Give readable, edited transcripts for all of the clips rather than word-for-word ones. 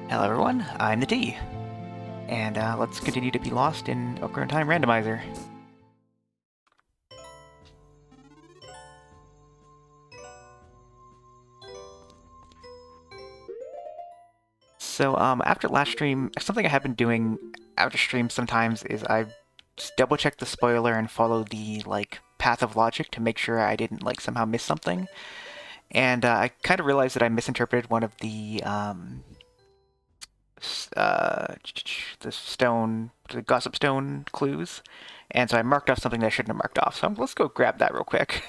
Hello everyone, I'm the D, and let's continue to be lost in Ocarina Time Randomizer. So, after last stream, something I have been doing after stream sometimes is I just double check the spoiler and follow the, path of logic to make sure I didn't, somehow miss something. And I kind of realized that I misinterpreted one of the gossip stone clues, and so I marked off something that I shouldn't have marked off. So let's go grab that real quick.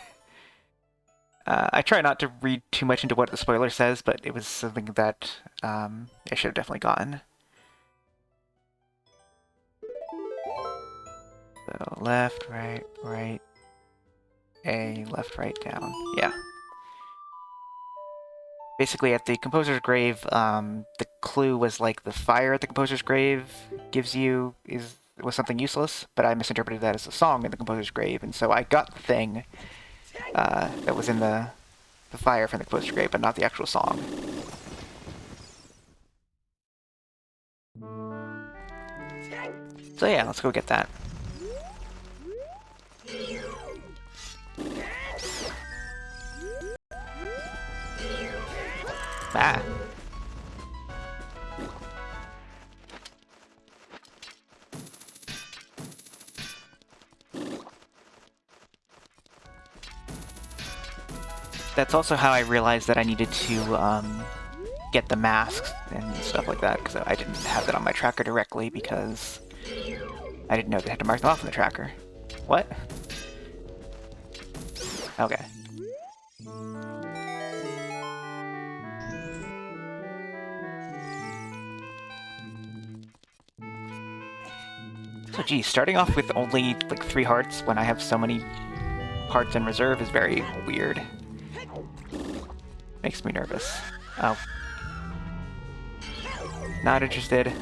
I try not to read too much into what the spoiler says, but it was something that I should have definitely gotten. So left, right, right, A, left, right, down. Yeah. Basically, at the composer's grave, the clue was like the fire at the composer's grave was something useless, but I misinterpreted that as a song in the composer's grave, and so I got the thing that was in the fire from the composer's grave, but not the actual song. So yeah, let's go get that. Ah. That's also how I realized that I needed to get the masks and stuff like that, because I didn't have that on my tracker directly because I didn't know they had to mark them off in the tracker. What? Okay. So geez, starting off with only like 3 hearts when I have so many hearts in reserve is very weird. Makes me nervous. Oh. Not interested.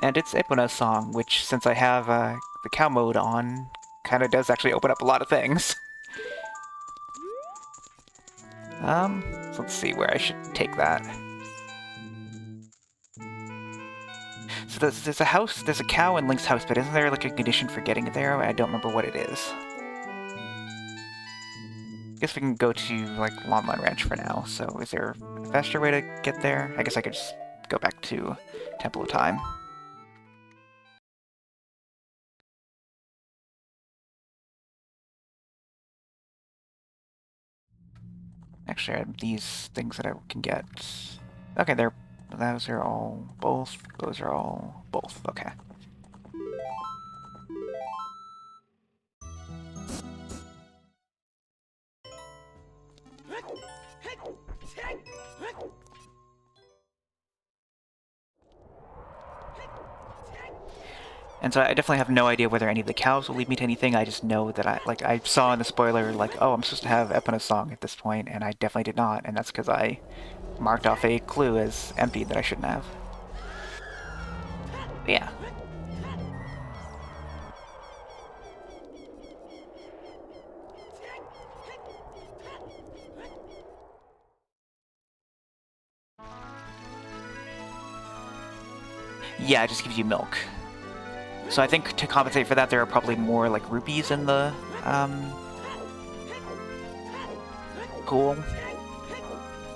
And it's Epona's song, which, since I have the cow mode on, kind of does actually open up a lot of things. So let's see where I should take that. So there's a house, there's a cow in Link's house, but isn't there like a condition for getting there? I don't remember what it is. I guess we can go to like Longmont Ranch for now. So is there a faster way to get there? I guess I could just go back to Temple of Time. Actually, I have these things that I can get. Okay, those are all both. Those are all both. Okay. And so I definitely have no idea whether any of the cows will lead me to anything. I just know that I saw in the spoiler, oh, I'm supposed to have Epona's song at this point, and I definitely did not, and that's because I marked off a clue as empty that I shouldn't have. But yeah. Yeah, it just gives you milk. So I think to compensate for that, there are probably more like rupees in the pool,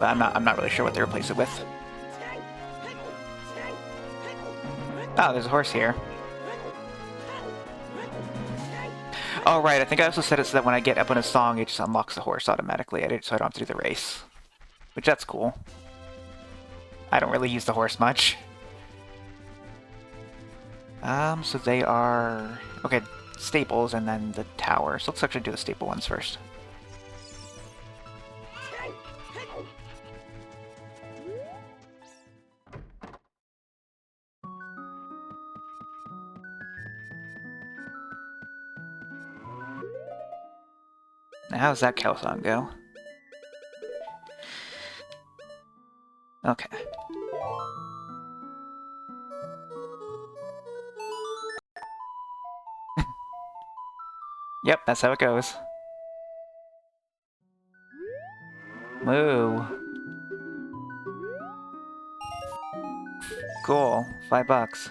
but I'm not really sure what they replace it with. Oh, there's a horse here. Oh right, I think I also said it so that when I get Epona's song, it just unlocks the horse automatically, so I don't have to do the race, which that's cool. I don't really use the horse much. So they are... Okay, staples and then the tower. So let's actually do the staple ones first. Now, how's that cow song go? Okay. Yep, that's how it goes. Moo. Cool. $5.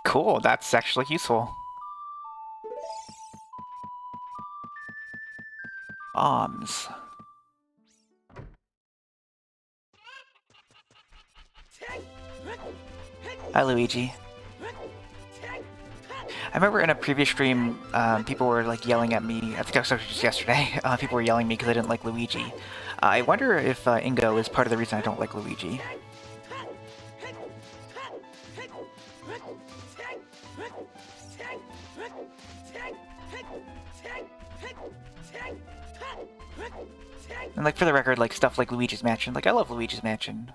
Cool, that's actually useful. Bombs. Hi, Luigi. I remember in a previous stream, people were like yelling at me. I think that was just yesterday. People were yelling at me because I didn't like Luigi. I wonder if Ingo is part of the reason I don't like Luigi. And like for the record, like stuff like Luigi's Mansion, like I love Luigi's Mansion.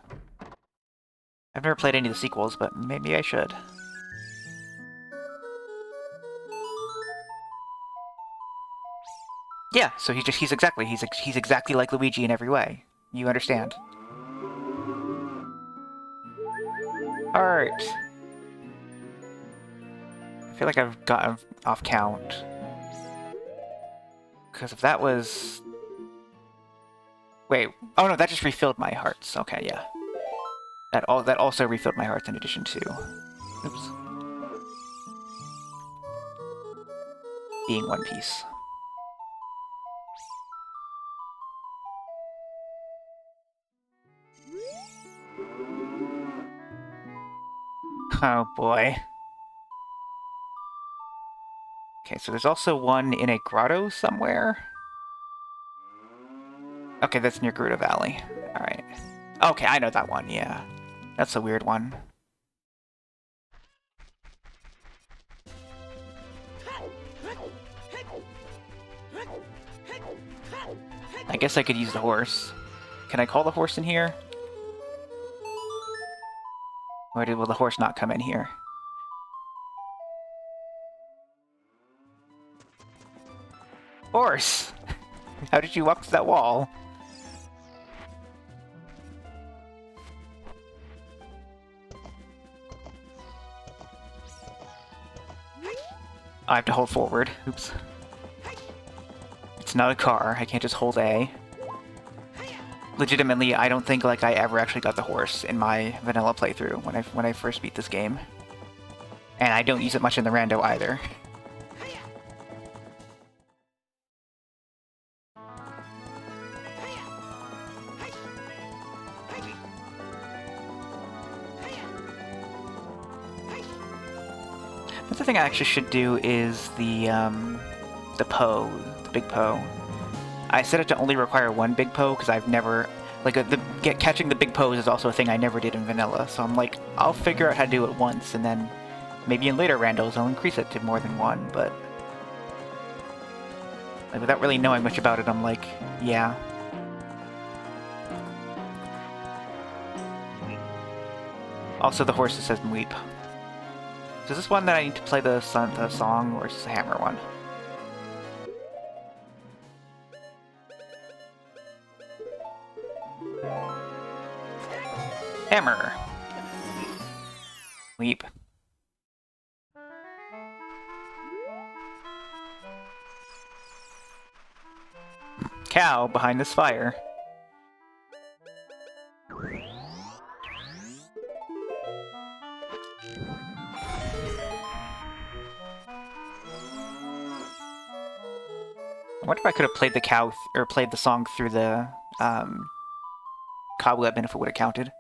I've never played any of the sequels, but maybe I should. Yeah, so he's exactly like Luigi in every way. You understand. Alright. I feel like I've gotten off count. Because if that was... Wait, oh no, that just refilled my hearts. Okay, yeah. That also refilled my hearts in addition to... Oops. Being one piece. Oh boy. Okay, so there's also one in a grotto somewhere. Okay, that's near Gerudo Valley. Alright. Okay, I know that one, yeah. That's a weird one. I guess I could use the horse. Can I call the horse in here? Or will the horse not come in here? Horse! How did you walk to that wall? I have to hold forward. Oops. It's not a car. I can't just hold A. Legitimately, I don't think like I ever actually got the horse in my vanilla playthrough when I first beat this game. And I don't use it much in the rando either. Another thing I actually should do is the Poe, the big Poe. I set it to only require one big Poe because I've never, like, catching the big Poes is also a thing I never did in vanilla. So I'm like, I'll figure out how to do it once, and then maybe in later randos I'll increase it to more than one. But like, without really knowing much about it, I'm like, yeah. Also, the horse says Mweep. So is this one that I need to play the song, or is this a hammer one? Hammer! Weep. Cow behind this fire. I wonder if I could have played the cow or played the song through the cobweb and if it would have counted.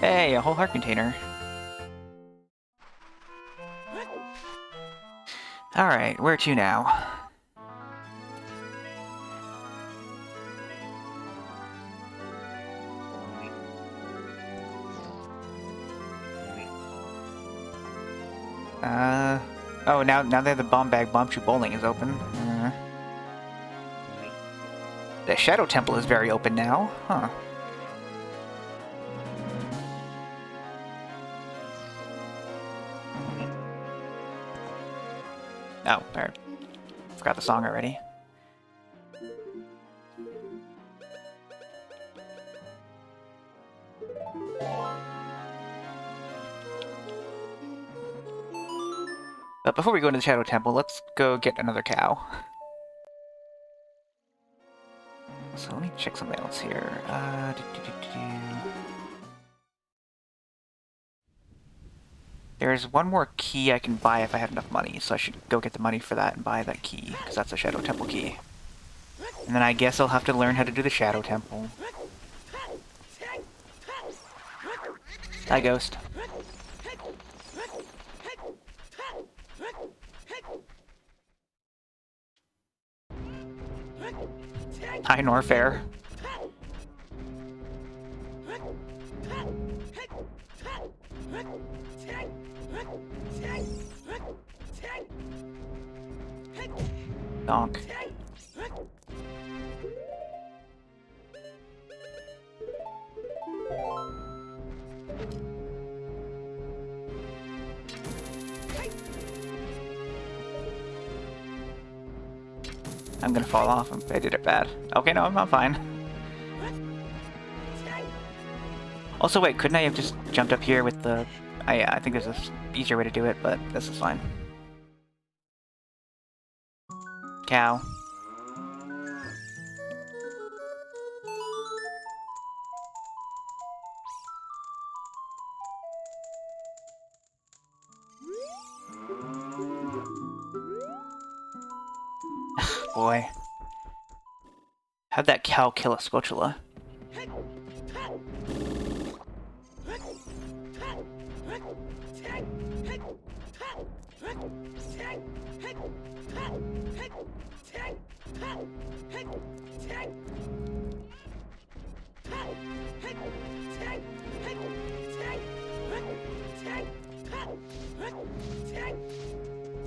Hey, a whole heart container. Alright, where to now? Oh, now that the bomb bag bomb shoot bowling is open. The Shadow Temple is very open now, huh? Oh, I forgot the song already. But before we go into the Shadow Temple, let's go get another cow. So let me check something else here. There's one more key I can buy if I have enough money, so I should go get the money for that and buy that key, because that's a Shadow Temple key. And then I guess I'll have to learn how to do the Shadow Temple. Hi, Ghost. Hi, Norfair. Donk. I'm gonna fall off. I did it bad. Okay, no, I'm fine. Also, wait, couldn't I have just jumped up here with the... yeah, I think there's an easier way to do it, but this is fine. Cow. Boy. How'd that cow kill a Skulltula?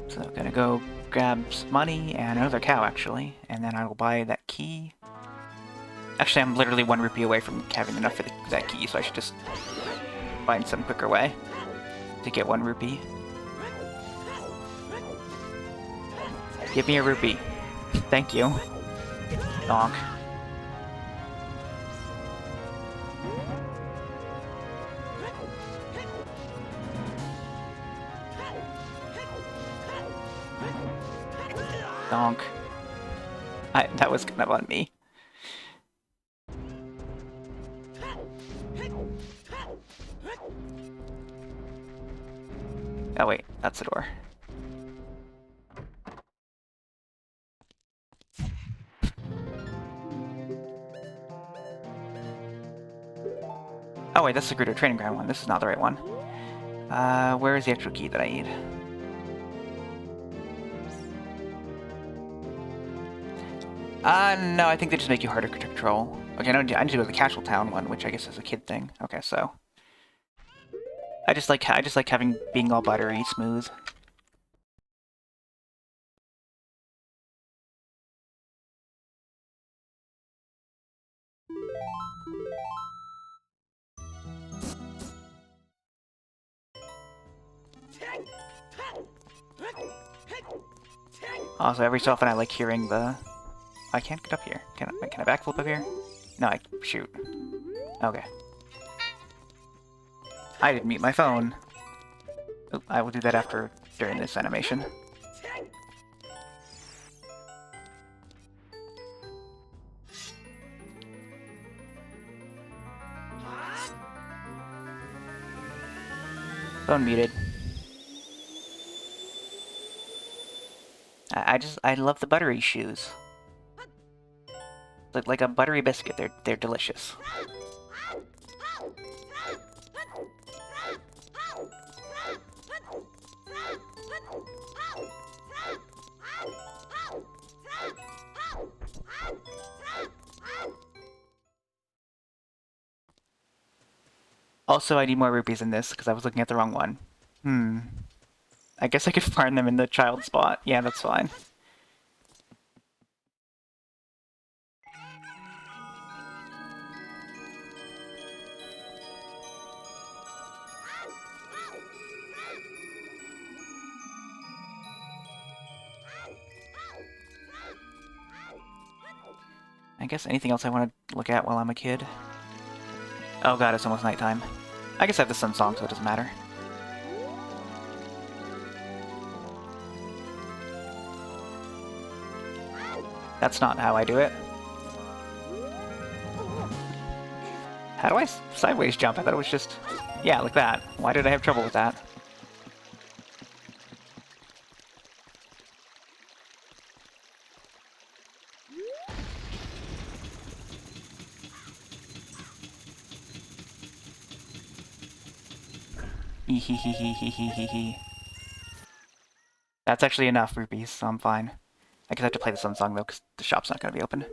So I'm gonna go grab some money and another cow, actually, and then I will buy that key. Actually, I'm literally 1 rupee away from having enough for that key, so I should just find some quicker way to get 1 rupee. Give me a rupee. Thank you. Donk. Donk. That was kind of on me. Oh wait, that's the door. Oh wait, that's the Gerudo training ground one. This is not the right one. Where is the actual key that I need? No, I think they just make you harder to control. Okay, no, I need to go to the Casual Town one, which I guess is a kid thing. Okay, so I just like having being all buttery smooth. Also, every so often I like hearing the... I can't get up here. Can I backflip up here? No, I... shoot. Okay. I didn't mute my phone. Oop, I will do that during this animation. Phone muted. I love the buttery shoes. Like a buttery biscuit, they're delicious. Also, I need more rupees in this, because I was looking at the wrong one. I guess I could farm them in the child spot. Yeah, that's fine. guess anything else I want to look at while I'm a kid? Oh god, it's almost nighttime. I guess I have the sun song, so it doesn't matter. That's not how I do it. How do I sideways jump? I thought it was just... Yeah, like that. Why did I have trouble with that? That's actually enough rupees, so I'm fine. I guess I have to play the Sun Song though, because the shop's not going to be open.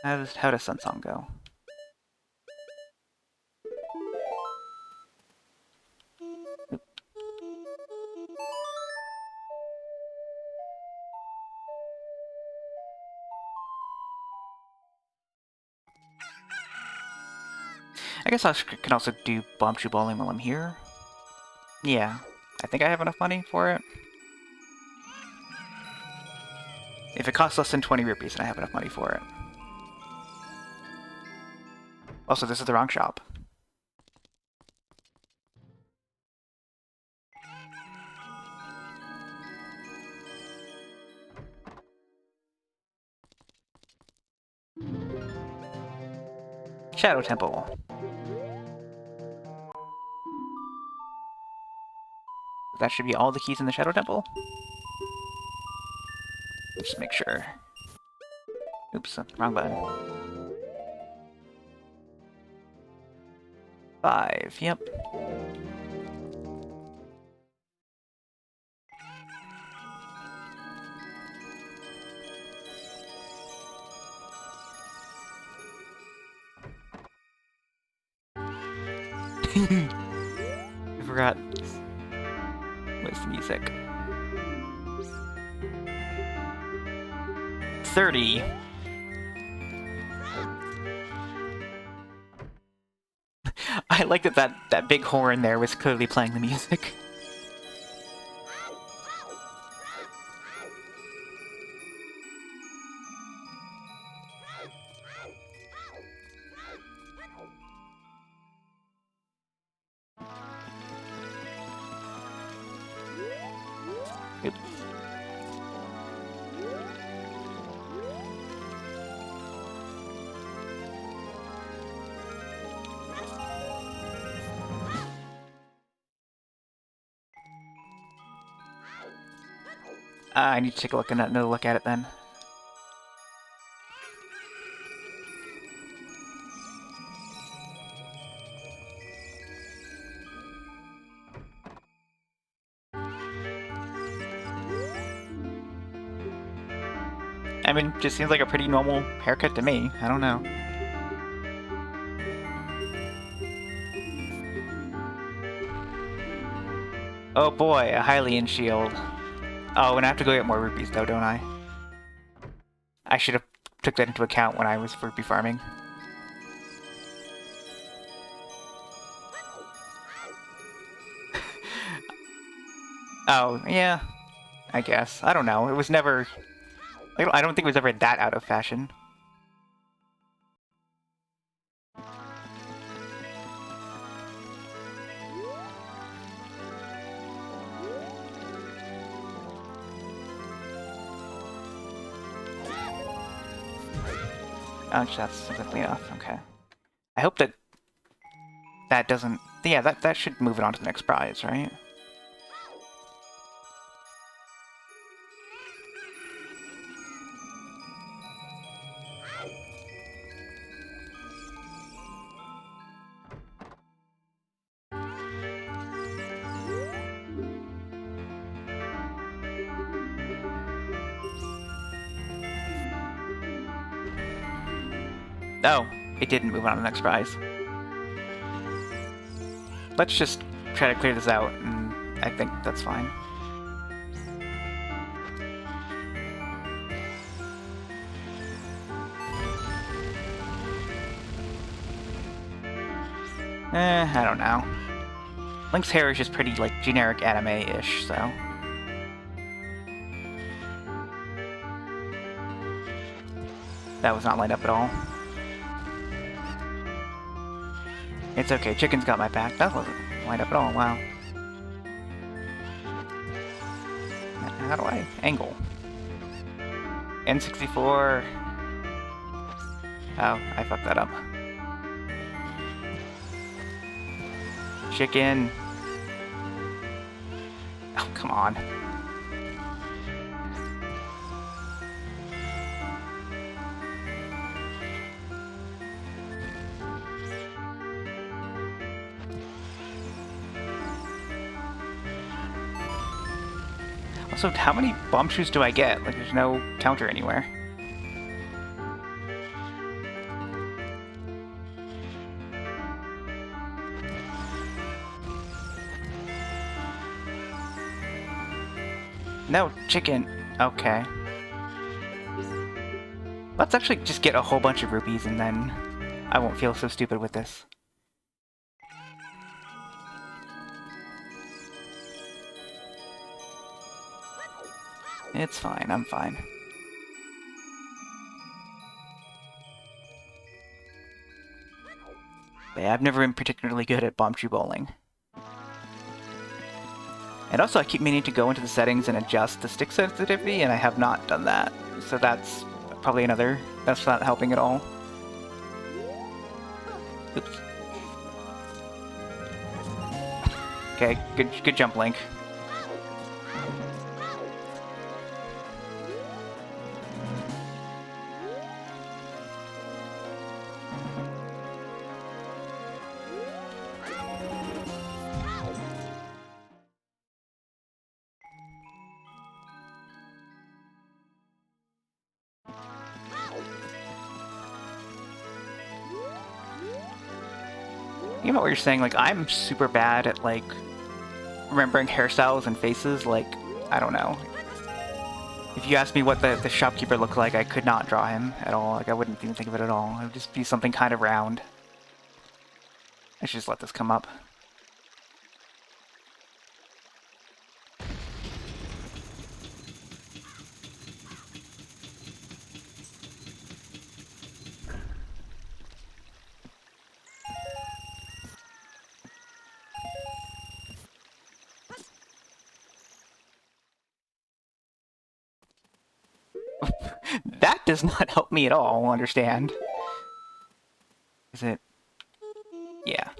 How does Sun Song go? I guess I can also do Bombchu Bowling while I'm here. Yeah, I think I have enough money for it. If it costs less than 20 rupees, then I have enough money for it. Also, this is the wrong shop. Shadow Temple. That should be all the keys in the Shadow Temple. Just make sure. Oops, wrong button. 5, yep. I forgot. Where's the music? 30. I like that big horn there was clearly playing the music. Oops. I need to take another look at it then. I mean, just seems like a pretty normal haircut to me. I don't know. Oh boy, a Hylian shield. Oh, and I have to go get more rupees though, don't I? I should have took that into account when I was rupee farming. Oh, yeah. I guess. I don't know. It was never... I don't think it was ever that out of fashion. Oh, that's simply enough. Okay. I hope that doesn't... Yeah, that should move it on to the next prize, right? Oh, it didn't move on to the next prize. Let's just try to clear this out, and I think that's fine. I don't know. Link's hair is just pretty, like, generic anime-ish, so... That was not lined up at all. It's okay, chicken's got my back. That wasn't lined up at all, wow. How do I angle? N64. Oh, I fucked that up. Chicken. Oh, come on. Also, how many bomb shoes do I get? Like, there's no counter anywhere. No, chicken. Okay. Let's actually just get a whole bunch of rupees and then I won't feel so stupid with this. It's fine, I'm fine. But yeah, I've never been particularly good at bomb shoe bowling. And also I keep meaning to go into the settings and adjust the stick sensitivity, and I have not done that. So that's probably another, that's not helping at all. Oops. Okay, good jump, Link. You know what you're saying? Like, I'm super bad at, like, remembering hairstyles and faces. Like, I don't know. If you asked me what the shopkeeper looked like, I could not draw him at all. Like, I wouldn't even think of it at all. It would just be something kind of round. I should just let this come up. That does not help me at all, understand. Is it? Yeah.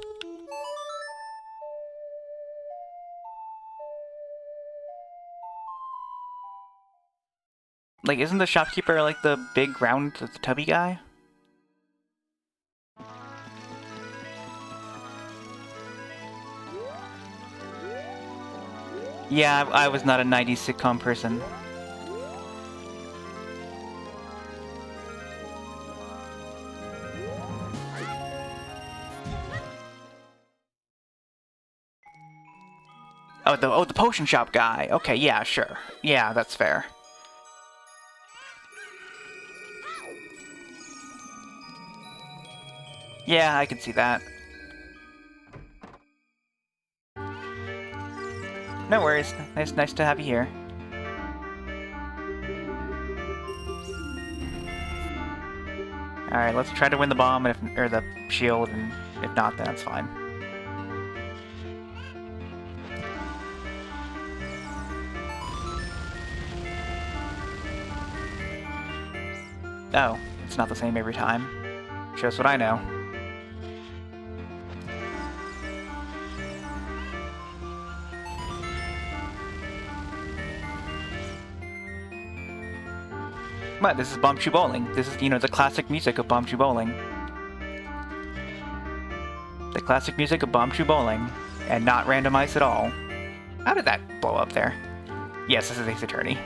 Like, isn't the shopkeeper like the big round, the tubby guy? Yeah, I was not a 90s sitcom person. Oh, the potion shop guy. Okay, yeah, sure. Yeah, that's fair. Yeah, I can see that. No worries. Nice to have you here. Alright, let's try to win the bomb, or the shield, and if not, then that's fine. Oh, it's not the same every time. Shows what I know. What? This is Bomb Shoe Bowling. This is, you know, the classic music of Bomb Shoe Bowling. The classic music of Bomb Shoe Bowling, and not randomized at all. How did that blow up there? Yes, this is Ace Attorney.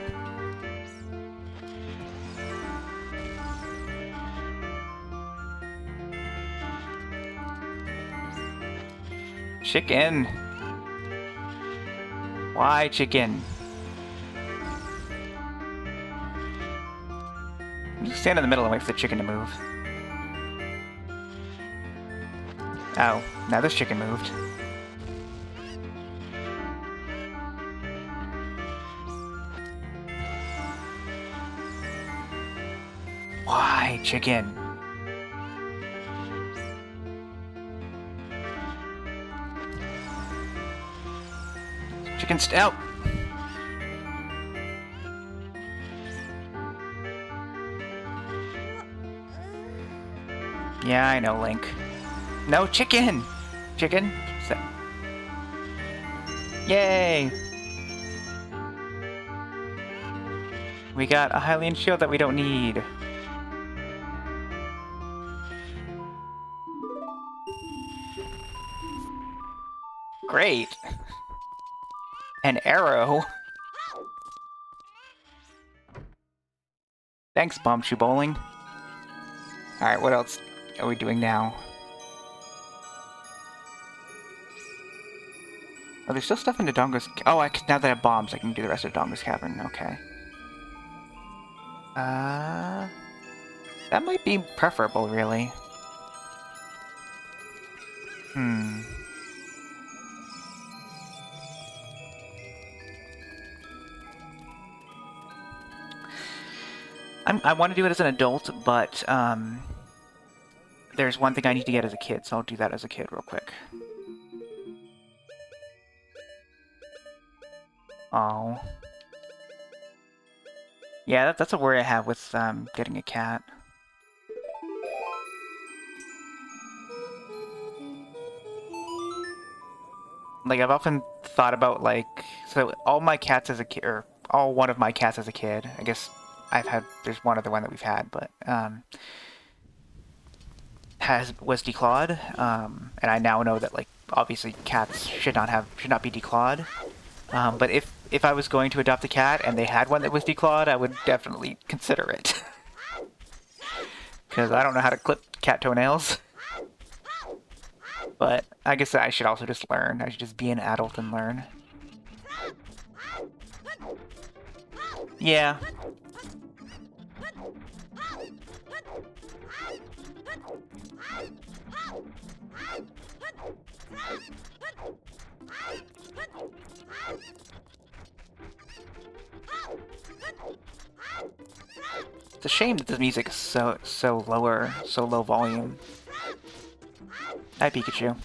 Chicken. Why chicken? Just stand in the middle and wait for the chicken to move. Oh, now this chicken moved. Why? Hey, chicken. Chicken stout. Yeah, I know, Link. No, chicken! Chicken? Yay! We got a Hylian shield that we don't need. Great! An arrow? Thanks, Bombshoe Bowling. Alright, what else are we doing now? Oh, there's still stuff in Dodongo's... Oh, now that I have bombs, I can do the rest of Dodongo's Cavern. Okay. That might be preferable, really. I want to do it as an adult, but there's one thing I need to get as a kid, so I'll do that as a kid real quick. Oh. Yeah, that's a worry I have with getting a cat. Like, I've often thought about, like, so all my cats as a kid, or all one of my cats as a kid, I guess there's one other one that we've had, but, was declawed, and I now know that, like, obviously cats should not be declawed. But if I was going to adopt a cat and they had one that was declawed, I would definitely consider it. Because I don't know how to clip cat toenails. But I guess I should also just learn. I should just be an adult and learn. Yeah. It's a shame that the music is so low volume. Hi, Pikachu.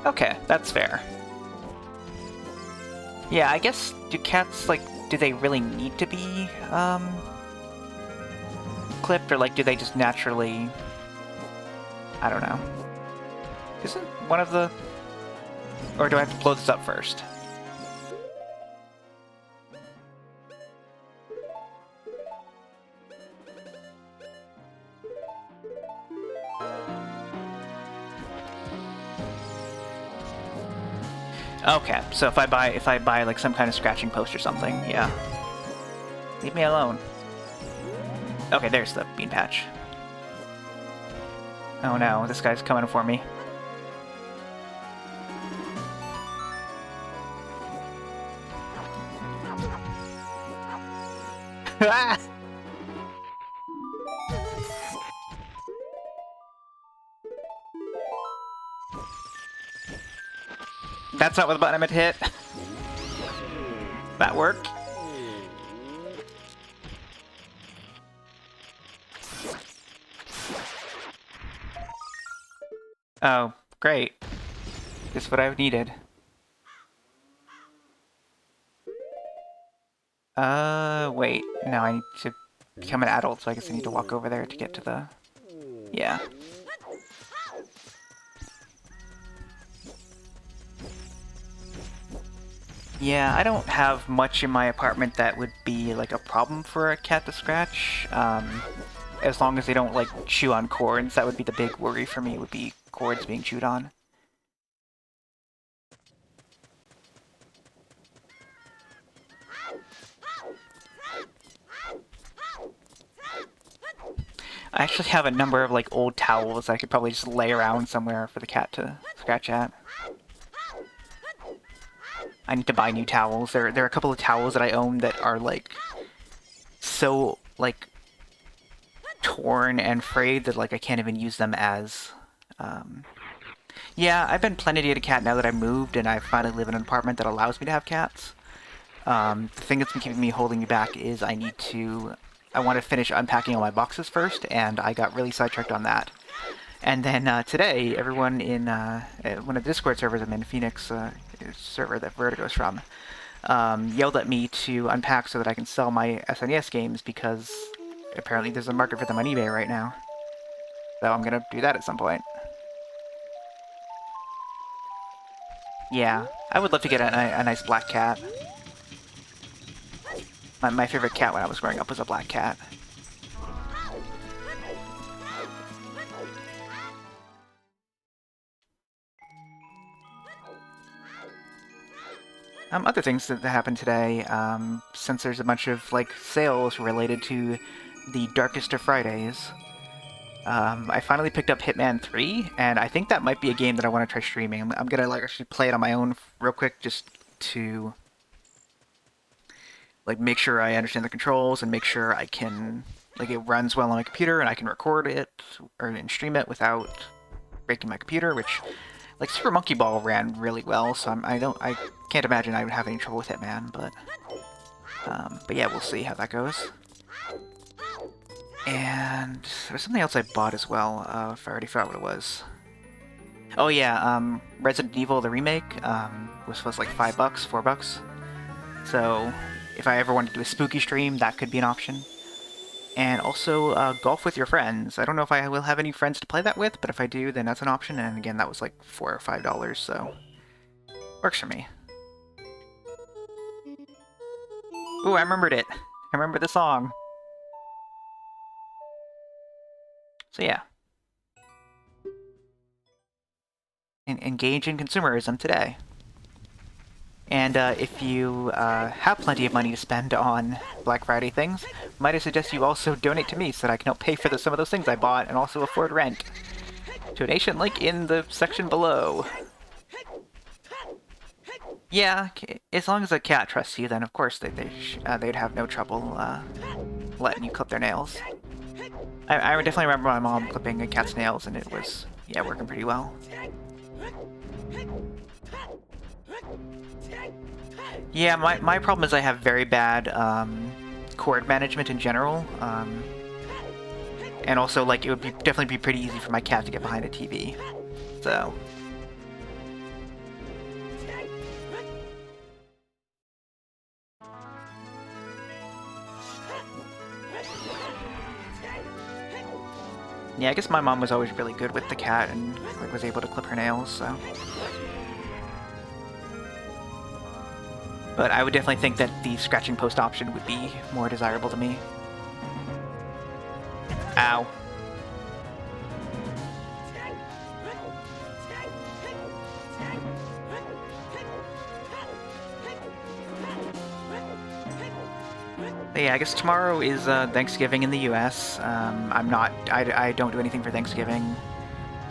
Okay, that's fair. Yeah, I guess, do cats, like, do they really need to be, clipped, or, like, do they just naturally... I don't know. Isn't one of the... Or do I have to blow this up first? Okay, so if I buy like some kind of scratching post or something, yeah. Leave me alone. Okay, there's the bean patch. Oh no, this guy's coming for me. That's not what the button I meant to hit. That worked. Oh, great. This is what I've needed. Wait. No, I need to become an adult, so I guess I need to walk over there to get to the... Yeah. Yeah, I don't have much in my apartment that would be, like, a problem for a cat to scratch. As long as they don't, like, chew on cords, that would be the big worry for me, would be cords being chewed on. I actually have a number of, like, old towels I could probably just lay around somewhere for the cat to scratch at. I need to buy new towels. There are a couple of towels that I own that are, like, so, like, torn and frayed that, like, I can't even use them as Yeah, I've been planning to get a cat now that I moved and I finally live in an apartment that allows me to have cats. The thing that's been keeping me holding me back is I want to finish unpacking all my boxes first, and I got really sidetracked on that. And then today, everyone in one of the Discord servers I'm in, Phoenix server that Vertigo's from, yelled at me to unpack so that I can sell my SNES games because apparently there's a market for them on eBay right now. So I'm gonna do that at some point. Yeah, I would love to get a nice black cat. My favorite cat when I was growing up was a black cat. Other things that happened today, since there's a bunch of like sales related to the Darkest of Fridays, I finally picked up Hitman 3, and I think that might be a game that I want to try streaming. I'm gonna like actually play it on my own real quick just to like make sure I understand the controls and make sure I can like it runs well on my computer and I can record it and stream it without breaking my computer, which like Super Monkey Ball ran really well, so I can't imagine I would have any trouble with Hitman, but yeah, we'll see how that goes. And there's something else I bought as well, if I already forgot what it was. Oh yeah, Resident Evil the remake was supposed to like $5, $4. So if I ever wanted to do a spooky stream, that could be an option. And also golf with your friends. I don't know if I will have any friends to play that with, but if I do, then that's an option. And again, that was like $4 or $5, so works for me. Ooh, I remembered it. I remember the song. So yeah. Engage in consumerism today. And if you have plenty of money to spend on Black Friday things, might I suggest you also donate to me so that I can help pay for some of those things I bought and also afford rent. Donation link in the section below. Yeah, as long as a cat trusts you, then of course they'd have no trouble letting you clip their nails. I definitely remember my mom clipping a cat's nails, and it was, yeah, working pretty well. Yeah, my problem is I have very bad cord management in general, and also like it would definitely be pretty easy for my cat to get behind a TV, so. Yeah, I guess my mom was always really good with the cat and like, was able to clip her nails, so. But I would definitely think that the scratching post option would be more desirable to me. Ow. But yeah, I guess tomorrow is Thanksgiving in the U.S. I don't do anything for Thanksgiving.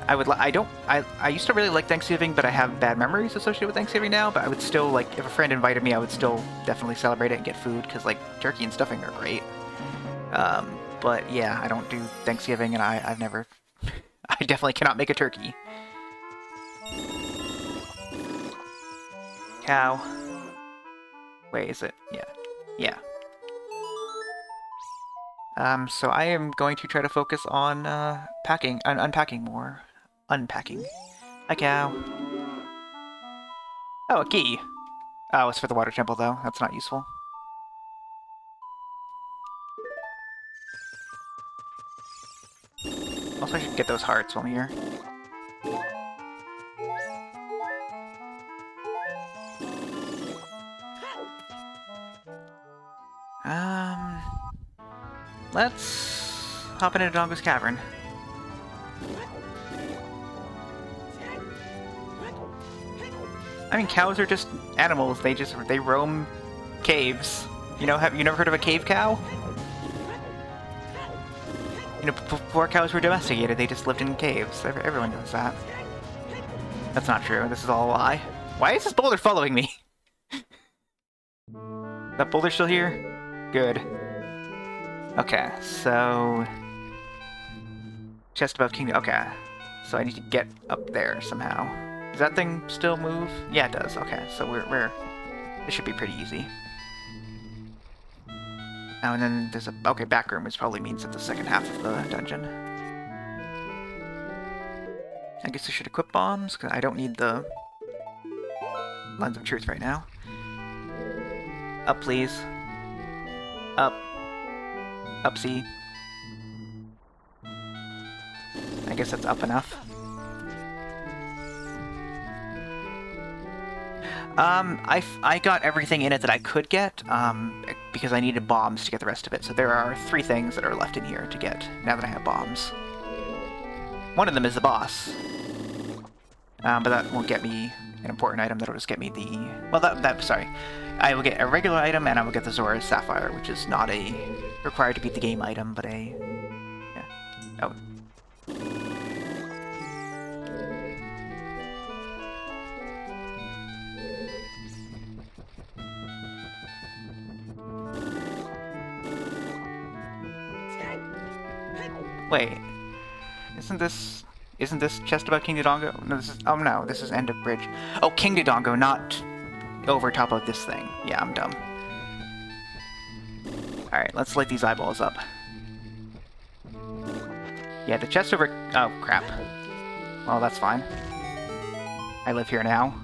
I used to really like Thanksgiving, but I have bad memories associated with Thanksgiving now, but I would still, like, if a friend invited me, I would still definitely celebrate it and get food, because, like, turkey and stuffing are great. But yeah, I don't do Thanksgiving, and I've never... I definitely cannot make a turkey. Cow. Wait, is it? Yeah. Yeah. So I am going to try to focus on, unpacking more. Unpacking. Hi, cow. Oh, a key. Oh, it's for the water temple, though. That's not useful. Also, I should get those hearts while I'm here. Let's hop into Dodongo's Cavern. I mean, cows are just animals. They roam caves. You know, have you never heard of a cave cow? You know, before cows were domesticated, they just lived in caves. Everyone knows that. That's not true. This is all a lie. Why is this boulder following me? That boulder still here? Good. Okay, so... Chest above kingdom. Okay. So I need to get up there somehow. Does that thing still move? Yeah, it does. Okay, so we're it should be pretty easy. Oh, and then there's a... Okay, back room, which probably means it's the second half of the dungeon. I guess I should equip bombs, because I don't need the Lens of Truth right now. Up, please. Up. Up-C. I guess that's up enough. I got everything in it that I could get, because I needed bombs to get the rest of it. So there are 3 things that are left in here to get, now that I have bombs. One of them is the boss. But that won't get me an important item, that'll just get me the... Well, sorry. I will get a regular item, and I will get the Zora's Sapphire, which is not a required to beat the game item, but a... Yeah. Oh. Wait, isn't this chest about King Dodongo? No, this is... Oh no, this is End of Bridge. Oh, King Dodongo, not over top of this thing. Yeah, I'm dumb. Alright, let's light these eyeballs up. Yeah, the chest over... Oh, crap. Well, that's fine. I live here now.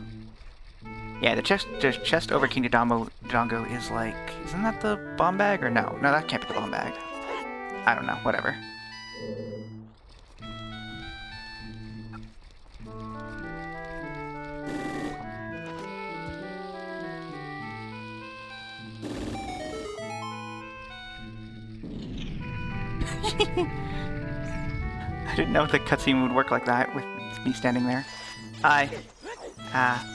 Yeah, the chest over King Dodongo is like... Isn't that the bomb bag? Or no? No, that can't be the bomb bag. I don't know, whatever. I didn't know the cutscene would work like that with me standing there. Hi. Ah.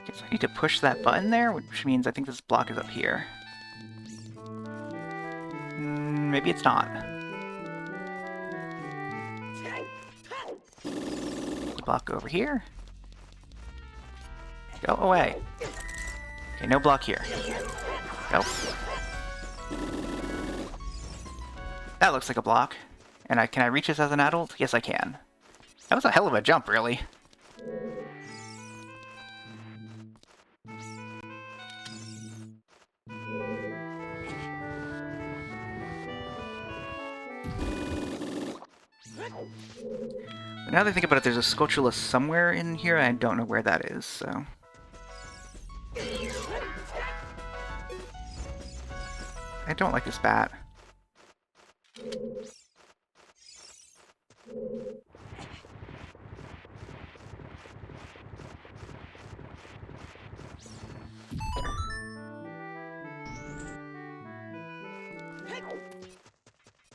Okay, so I need to push that button there, which means I think this block is up here. Maybe it's not. Block over here. Go away. Okay, no block here. Go. That looks like a block. And can I reach this as an adult? Yes, I can. That was a hell of a jump, really. But now that I think about it, there's a Skulltula somewhere in here, and I don't know where that is, so... I don't like this bat.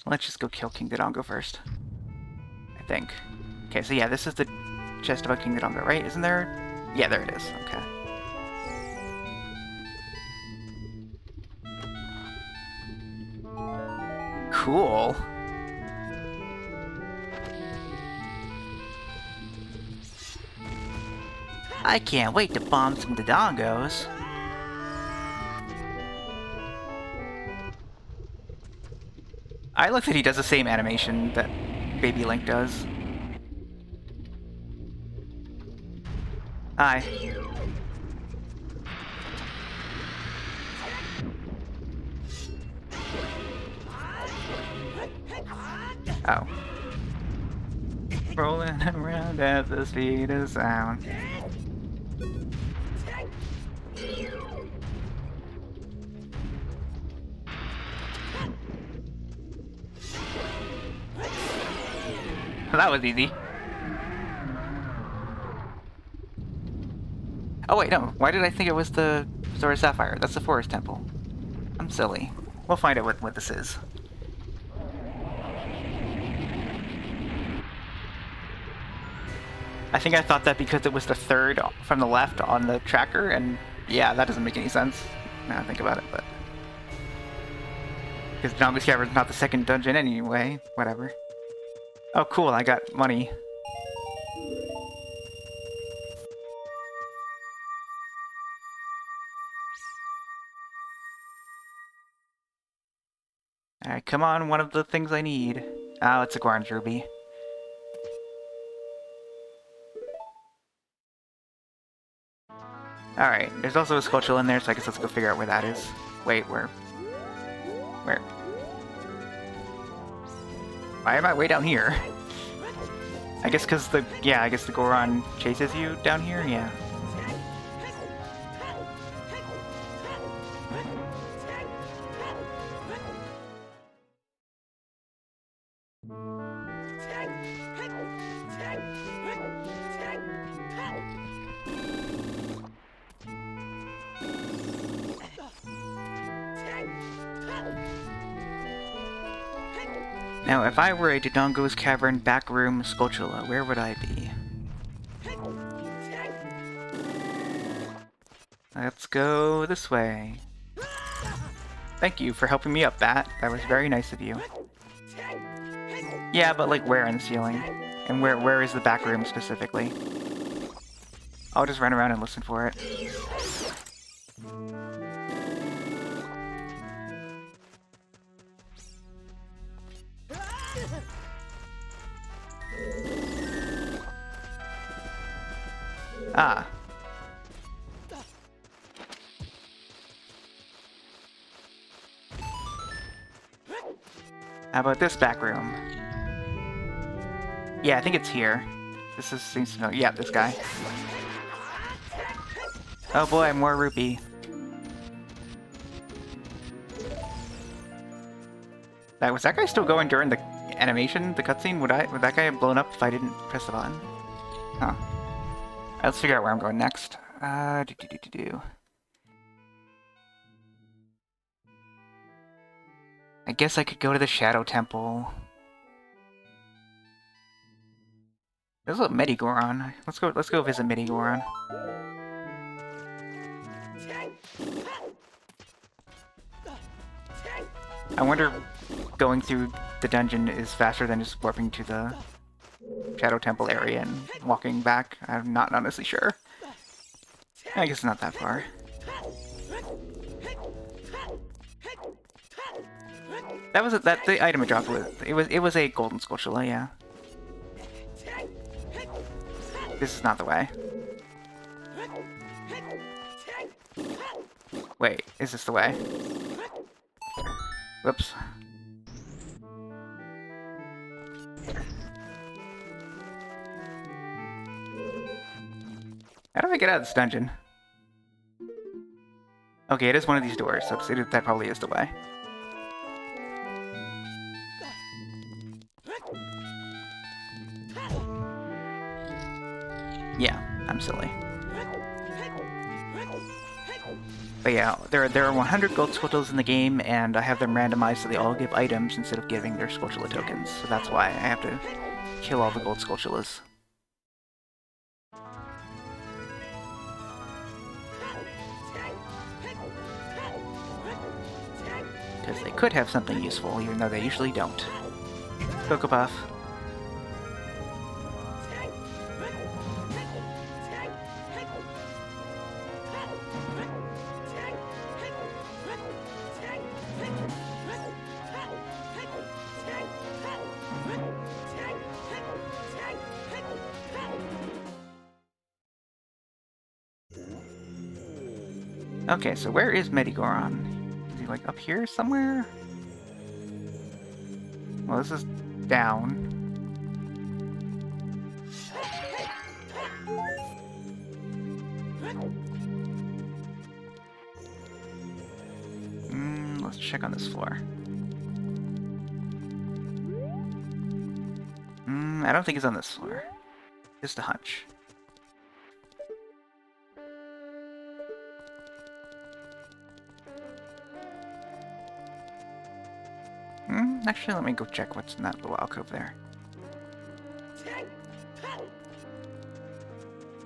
Let's just go kill King Dodongo first. I think. Okay, so yeah, this is the chest about King Dodongo, right? Isn't there? Yeah, there it is. Okay. Cool. I can't wait to bomb some Dodongos. I like that he does the same animation that Baby Link does. Hi. Oh. Rolling around at the speed of sound. That was easy. Oh wait, no. Why did I think it was the Zora's Sapphire? That's the Forest Temple. I'm silly. We'll find out what this is. I think I thought that because it was the third from the left on the tracker, and yeah, that doesn't make any sense now I think about it, but... Because Dodongo's Cavern is not the second dungeon anyway. Whatever. Oh cool, I got money. Alright, come on, one of the things I need. Oh, it's a Goron's Rupee. Alright, there's also a Skulltula in there, so I guess let's go figure out where that is. Wait, where? Where? Why am I way down here? I guess because the... Yeah, I guess the Goron chases you down here? Yeah. Now, if I were a Dodongo's Cavern backroom Skulltula, where would I be? Let's go this way. Thank you for helping me up, Bat. That was very nice of you. Yeah, but like where in the ceiling? And where is the back room specifically? I'll just run around and listen for it. Ah. How about this back room? Yeah, I think it's here. This is seems to know. Yeah, this guy. Oh boy, more Rupee. Was that guy still going during the animation, the cutscene? Would that guy have blown up if I didn't press the button? Huh. Alright, let's figure out where I'm going next. I guess I could go to the Shadow Temple. There's a Medigoron. Let's go visit Medigoron. I wonder going through the dungeon is faster than just warping to the Shadow Temple area and walking back. I'm not honestly sure. I guess not that far. That was the item it dropped with. It was a golden Skulltula, yeah. This is not the way. Wait, is this the way? Whoops. How do I get out of this dungeon? Okay, it is one of these doors, so that probably is the way. Yeah, I'm silly. But yeah, there are 100 gold Skulltulas in the game, and I have them randomized so they all give items instead of giving their Skulltula tokens. So that's why I have to kill all the gold Skulltulas. Because they could have something useful, even though they usually don't. Cocoa Puff. Okay, so where is Medigoron? Is he like up here somewhere? Well, this is down. Let's check on this floor. I don't think it's on this floor. Just a hunch. Actually, let me go check what's in that little alcove there.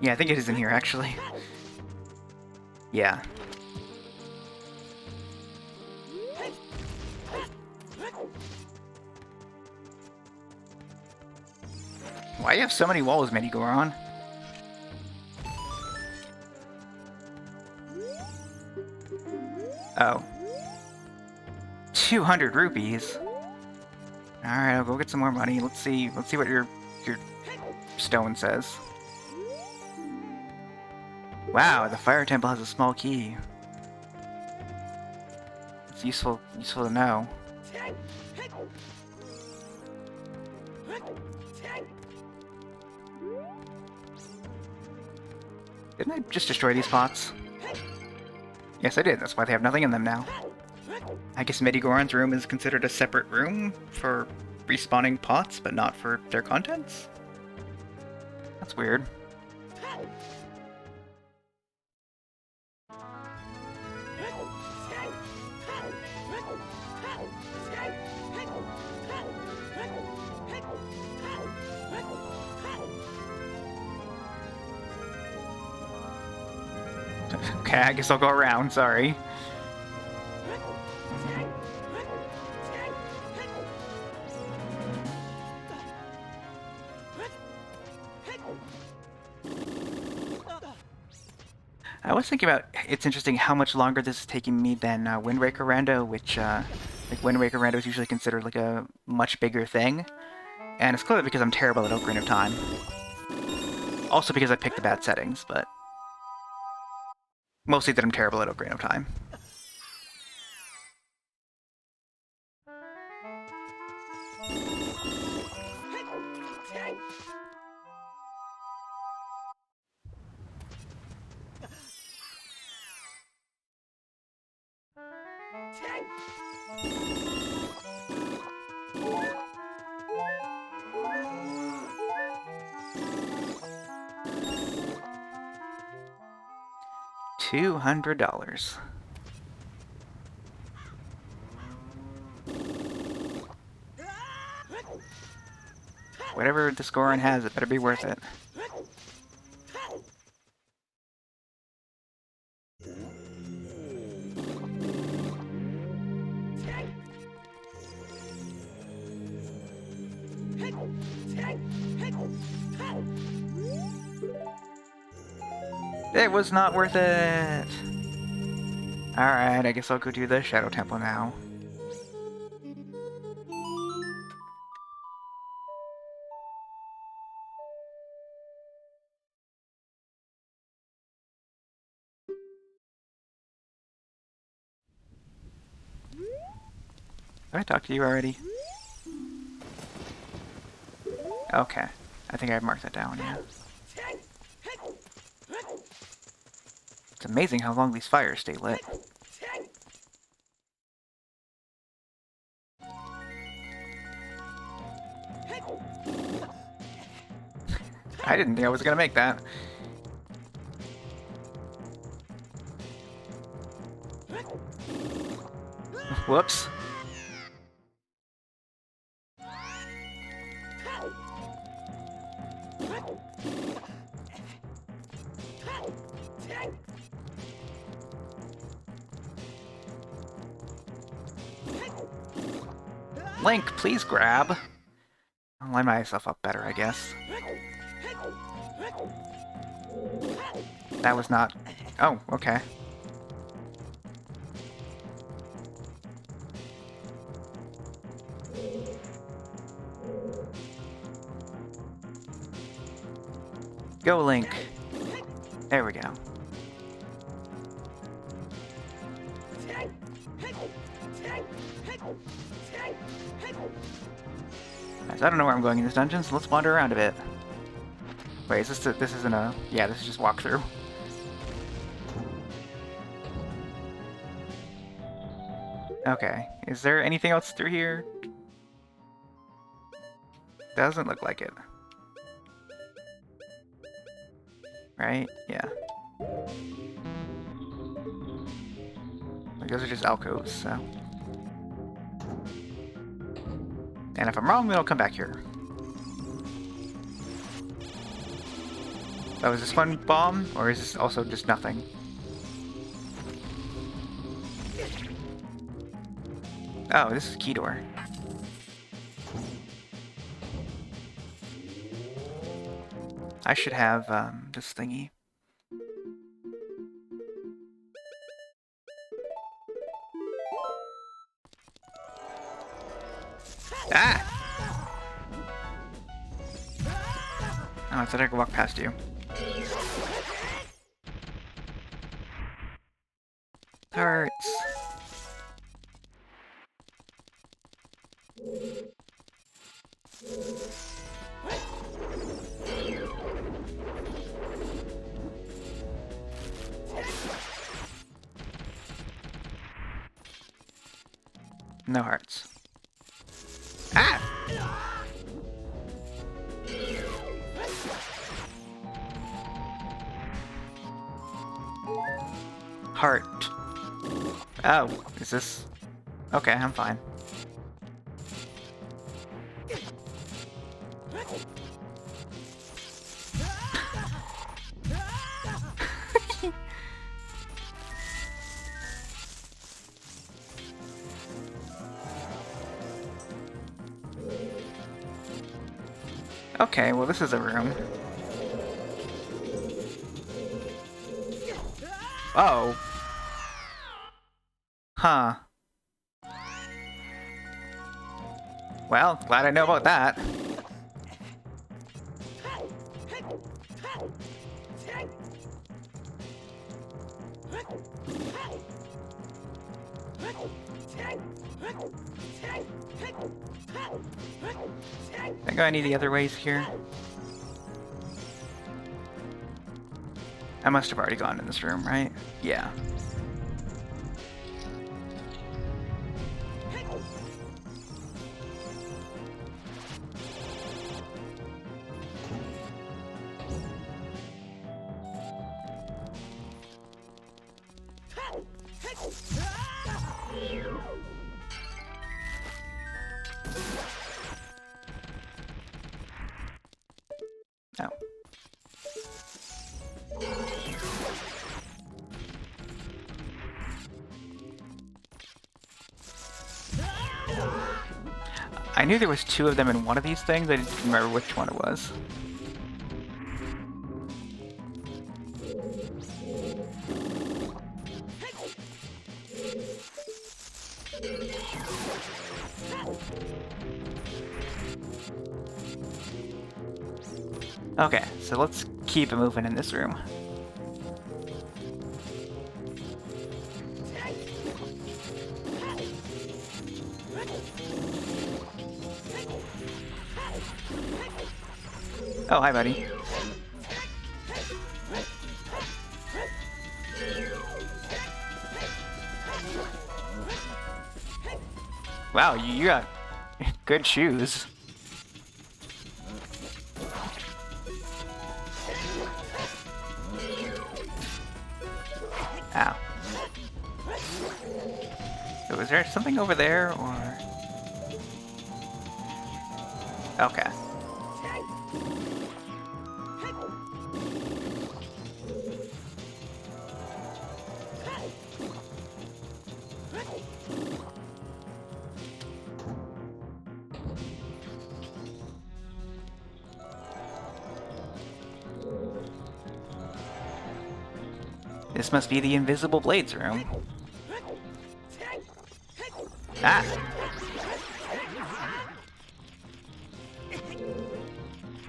Yeah, I think it is in here, actually. Yeah. Why do you have so many walls, Medigoron? Oh. 200 rupees. Alright, I'll go get some more money. Let's see what your stone says. Wow, the fire temple has a small key. It's useful to know. Didn't I just destroy these pots? Yes, I did. That's why they have nothing in them now. I guess Medigoron's room is considered a separate room for respawning pots, but not for their contents? That's weird. Okay, I guess I'll go around, sorry. I was thinking about, it's interesting how much longer this is taking me than Wind Waker Rando, which, like, Wind Waker Rando is usually considered, like, a much bigger thing. And it's clearly because I'm terrible at Ocarina of Time. Also because I picked the bad settings, but mostly that I'm terrible at Ocarina of Time. $200. Whatever this Goron has, it better be worth it. It was not worth it! Alright, I guess I'll go do the Shadow Temple now. Did I talk to you already? Okay. I think I've marked that down, yeah. It's amazing how long these fires stay lit. I didn't think I was gonna make that. Whoops. Link, please grab. I'll line myself up better, I guess. That was not... Oh, okay. Go, Link. There we go. Guys, I don't know where I'm going in this dungeon, so let's wander around a bit. Wait, is this isn't a... Yeah, this is just walkthrough. Okay, is there anything else through here? Doesn't look like it. Right? Yeah. Like, those are just alcoves, so... And if I'm wrong, then I'll come back here. Oh, is this one bomb? Or is this also just nothing? Oh, this is a key door. I should have, this thingy. Ah! Oh, I thought I could walk past you. Hurts. No hearts. Ah! Heart. Oh, is this... Okay, I'm fine. Okay, well this is a room. Oh. Huh. Well, glad I know about that. I got any of the other ways here? I must have already gone in this room, right? Yeah. Oh. I knew there was two of them in one of these things, I didn't remember which one it was. Okay, so let's keep it moving in this room. Oh, hi, buddy. Wow, you got good shoes. Ow. So is there something over there, or...? Okay. This must be the Invisible Blades room. Ah!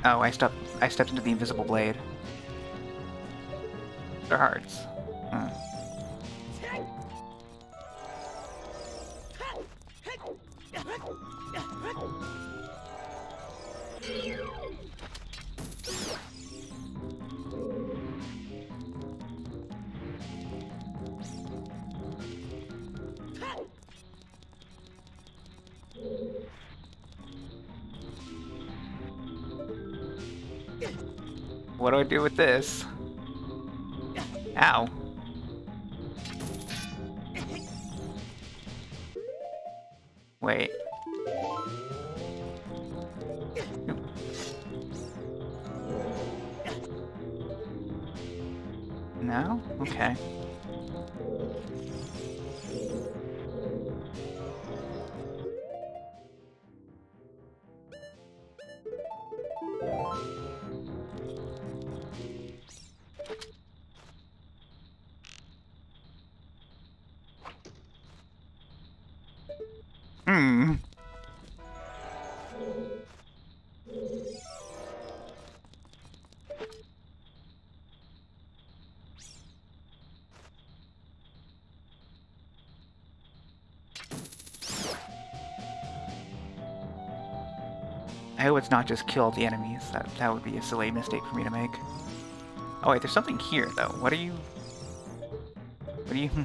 Oh, I stepped into the Invisible Blade. They're hearts. Hmm. What do I do with this? Ow. Wait. No? Okay. Hmm. I hope it's not just kill the enemies. That would be a silly mistake for me to make. Oh wait, there's something here though. What are you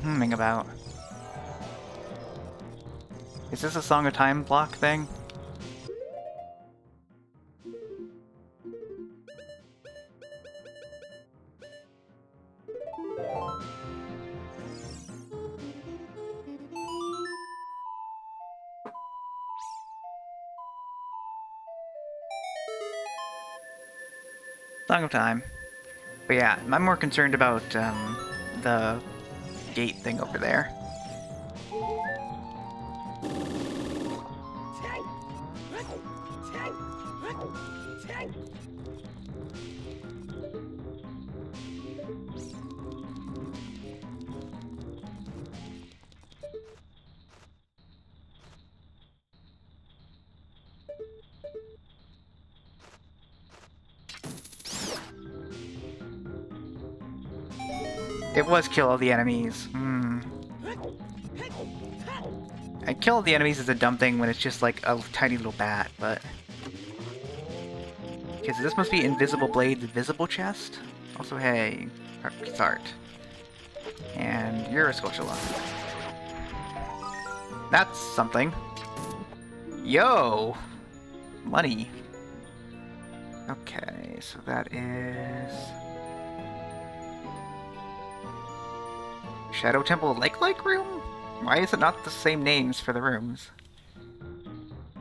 humming about? Is this a Song of Time block thing? Song of Time. But yeah, I'm more concerned about the gate thing over there. It was kill all the enemies. I kill all the enemies is a dumb thing when it's just like a tiny little bat, but... Okay, so this must be Invisible Blade's Visible Chest. Also, hey, it's art. And you're a Skulltula. That's something. Yo! Money. Okay, so that is... Shadow Temple Lake-like room? Why is it not the same names for the rooms?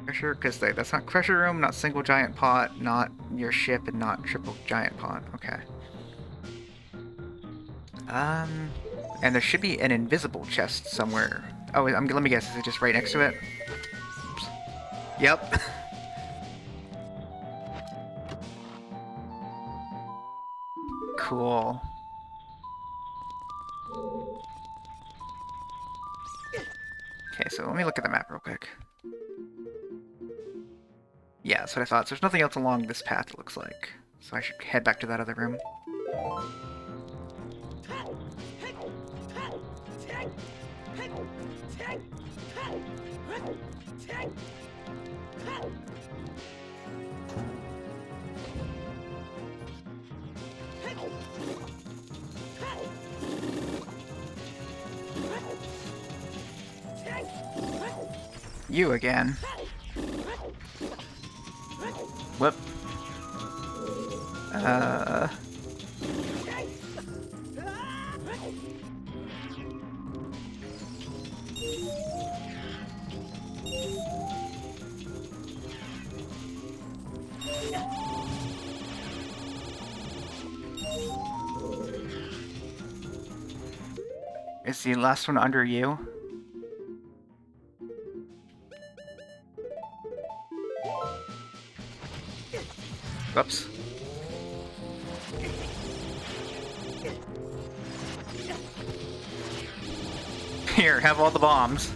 Crusher, because that's not Crusher room, not Single Giant Pot, not your ship, and not Triple Giant Pot. Okay. And there should be an invisible chest somewhere. Oh, let me guess, is it just right next to it? Oops. Yep. Cool. Okay, so let me look at the map real quick. Yeah, that's what I thought. So there's nothing else along this path, it looks like. So I should head back to that other room. You again. Whoop. Is the last one under you? Whoops. Here, have all the bombs.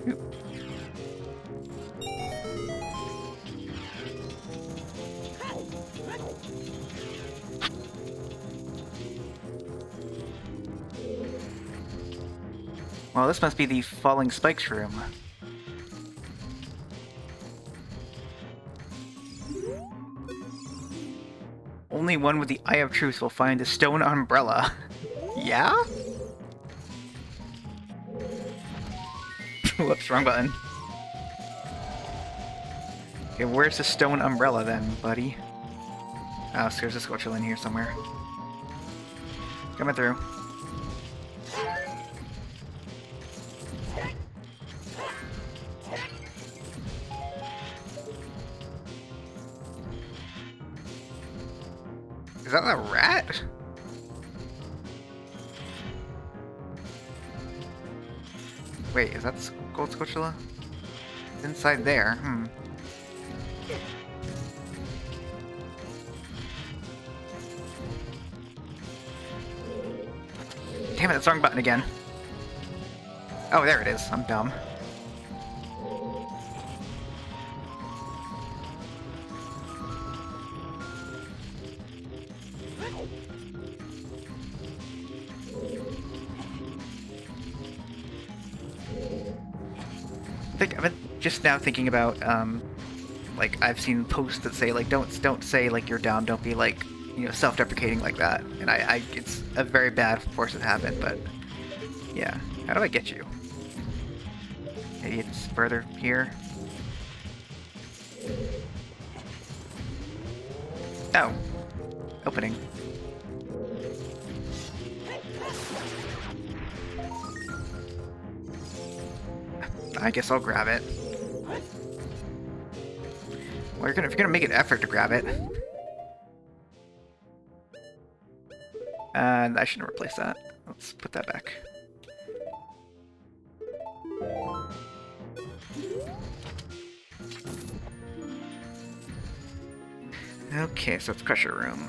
Oop. Well, this must be the Falling Spikes room. Only one with the Eye of Truth will find the stone umbrella. Yeah? Whoops, wrong button. Okay, where's the stone umbrella then, buddy? Oh, so there's a Skulltula in here somewhere. Coming through. Is that a rat? Wait, is that the gold Skulltula? It's inside there, Damn it, it's the wrong button again. Oh, there it is. I'm dumb. just now thinking about, like, I've seen posts that say, like, don't say, like, you're down, don't be, like, you know, self-deprecating like that. And it's a very bad force of habit, but, yeah. How do I get you? Maybe it's further here? Oh. Opening. I guess I'll grab it. Well, if you're gonna make an effort to grab it. And I shouldn't replace that. Let's put that back. Okay, so it's Crusher Room.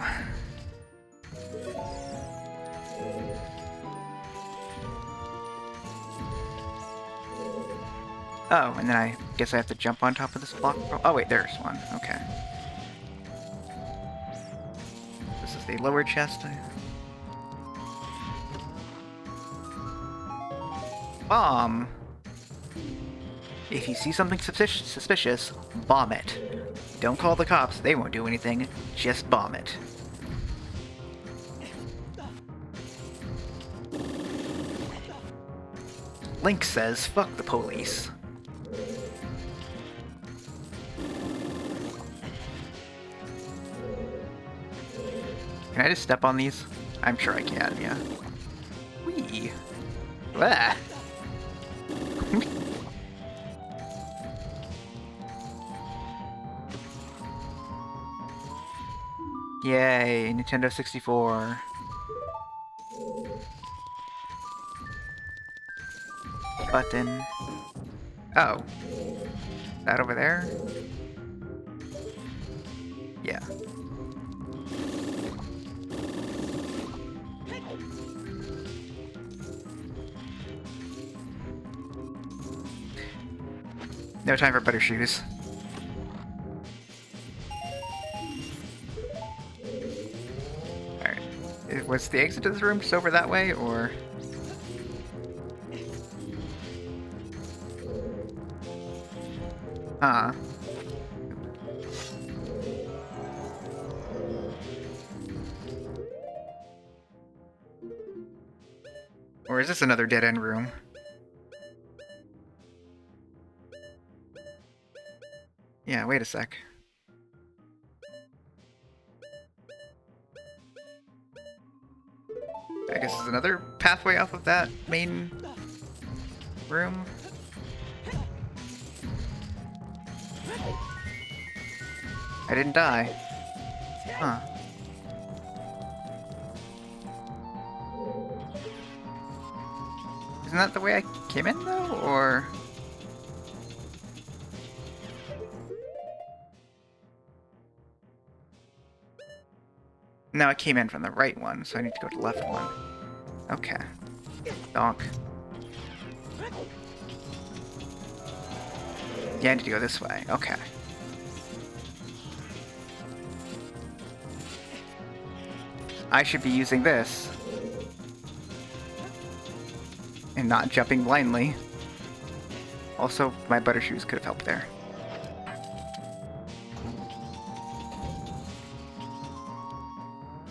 Oh, and then I guess I have to jump on top of this block. Oh wait, there's one. Okay. This is the lower chest. Bomb! If you see something suspicious, bomb it. Don't call the cops, they won't do anything. Just bomb it. Link says, fuck the police. Can I just step on these? I'm sure I can, yeah. Whee! Blah. Yay, Nintendo 64. Button. Oh. That over there? Yeah. No time for better shoes. Alright. Was the exit to this room just over that way, or...? Huh. Or is this another dead-end room? Yeah, wait a sec. I guess there's another pathway off of that main room. I didn't die. Huh. Isn't that the way I came in, though, or...? No, I came in from the right one, so I need to go to the left one. Okay. Donk. Yeah, I need to go this way. Okay. I should be using this. And not jumping blindly. Also, my butter shoes could have helped there.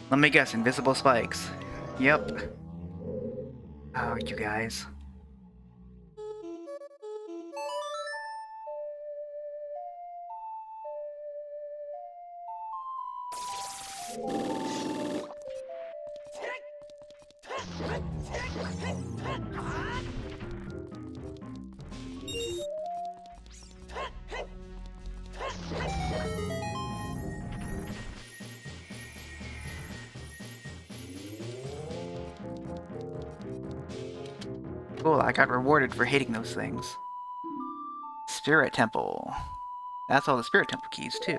Let me guess, invisible spikes. Yep. Oh, you guys. Cool, I got rewarded for hitting those things. Spirit Temple. That's all the Spirit Temple keys, too.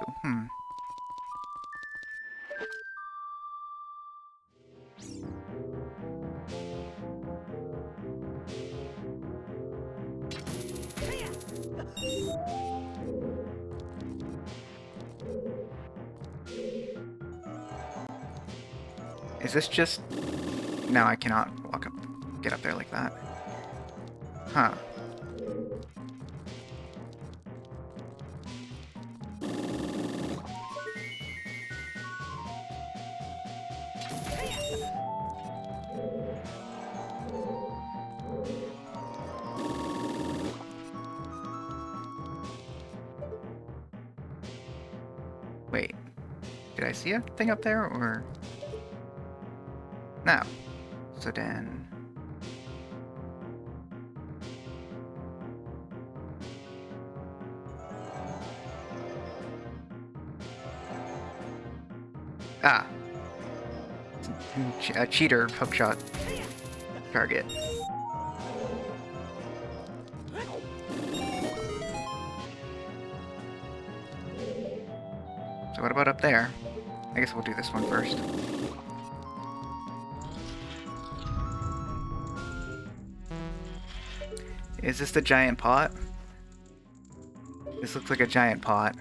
Is this just... No, I cannot get up there like that. Huh. Wait, did I see a thing up there, or... No. So then... Ah. A cheater hookshot target. So what about up there? I guess we'll do this one first. Is this the giant pot? This looks like a giant pot.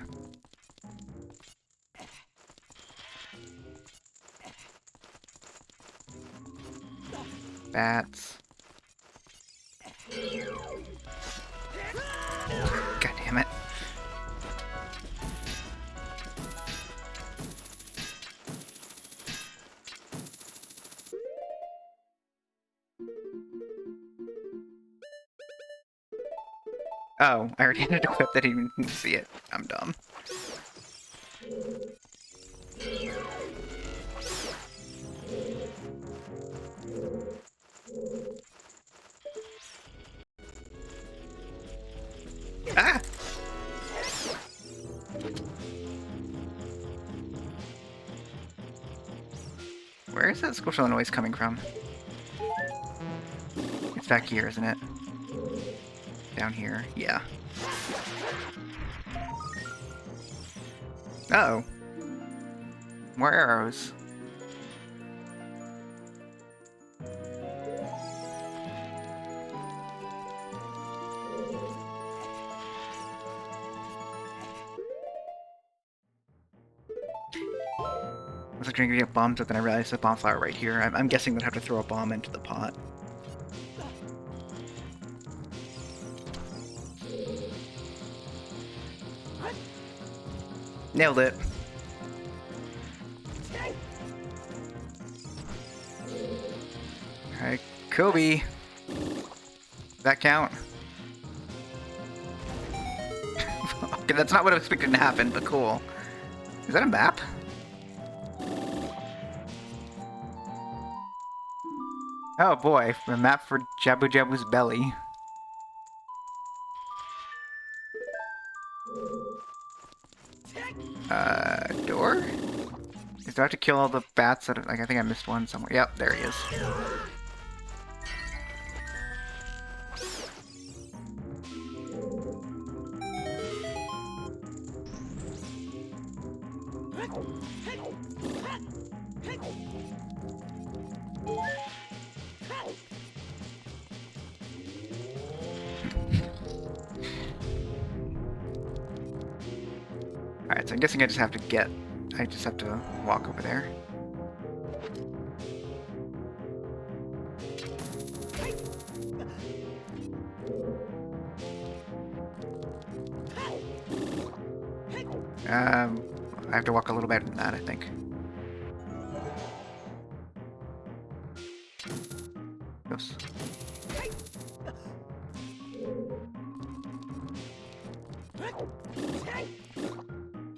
Bats. God damn it. Oh, I already had it equipped. I didn't even see it. I'm dumb. Ah! Where is that Skulltula noise coming from? It's back here, isn't it? Down here, yeah. Uh-oh. More arrows. I was like trying to get bombs, but then I realized the bomb flower right here. I'm guessing they'd have to throw a bomb into the pot. Nailed it. Alright, Kobe. Does that count? Okay, that's not what I was expecting to happen, but cool. Is that a map? Oh boy, a map for Jabu Jabu's belly. Door? Do I have to kill all the bats that, like, I think I missed one somewhere. Yep, there he is. Alright, so I'm guessing I just have to walk over there. I have to walk a little better than that, I think. Oops.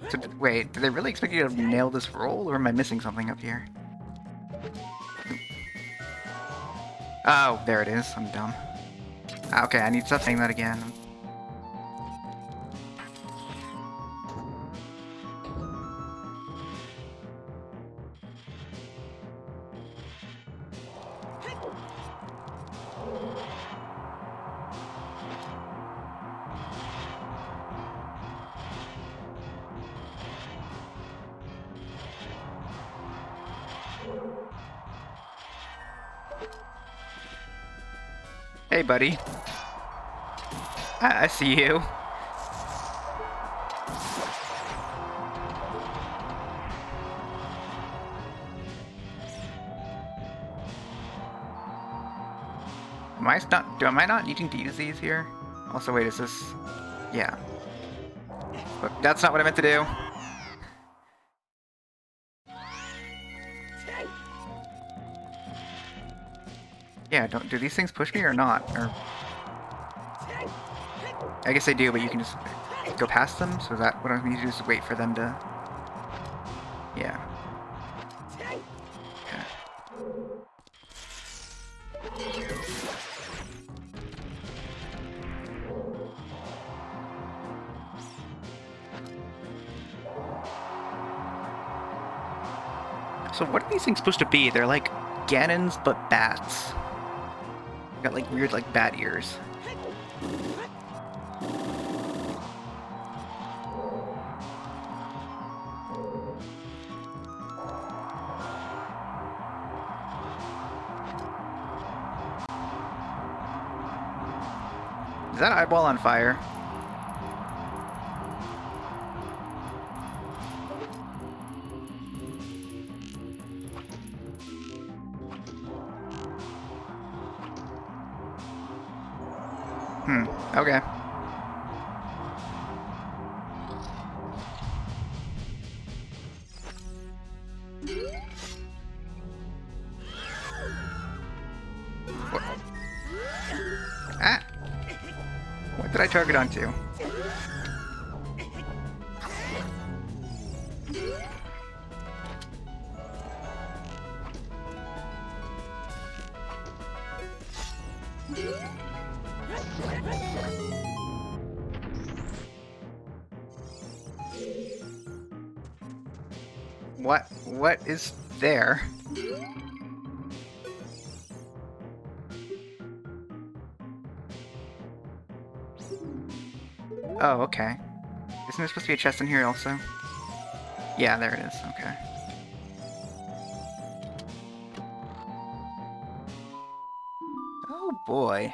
So, wait, do they really expect you to nail this roll, or am I missing something up here? Oh, there it is. I'm dumb. Okay, I need to stop saying that again. Hey, buddy. I see you. Am I not needing to use these here? Also, wait, is this... Yeah. But that's not what I meant to do. Yeah, do these things push me or not? Or I guess they do, but you can just go past them. So is that what I need to do? Is wait for them to So what are these things supposed to be? They're like Ganons, but bats. Got like weird like bat ears. Is that eyeball on fire? Okay. What? Ah! What did I target onto? What is there? Oh, okay. Isn't there supposed to be a chest in here also? Yeah, there it is. Okay. Oh boy.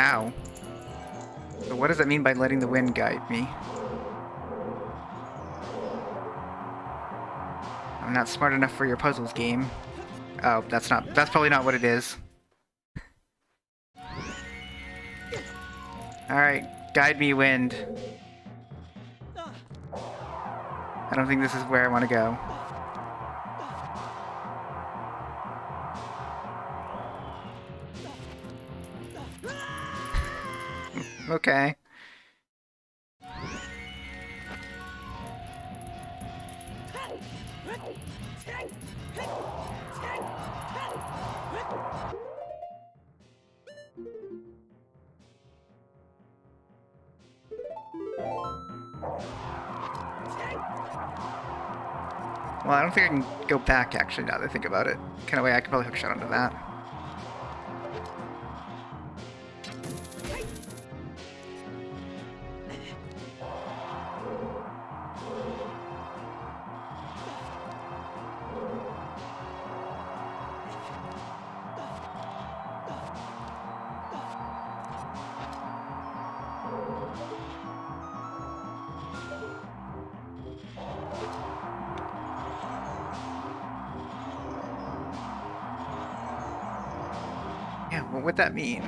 Ow. So what does that mean by letting the wind guide me? I'm not smart enough for your puzzles game. Oh, that's probably not what it is. Alright, guide me, wind. I don't think this is where I want to go. Okay. Well, I don't think I can go back, actually, now that I think about it. Kind of way I could probably hook shot onto that. Yeah, what would that mean?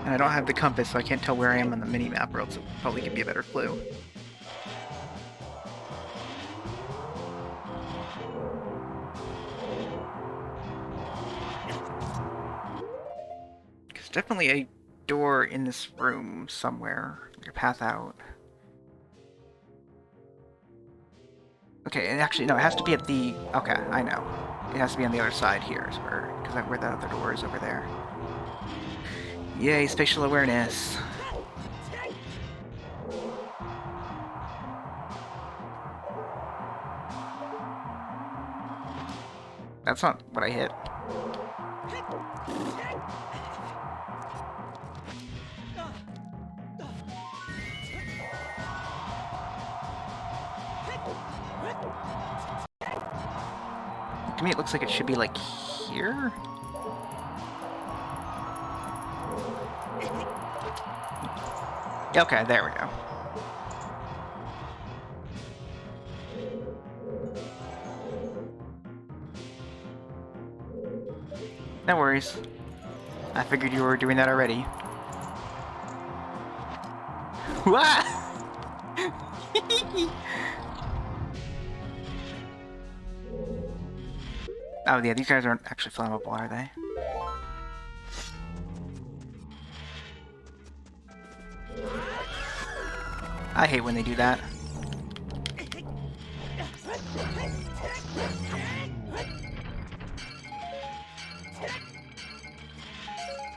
And I don't have the compass, so I can't tell where I am on the mini-map, or else it probably give me a better clue. There's definitely a door in this room somewhere. Your path out. Okay, and actually, no, it has to be at the... Okay, I know. It has to be on the other side here, because where that other door is over there. Yay, spatial awareness. That's not what I hit. To me, it looks like it should be like here. Okay, there we go. No worries. I figured you were doing that already. Wah! Oh yeah, these guys aren't actually flammable, are they? I hate when they do that.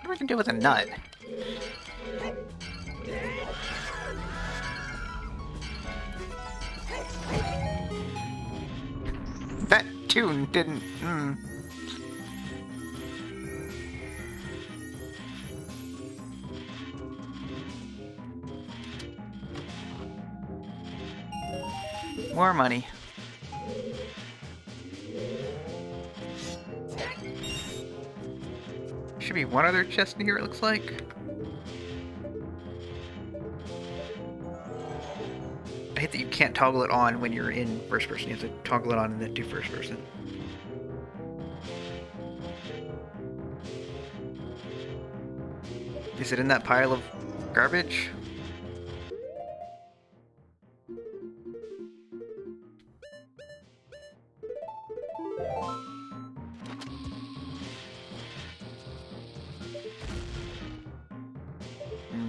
What do we can do with a nut? That tune didn't... More money. Should be one other chest in here, it looks like. I hate that you can't toggle it on when you're in first person. You have to toggle it on and then do first person. Is it in that pile of garbage?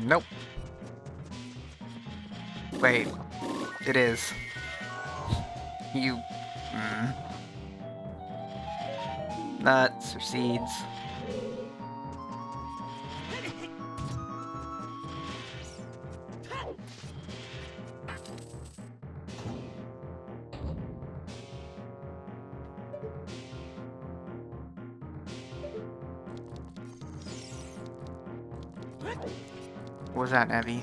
Nope. Wait. It is. You... Nuts or seeds. What was that, Navi?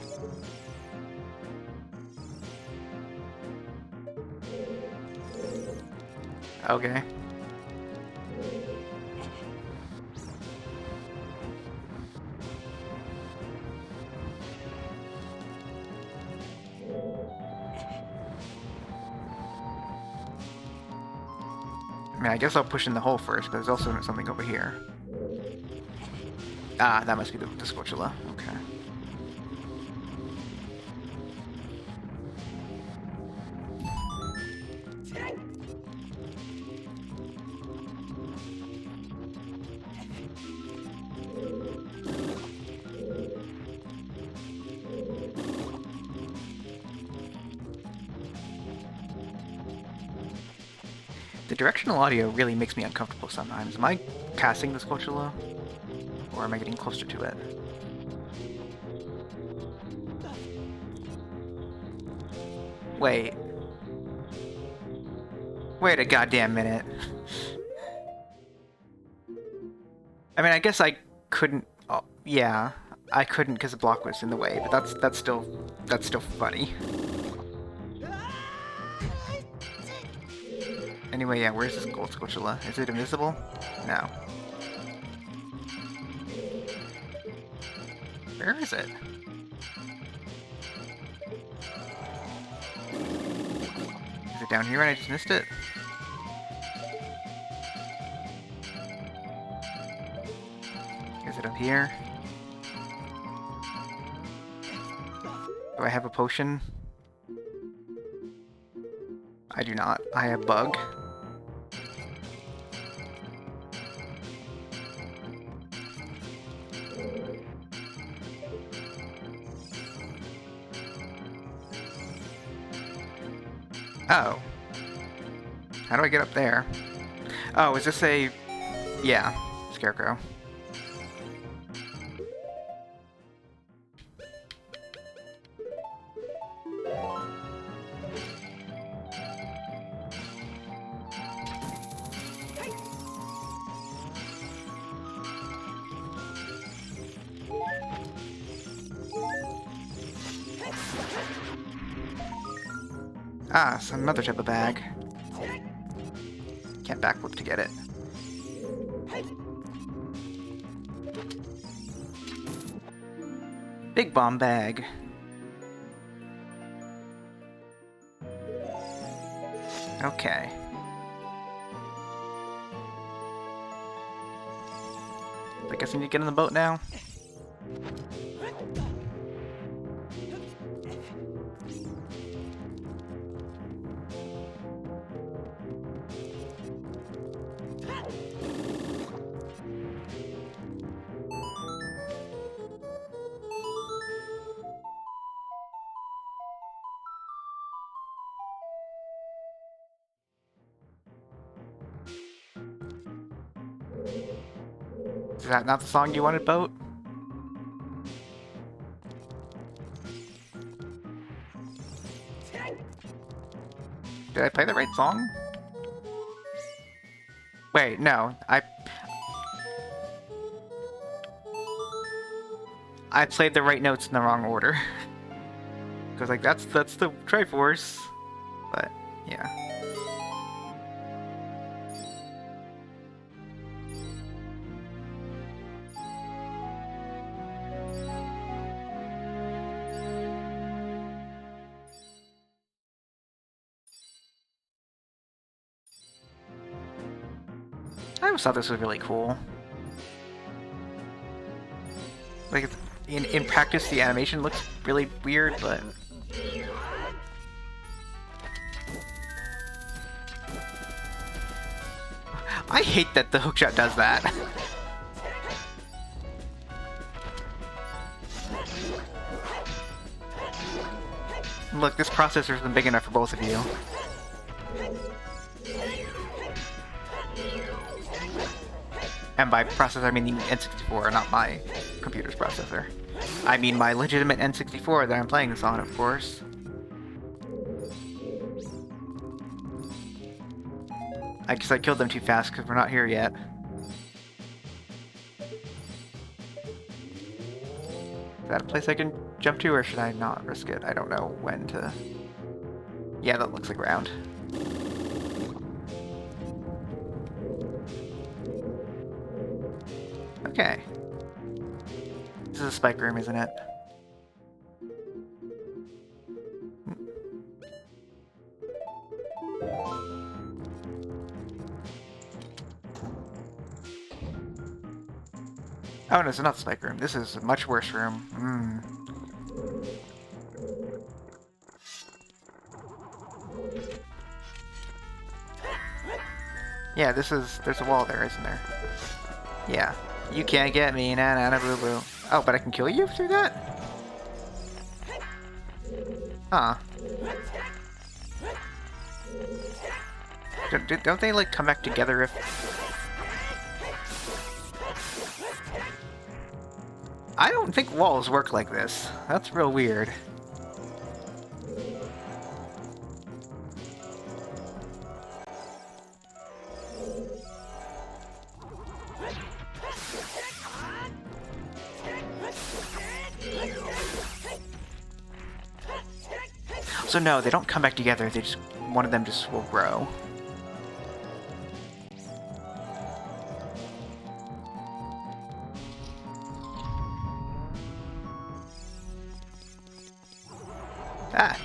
Okay. I mean, I guess I'll push in the hole first, but there's also something over here. Ah, that must be the Skulltula. Okay. The directional audio really makes me uncomfortable sometimes. Am I casting the Skulltula? Or am I getting closer to it? Wait. Wait a goddamn minute. I mean, I guess I couldn't... Oh, yeah, I couldn't because the block was in the way, but that's still funny. Anyway, yeah, where's this gold Skulltula? Is it invisible? No. Where is it? Is it down here and I just missed it? Is it up here? Do I have a potion? I do not. I have bug. Oh. How do I get up there? Oh, is this a... Yeah, scarecrow. Ah, some another type of bag. Can't backflip to get it. Big bomb bag. Okay. I guess I need to get in the boat now. Is that not the song you wanted, Boat? Did I play the right song? Wait, no. I played the right notes in the wrong order. Because, like, that's the Triforce. But, yeah. I always thought this was really cool. Like, in practice, the animation looks really weird, but... I hate that the hookshot does that. Look, this processor isn't big enough for both of you. And by processor, I mean the N64, not my computer's processor. I mean my legitimate N64 that I'm playing this on, of course. I guess I killed them too fast because we're not here yet. Is that a place I can jump to, or should I not risk it? I don't know when to... Yeah, that looks like ground. Okay. This is a spike room, isn't it? Oh, no, it's not the spike room. This is a much worse room. Yeah, this is... There's a wall there, isn't there? Yeah. You can't get me, na boo boo. Oh, but I can kill you through that? Huh. Don't they, like, come back together if... I don't think walls work like this. That's real weird. So no, they don't come back together, they just... one of them just will grow. Ah!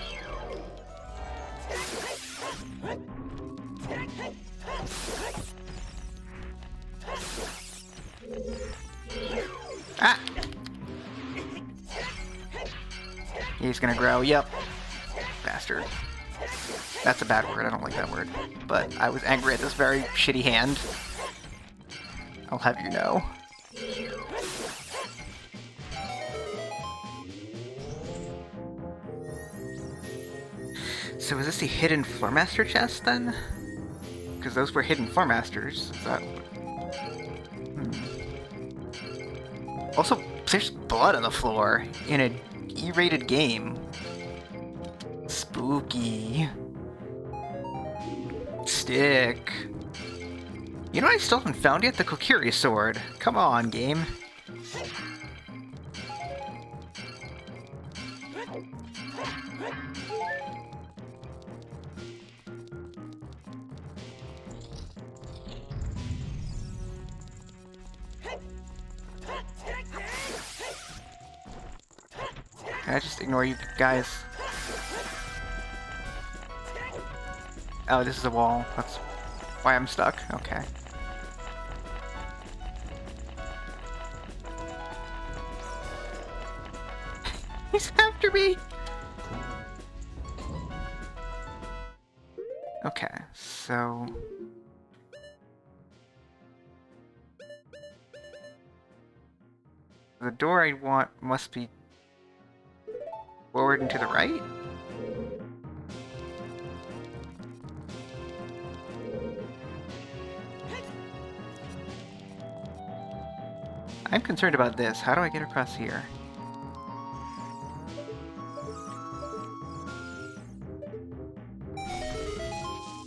Ah! He's gonna grow, yep. Bastard. That's a bad word, I don't like that word. But I was angry at this very shitty hand. I'll have you know. So is this the hidden Floor Master chest, then? Because those were hidden Floor Masters. Is that... Also, there's blood on the floor in an E-rated game. Spooky. Stick. You know what I still haven't found yet? The Kokiri sword. Come on, game. Can I just ignore you guys? Oh, this is a wall. That's why I'm stuck. Okay. He's after me! Okay, so... the door I want must be forward and to the right? I'm concerned about this. How do I get across here?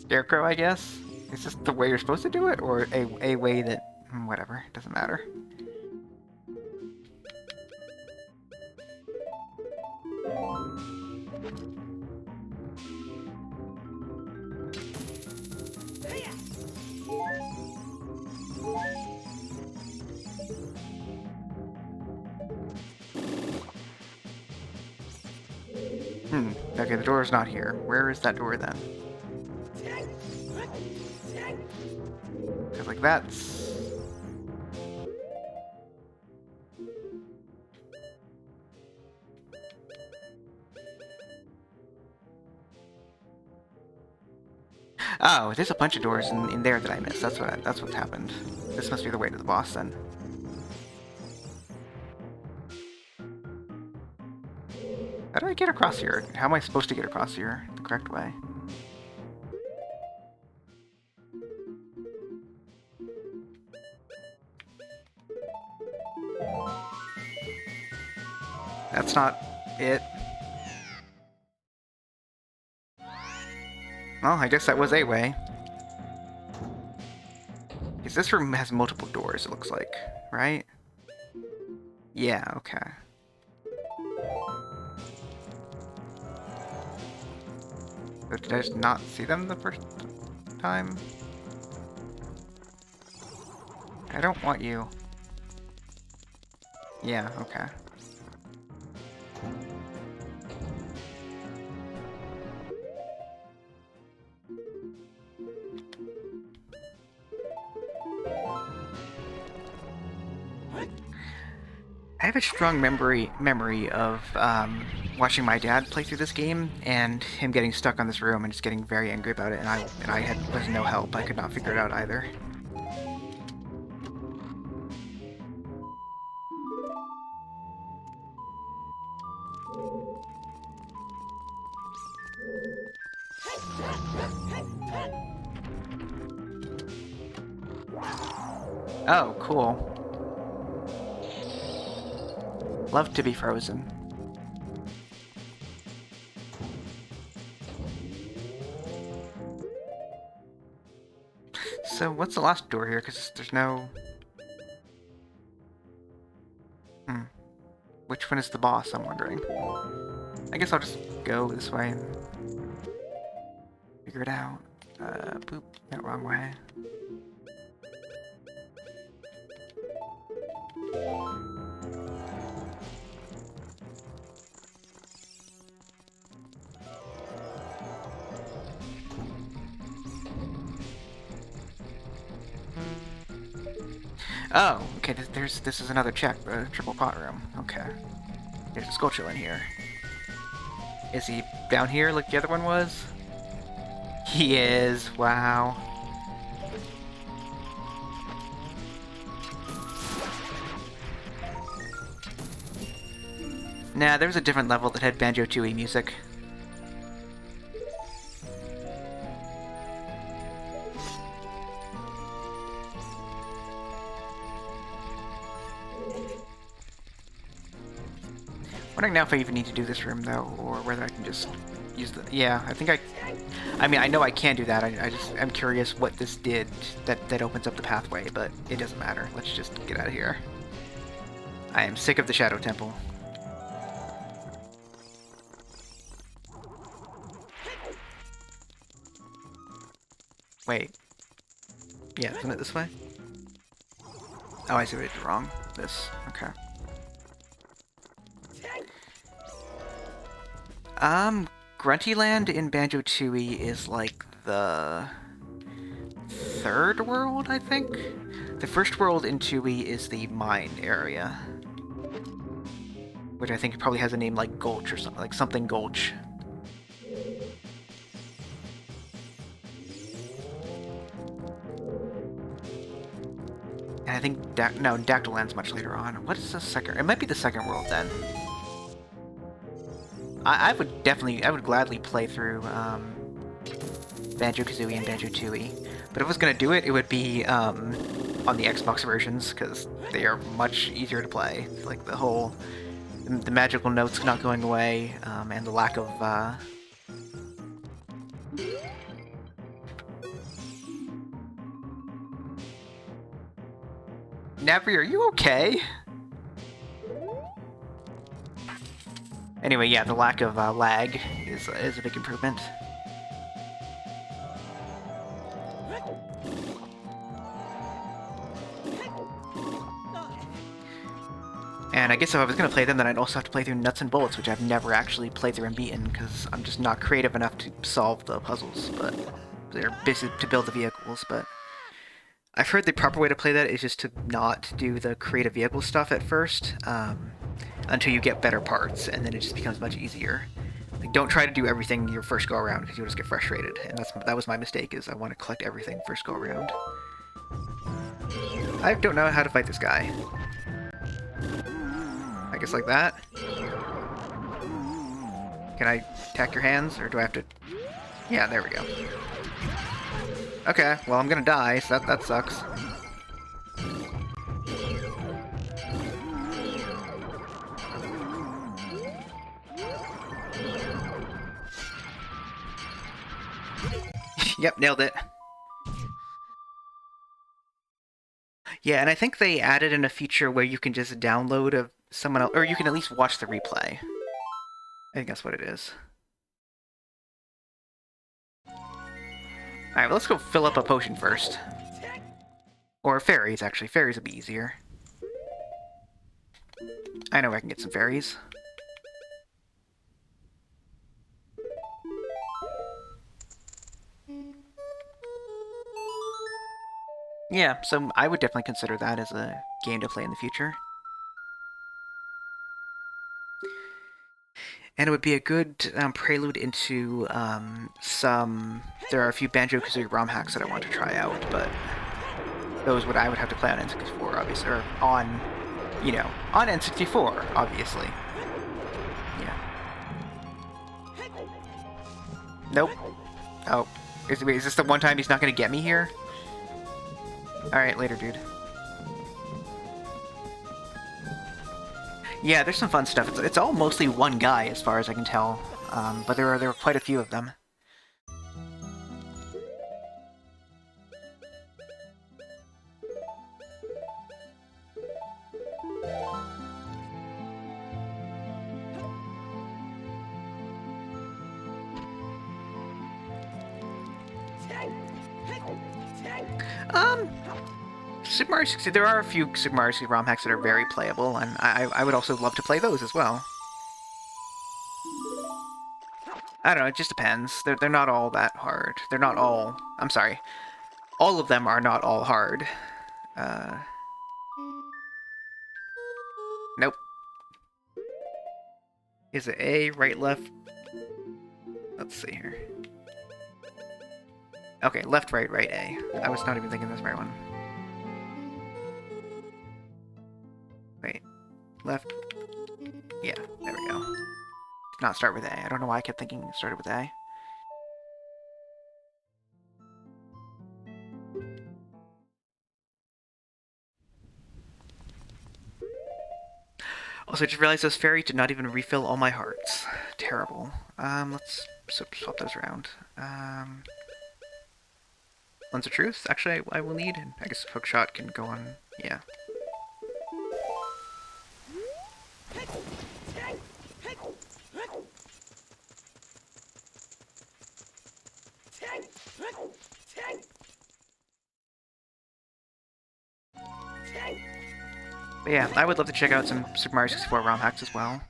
Scarecrow, I guess? Is this the way you're supposed to do it? Or a way that... whatever, doesn't matter. Okay, the door's not here. Where is that door then? Because, like, that's... Oh, there's a bunch of doors in there that I missed. That's what's happened. This must be the way to the boss then. How do I get across here? How am I supposed to get across here the correct way? That's not it. Well, I guess that was a way. Because this room has multiple doors, it looks like, right? Yeah, okay. But did I just not see them the first time? I don't want you. Yeah, okay. I have a strong memory of watching my dad play through this game and him getting stuck on this room and just getting very angry about it, and I was no help. I could not figure it out either. Oh, cool. Love to be frozen. So what's the last door here? Because there's no... Which one is the boss, I'm wondering. I guess I'll just go this way and figure it out. Boop, went wrong way. Oh, okay, this is another check, triple pot room. Okay. There's a Skulltula in here. Is he down here like the other one was? He is, wow. Nah, there was a different level that had Banjo-Tooie music. Wondering now if I even need to do this room though, or whether I can just use the... Yeah, I mean, I know I can do that. I'm curious what this did that opens up the pathway, but it doesn't matter. Let's just get out of here. I am sick of the Shadow Temple. Wait. Yeah, isn't it this way? Oh, I see what I did wrong. This. Okay. Gruntyland in Banjo-Tooie is like the third world, I think? The first world in Tooie is the mine area, which I think probably has a name like Gulch or something, like something Gulch. And I think, no, Dactyland's much later on. What is the second? It might be the second world then. I would gladly play through Banjo-Kazooie and Banjo-Tooie, but if I was gonna do it, it would be on the Xbox versions, because they are much easier to play. Like the magical notes not going away, and the lack of Navi, are you okay? Anyway, yeah, the lack of lag is a big improvement. And I guess if I was going to play them, then I'd also have to play through Nuts and Bolts, which I've never actually played through and beaten, because I'm just not creative enough to solve the puzzles, but they're busy to build the vehicles, but I've heard the proper way to play that is just to not do the create a vehicle stuff at first, until you get better parts, and then it just becomes much easier. Like, don't try to do everything your first go around, because you'll just get frustrated, and that was my mistake, is I want to collect everything first go around. I don't know how to fight this guy. I guess like that. Can I attack your hands, or do I have to... Yeah, there we go. Okay, well I'm gonna die, so that sucks. Yep, nailed it. Yeah, and I think they added in a feature where you can just download someone else, or you can at least watch the replay. I think that's what it is. Alright, well, let's go fill up a potion first. Or fairies, actually. Fairies would be easier. I know I can get some fairies. Yeah, so I would definitely consider that as a game to play in the future. And it would be a good prelude into there are a few Banjo-Kazooie ROM hacks that I want to try out, but those I would have to play on N64, obviously, or on, on N64, obviously. Yeah. Nope. Oh, is this the one time he's not going to get me here? Alright, later, dude. Yeah, there's some fun stuff. It's all mostly one guy, as far as I can tell, but there are quite a few of them. Super Mario 60, there are a few Super Mario 60 ROM hacks that are very playable, and I would also love to play those as well. I don't know, it just depends. They're not all that hard. They're not all... I'm sorry. All of them are not all hard. Nope. Is it A, right, left? Let's see here. Okay, left, right, right, A. I was not even thinking this right one. Wait. Left. Yeah, there we go. Did not start with A. I don't know why I kept thinking it started with A. Also, I just realized those fairies did not even refill all my hearts. Terrible. Let's swap those around. Lens of Truth? Actually, I will need. I guess Hookshot can go on. Yeah. But yeah, I would love to check out some Super Mario 64 ROM hacks as well.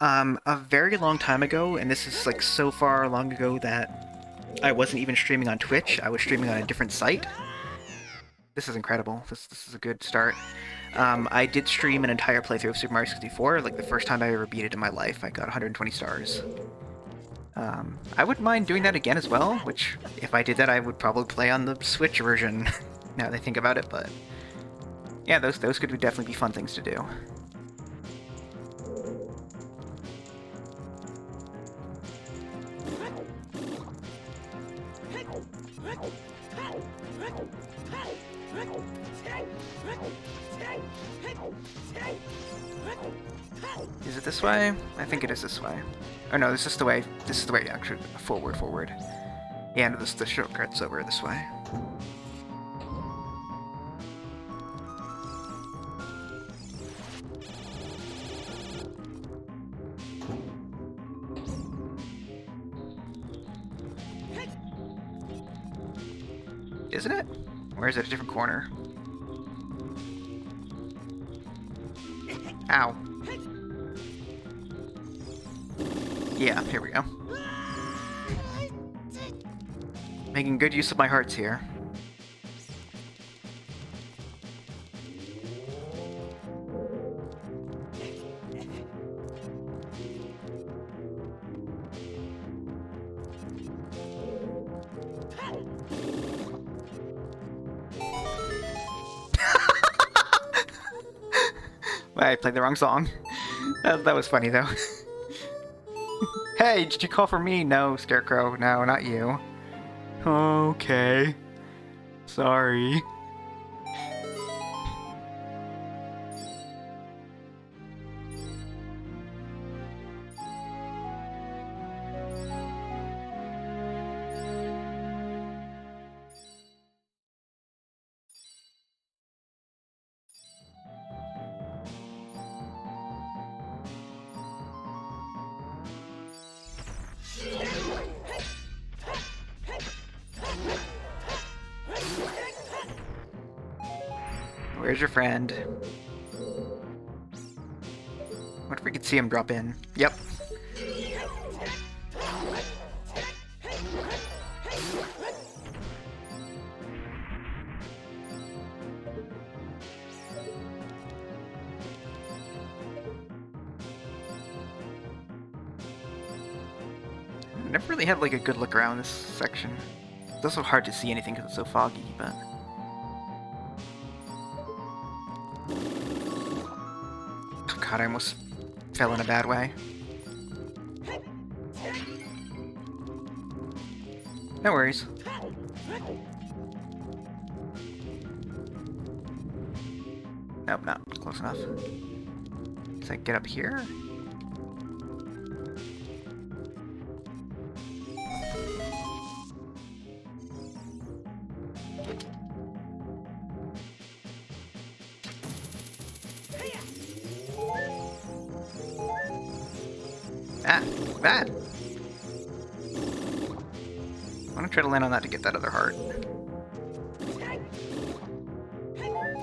A very long time ago, and this is like so far long ago that I wasn't even streaming on Twitch, I was streaming on a different site. This is incredible. This is a good start. I did stream an entire playthrough of Super Mario 64, like the first time I ever beat it in my life. I got 120 stars. I wouldn't mind doing that again as well, which, if I did that, I would probably play on the Switch version, now that I think about it, but... yeah, those could definitely be fun things to do. this way? I think it is this way. Oh no, this is the way. This is the way, actually. Forward. Yeah, no, the shortcut's over this way. Isn't it? Or is it a different corner? Ow. Yeah, here we go. Making good use of my hearts here. I played the wrong song. That was funny, though. Hey, did you call for me? No, Scarecrow. No, not you. Okay. Sorry. Where's your friend? What if we could see him drop in? Yep. I never really had like a good look around this section. It's also hard to see anything because it's so foggy, but... God, I almost fell in a bad way. No worries. Nope, not close enough. Does I get up here? Ah, that! I want to try to land on that to get that other heart.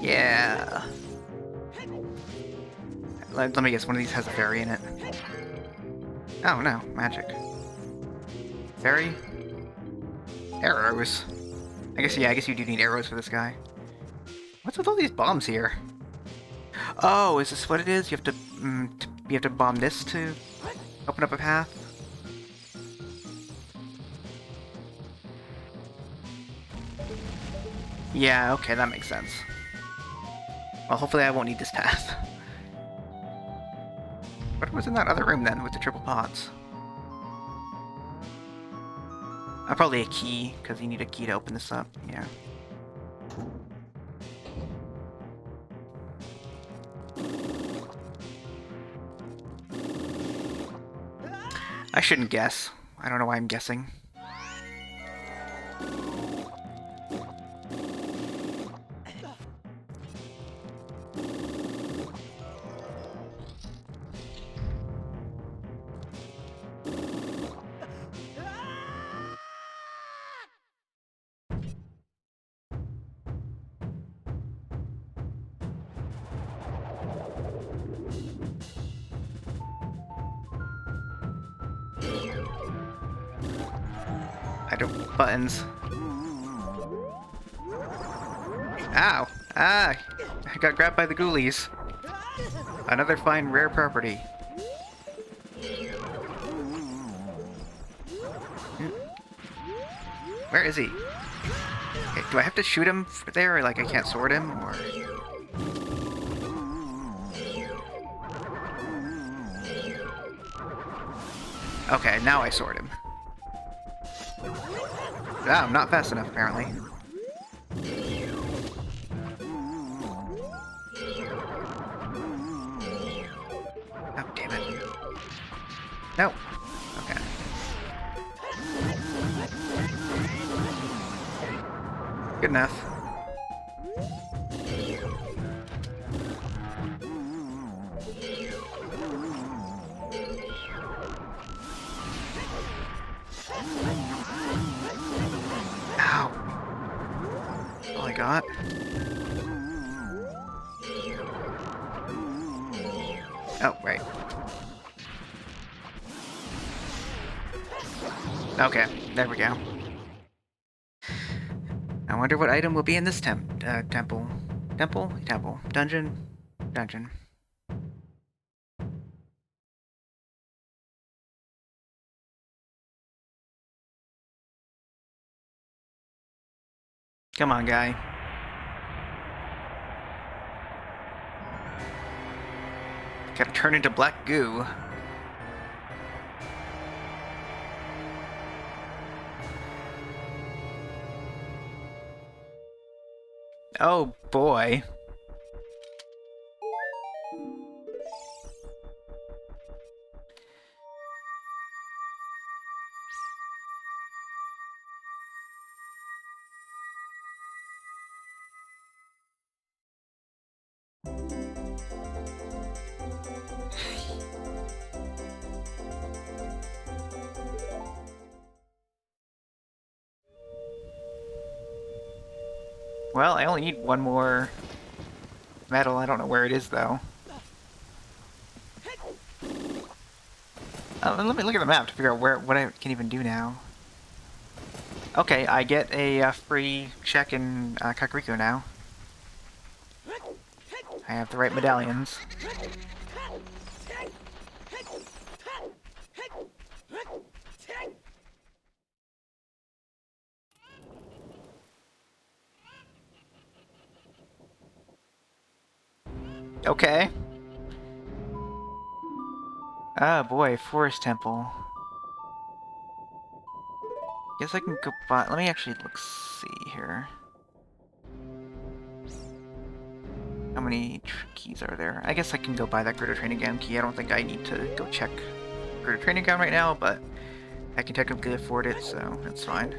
Yeah! Let me guess, one of these has a fairy in it. Oh no, magic. Fairy? Arrows. I guess you do need arrows for this guy. What's with all these bombs here? Oh, is this what it is? You have to bomb this to open up a path? Yeah, okay, that makes sense. Well, hopefully I won't need this path. What was in that other room then with the triple pots? Probably a key, because you need a key to open this up, yeah. I shouldn't guess. I don't know why I'm guessing. I don't... buttons. Ow! Ah! I got grabbed by the ghoulies. Another fine rare property. Where is he? Okay, do I have to shoot him there, or like I can't sword him, or... Okay, now I sword him. Ah, I'm not fast enough, apparently. Oh, damn it. No. Okay. Good enough. Ow. That's all I got. Oh, right. Okay, there we go. I wonder what item will be in this temple. Temple. Dungeon? Dungeon. Come on, guy. Gotta turn into black goo. Oh, boy. Well, I only need one more medal. I don't know where it is, though. Let me look at the map to figure out what I can even do now. Okay, I get a free check in Kakariko now. I have the right medallions. Okay. Ah, boy, Forest Temple. Guess I can go by. Let me actually see here. How many keys are there? I guess I can go buy that Gerudo Training Ground key. I don't think I need to go check Gerudo Training Ground right now, but I can technically afford it, so that's fine.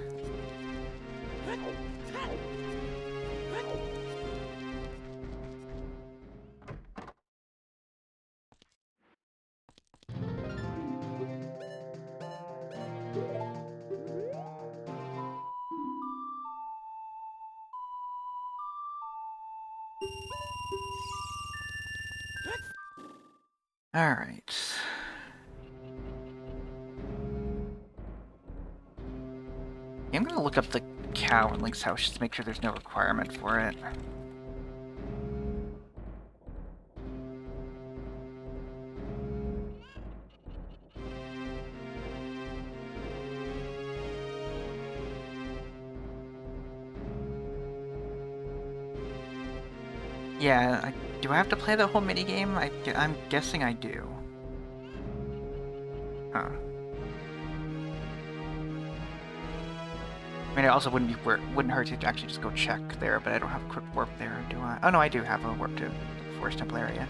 Alright. I'm gonna look up the cow in Link's house just to make sure there's no requirement for it. Yeah, do I have to play the whole minigame? I'm guessing I do. Huh. I mean, it also wouldn't hurt to actually just go check there, but I don't have a quick warp there, do I? Oh no, I do have a warp to the Forest Temple area.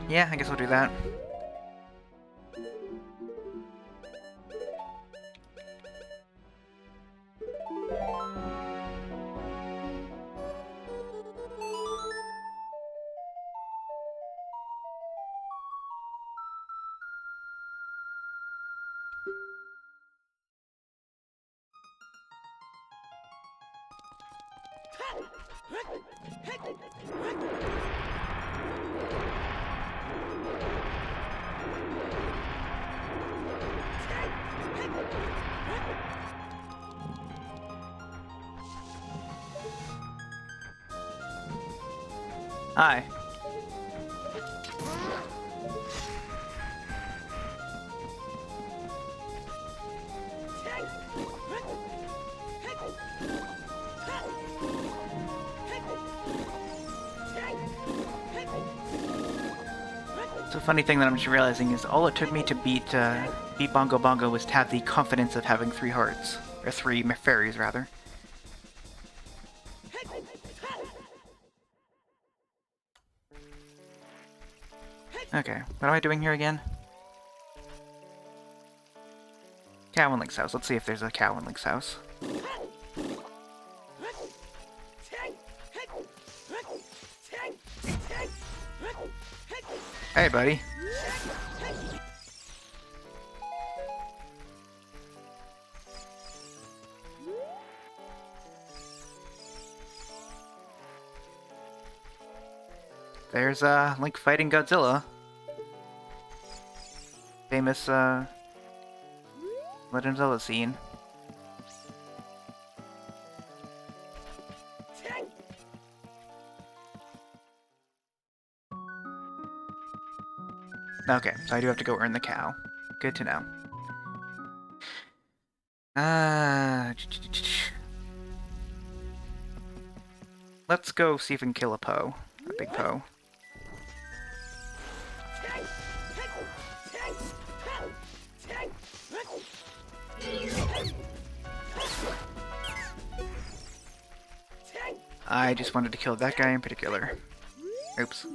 Yeah, I guess I'll do that. Hi. So the funny thing that I'm just realizing is all it took me to beat Bongo Bongo was to have the confidence of having 3 hearts. Or 3 fairies, rather. Okay, what am I doing here again? Cow and Link's house. Let's see if there's a cow in Link's house. Hey, buddy. There's Link fighting Godzilla. Famous Legend of Zelda scene. Okay, so I do have to go earn the cow. Good to know. Let's go see if we can kill a Poe. A big Poe. I just wanted to kill that guy in particular. Oops.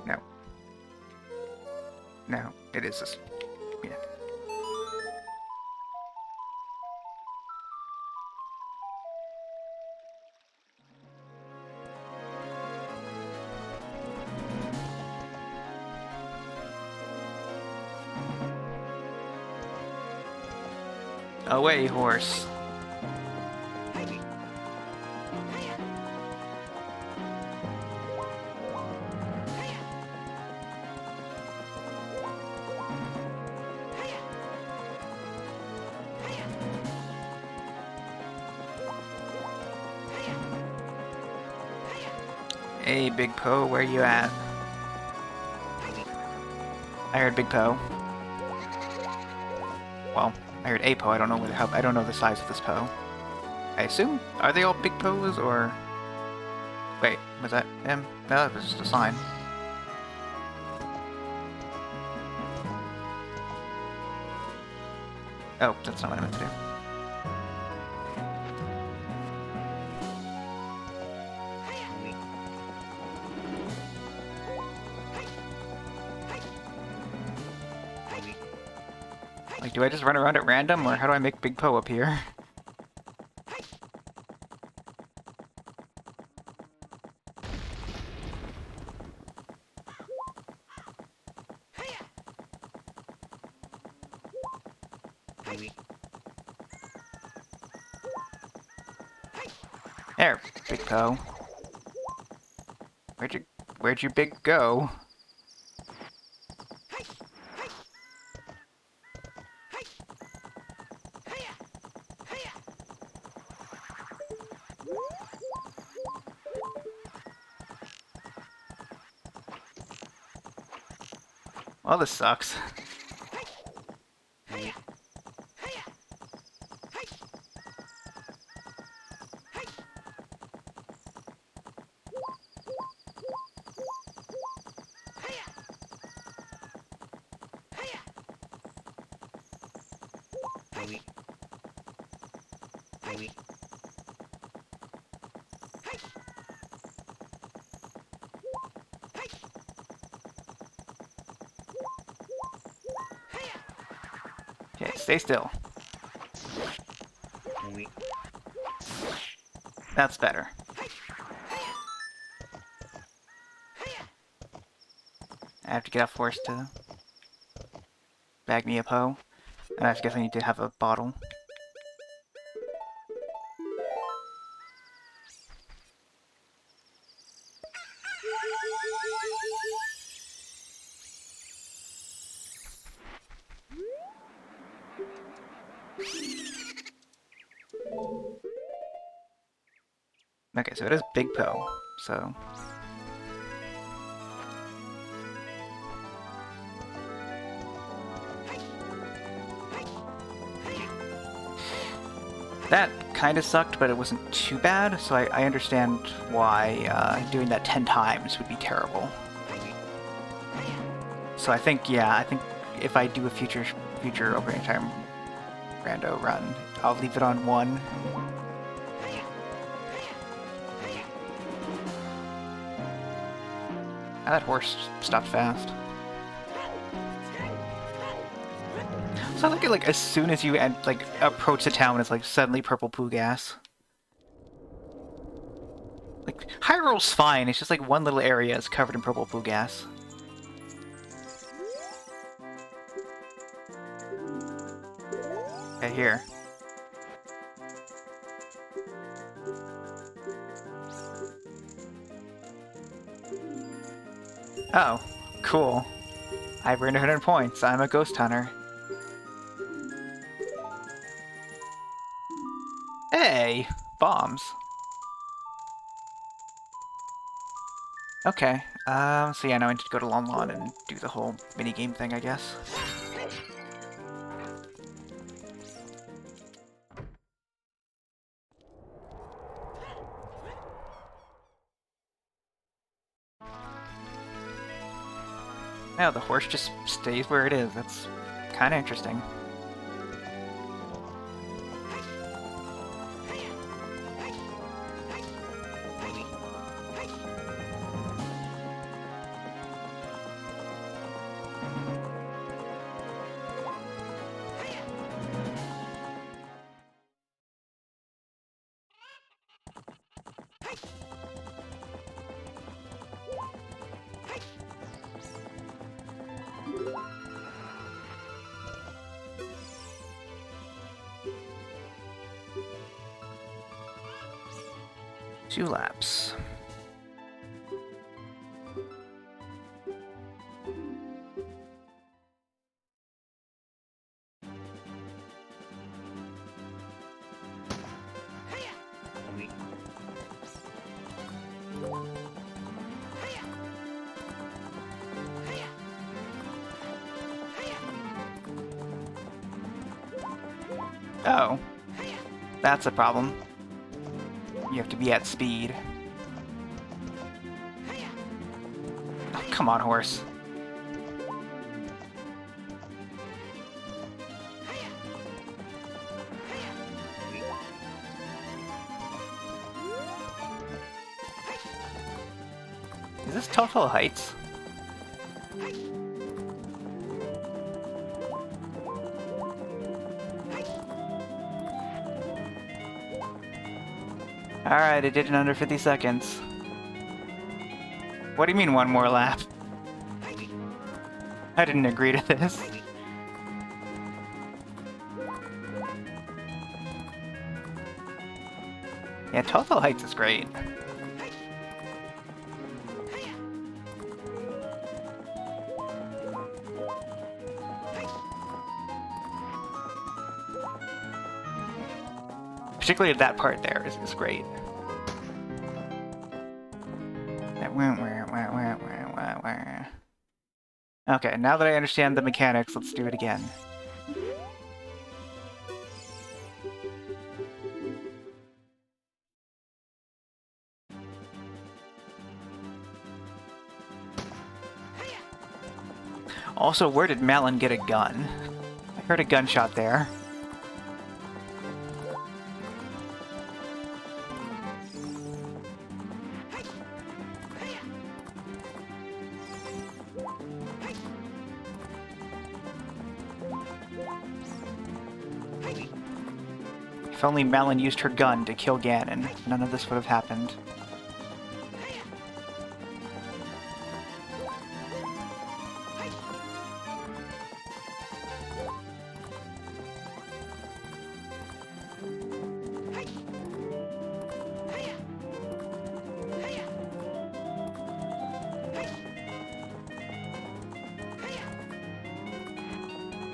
No. No, it is this. Yeah. Away, horse. Hey, Big Poe, where you at? I heard Big Poe. Well, I heard a Poe. I don't know I don't know the size of this Poe. I assume, are they all big Poes or? Wait, was that him? No, that was just a sign. Oh, that's not what I meant to do. Like, do I just run around at random, or how do I make Big Poe appear? There, Big Poe. Where'd you big go? Well, this sucks. Okay, stay still. That's better. I have to get off horse to bag me a Poe. And I guess I need to have a bottle. Okay, so it is Big Poe, so... That kind of sucked, but it wasn't too bad, so I understand why doing that 10 times would be terrible. So I think, yeah, I think if I do a future Ocarina of Time rando run, I'll leave it on 1. Ah, that horse stopped fast. So I like it, like, as soon as you approach the town, it's like suddenly purple poo gas. Like, Hyrule's fine, it's just like one little area is covered in purple poo gas. Okay, here. Oh, cool. I've earned 100 points. I'm a ghost hunter. Hey! Bombs. Okay. So yeah, now I need to go to Lon Lon and do the whole minigame thing, I guess. Now the horse just stays where it is. That's kind of interesting. Two laps. Oh. That's a problem. You have to be at speed. Oh, come on, horse. Is this Total Heights? Alright, I did it in under 50 seconds. What do you mean one more lap? I didn't agree to this. Yeah, Total Heights is great. Particularly that part there is great. Okay, now that I understand the mechanics, let's do it again. Also, where did Malon get a gun? I heard a gunshot there. If only Malon used her gun to kill Ganon, none of this would have happened.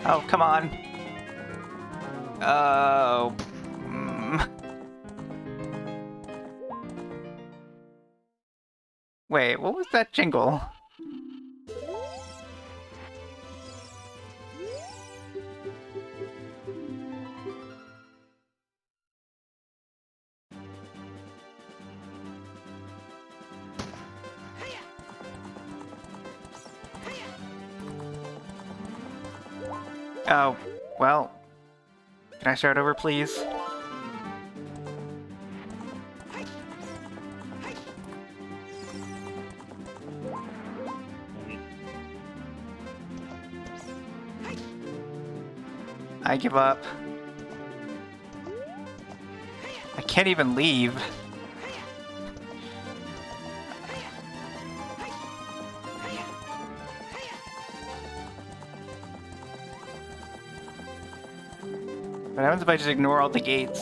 Oh, come on. Oh. Wait, what was that jingle? Oh, well. Can I start over, please? I give up. I can't even leave. What happens if I just ignore all the gates?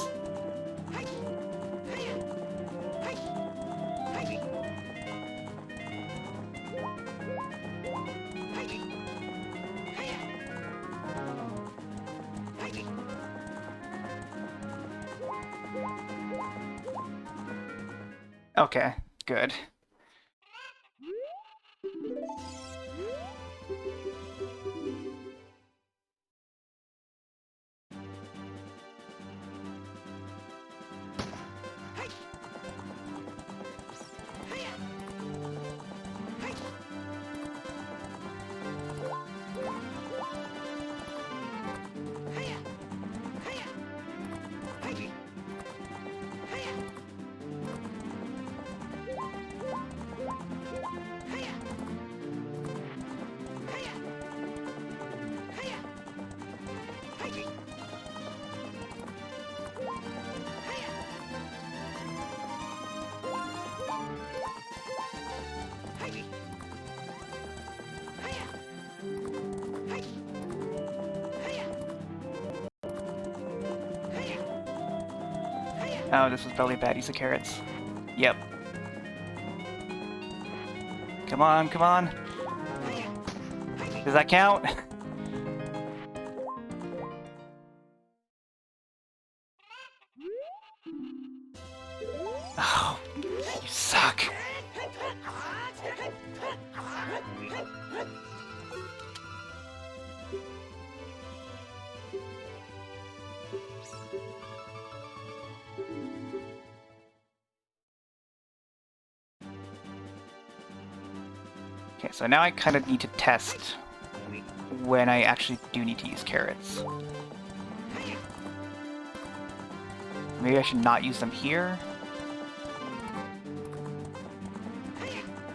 Okay, good. Oh, this was probably a bad use of carrots. Yep. Come on, come on. Does that count? Oh, you suck. Okay, so now I kind of need to test when I actually do need to use carrots. Maybe I should not use them here.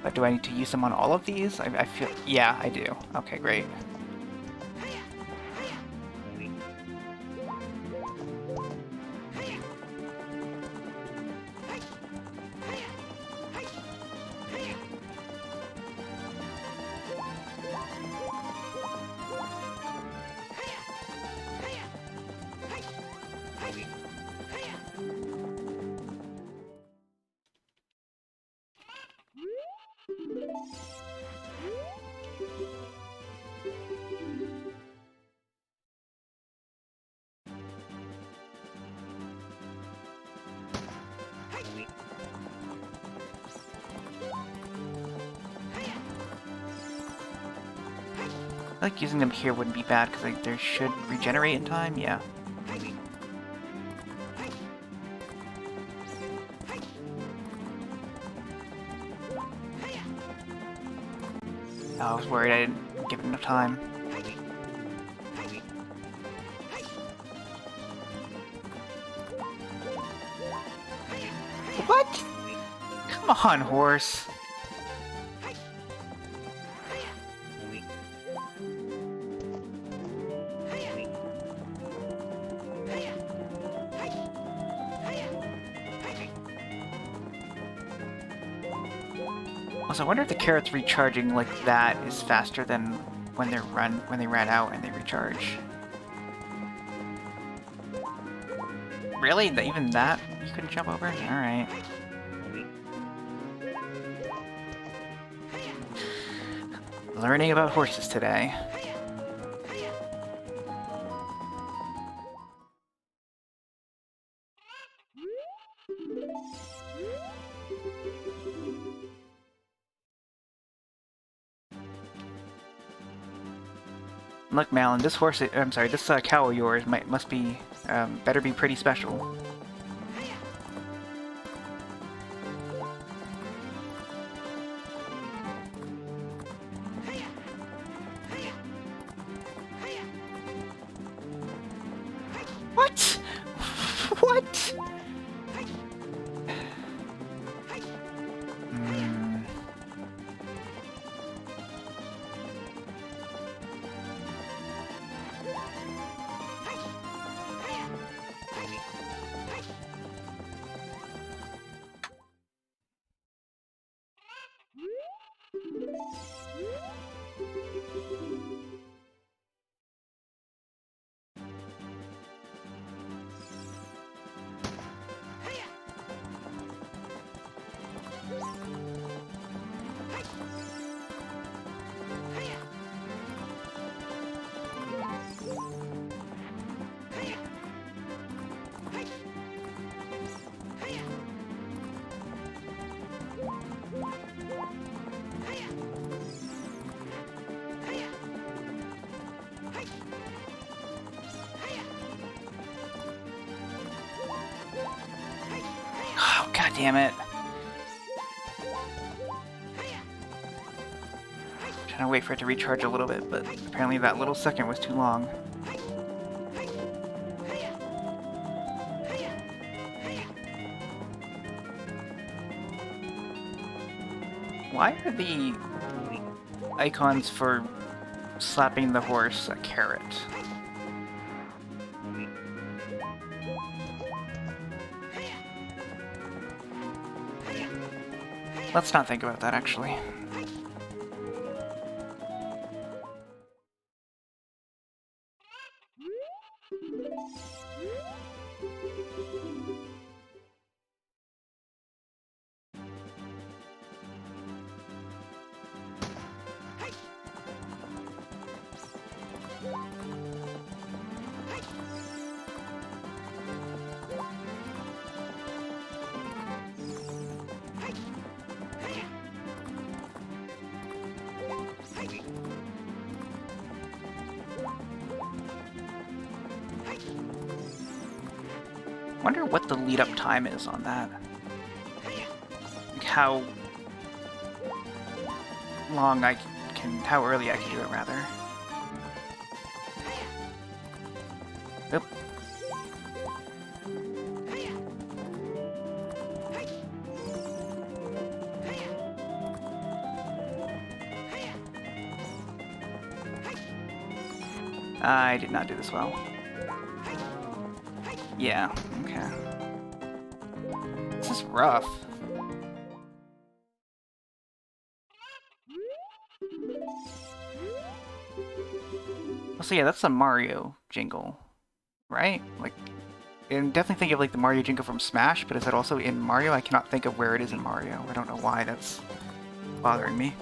But do I need to use them on all of these? I feel... Yeah, I do. Okay, great. I feel like using them here wouldn't be bad, because they should regenerate in time, yeah. Oh, I was worried I didn't give it enough time. What? Come on, horse. Also, I wonder if the carrots recharging like that is faster than when they ran out and they recharge. Really? Even that you couldn't jump over? Alright. Learning about horses today. Look, Malin, this horse, I'm sorry, this cow of yours must be, better be pretty special. What? What? Hmm. Oh, God damn it. Trying to wait for it to recharge a little bit, but apparently that little second was too long. Why are the icons for slapping the horse a carrot? Let's not think about that, actually. Wonder what the lead-up time is on that. Like how long I can, how early I can do it, rather. Oop. I did not do this well. Yeah, okay. This is rough. So yeah, that's a Mario jingle, right? Like, I'm definitely thinking of like the Mario jingle from Smash, but is that also in Mario? I cannot think of where it is in Mario. I don't know why that's bothering me.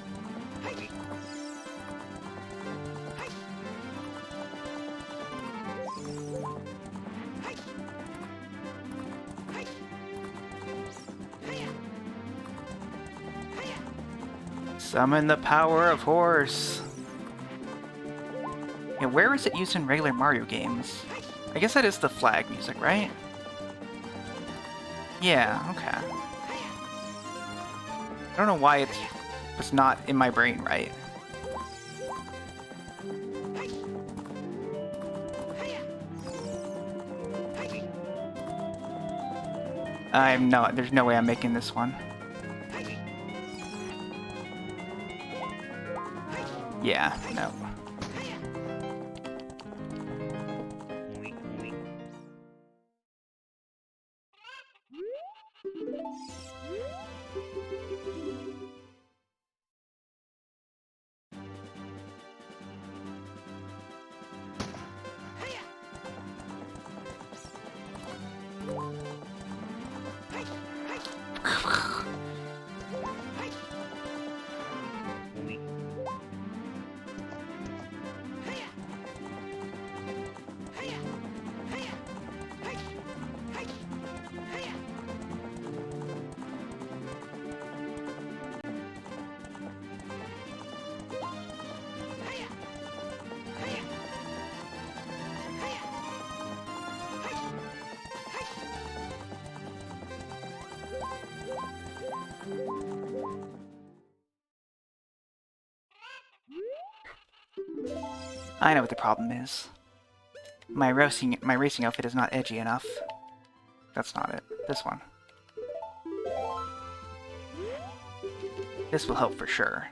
Summon the power of horse. Yeah, where is it used in regular Mario games? I guess that is the flag music, right? Yeah, okay. I don't know why it's not in my brain right. I'm not, there's no way I'm making this one. Yeah, no. I know what the problem is. My racing outfit is not edgy enough. That's not it. This one. This will help for sure.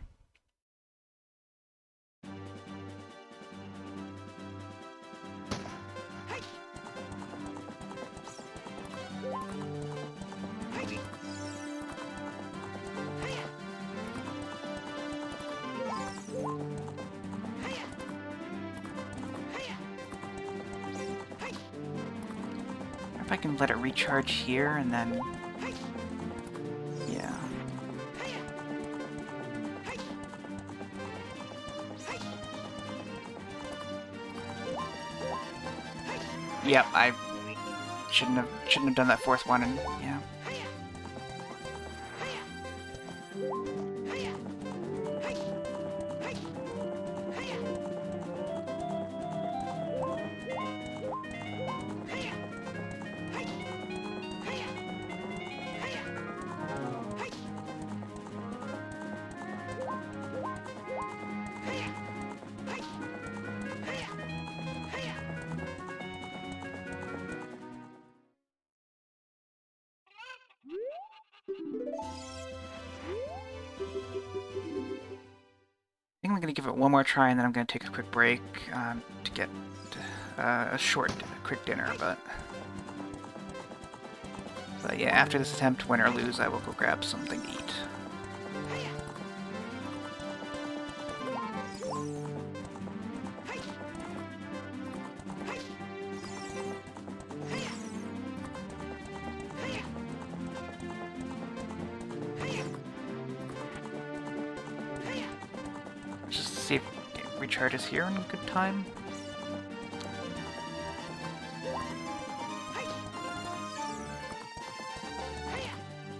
If I can let it recharge here and then... yeah. Yep, I shouldn't have done that fourth one, and yeah. I think I'm going to give it one more try, and then I'm going to take a quick break to get a quick dinner, but yeah, after this attempt, win or lose, I will go grab something to eat. See if it recharges here in good time.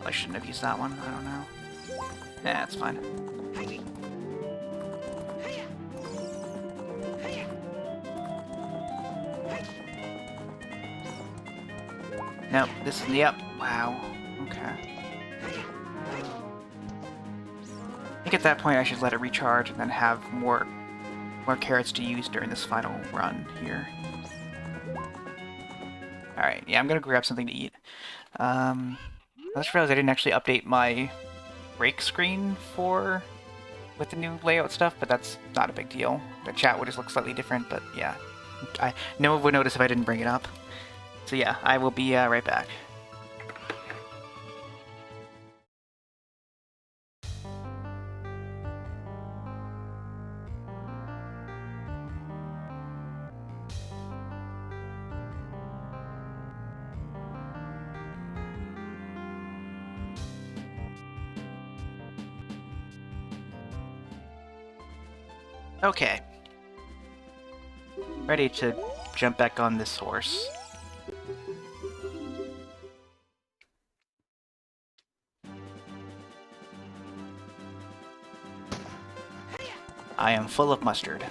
I shouldn't have used that one, I don't know. Yeah, it's fine. Nope, this is the up. Wow. Okay. I think at that point I should let it recharge and then have more carrots to use during this final run here. Alright, yeah, I'm gonna grab something to eat. I just realized I didn't actually update my break screen with the new layout stuff, but that's not a big deal. The chat would just look slightly different, but yeah. No one would notice if I didn't bring it up. So yeah, I will be right back. Okay. Ready to jump back on this horse. I am full of mustard.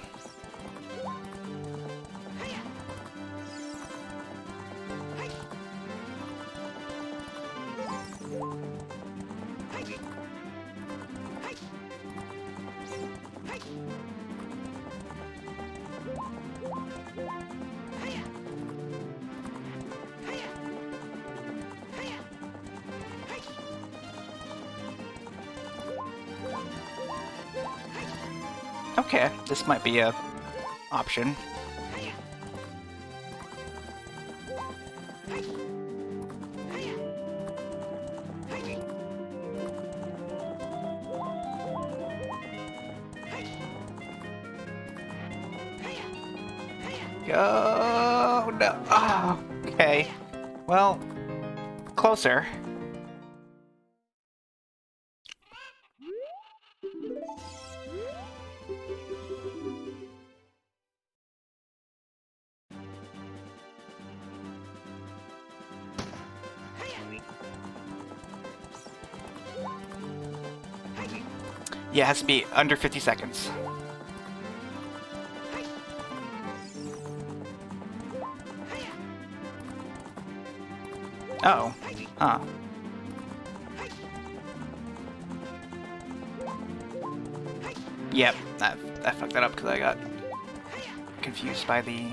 Okay, this might be a option. Go! No! Oh, okay. Well, closer. Yeah, it has to be under 50 seconds. Uh oh. Huh. Yep, I fucked that up because I got confused by the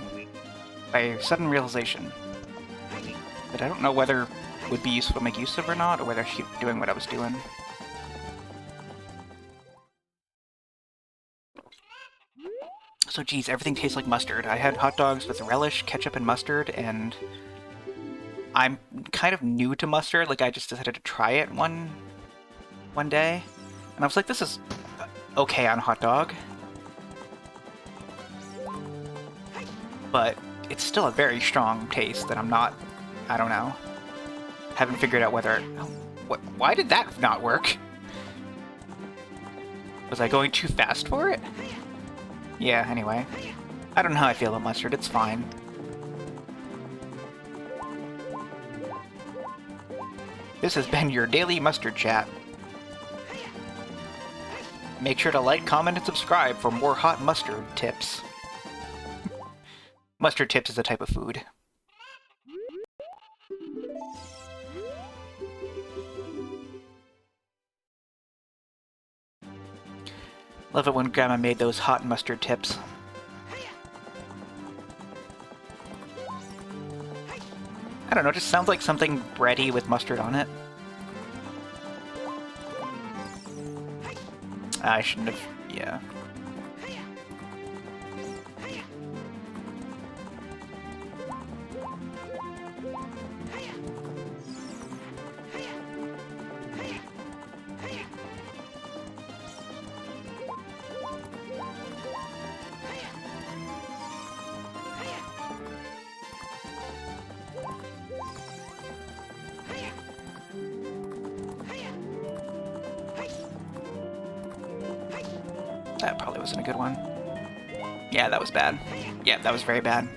by sudden realization. But I don't know whether it would be useful to make use of or not, or whether I should keep doing what I was doing. So geez, everything tastes like mustard. I had hot dogs with relish, ketchup, and mustard, and I'm kind of new to mustard. Like, I just decided to try it one day, and I was like, this is okay on a hot dog. But it's still a very strong taste that I don't know. Haven't figured out whether... why did that not work? Was I going too fast for it? Yeah, anyway. I don't know how I feel about mustard, it's fine. This has been your daily mustard chat. Make sure to like, comment, and subscribe for more hot mustard tips. Mustard tips is a type of food. Love it when Grandma made those hot mustard tips. I don't know, it just sounds like something bready with mustard on it. I shouldn't have... yeah. That probably wasn't a good one. Yeah, that was bad. Yeah, that was very bad.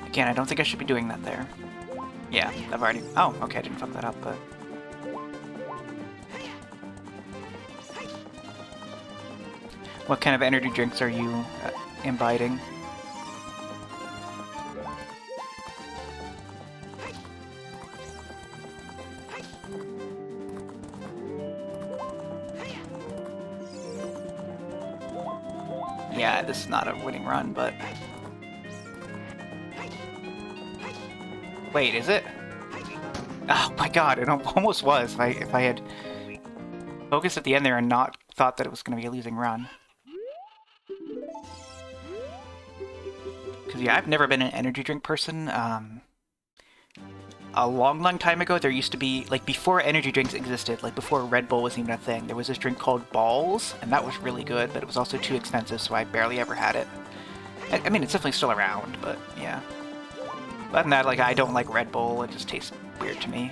Again, I don't think I should be doing that there. Yeah, I've already... oh, okay, I didn't fuck that up, but... what kind of energy drinks are you imbibing? Yeah, this is not a winning run, but... wait, is it? Oh my god, it almost was. If I had focused at the end there and not thought that it was going to be a losing run. Because yeah, I've never been an energy drink person. A long time ago, there used to be, like, before energy drinks existed, like before Red Bull was even a thing, there was this drink called Balls, and that was really good, but it was also too expensive, so I barely ever had it. I mean, it's definitely still around, but yeah. Other than that, like, I don't like Red Bull, it just tastes weird to me.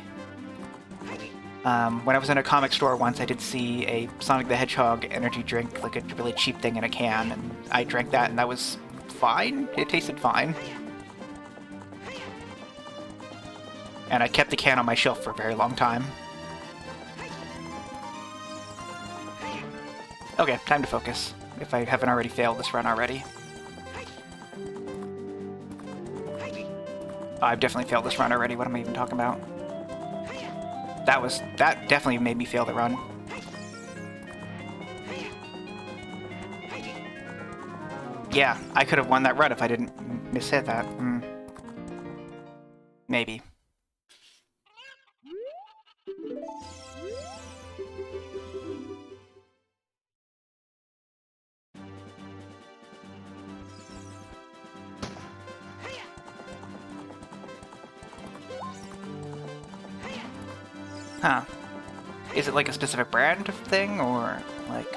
When I was in a comic store once, I did see a Sonic the Hedgehog energy drink, like a really cheap thing in a can, and I drank that, and that was fine. It tasted fine. And I kept the can on my shelf for a very long time. Okay, time to focus, if I haven't already failed this run already. I've definitely failed this run already, what am I even talking about? That definitely made me fail the run. Yeah, I could have won that run if I didn't mishit that. Maybe. Huh. Is it like a specific brand of thing, or like...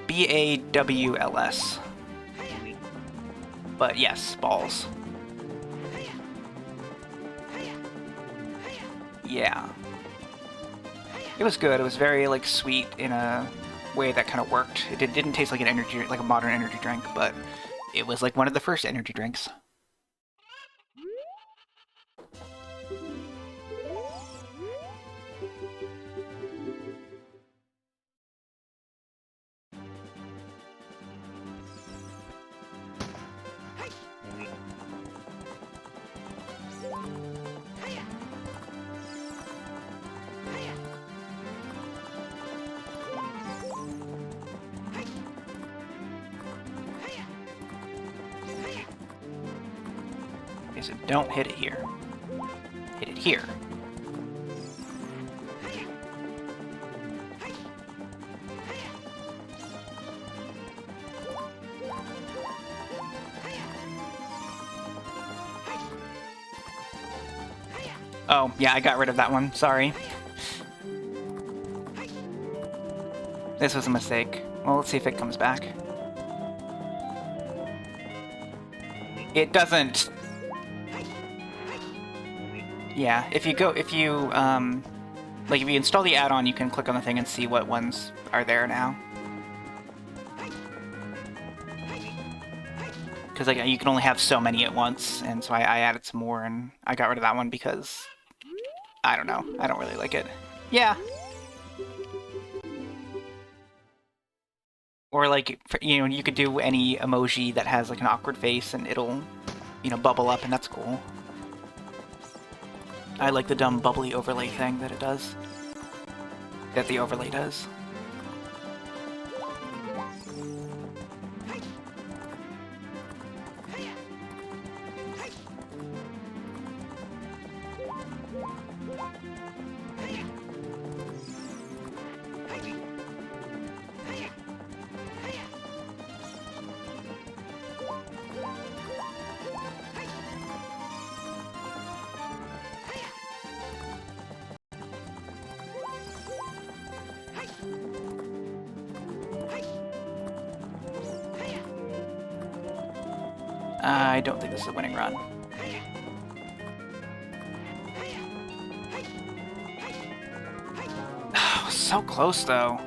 BAWLS. But yes, balls. Yeah. It was good. It was very, like, sweet in a way that kind of worked. It didn't taste like an energy, like a modern energy drink, but it was like one of the first energy drinks. Okay, so don't hit it here. Hit it here. Oh, yeah, I got rid of that one. Sorry. This was a mistake. Well, let's see if it comes back. It doesn't... Yeah, if you like, if you install the add-on, you can click on the thing and see what ones are there now. Because, like, you can only have so many at once, and so I added some more, and I got rid of that one because... I don't know. I don't really like it. Yeah. Or, like, you know, you could do any emoji that has, like, an awkward face, and it'll, you know, bubble up, and that's cool. I like the dumb bubbly overlay thing that it does. That the overlay does. I don't think this is a winning run. So close, though.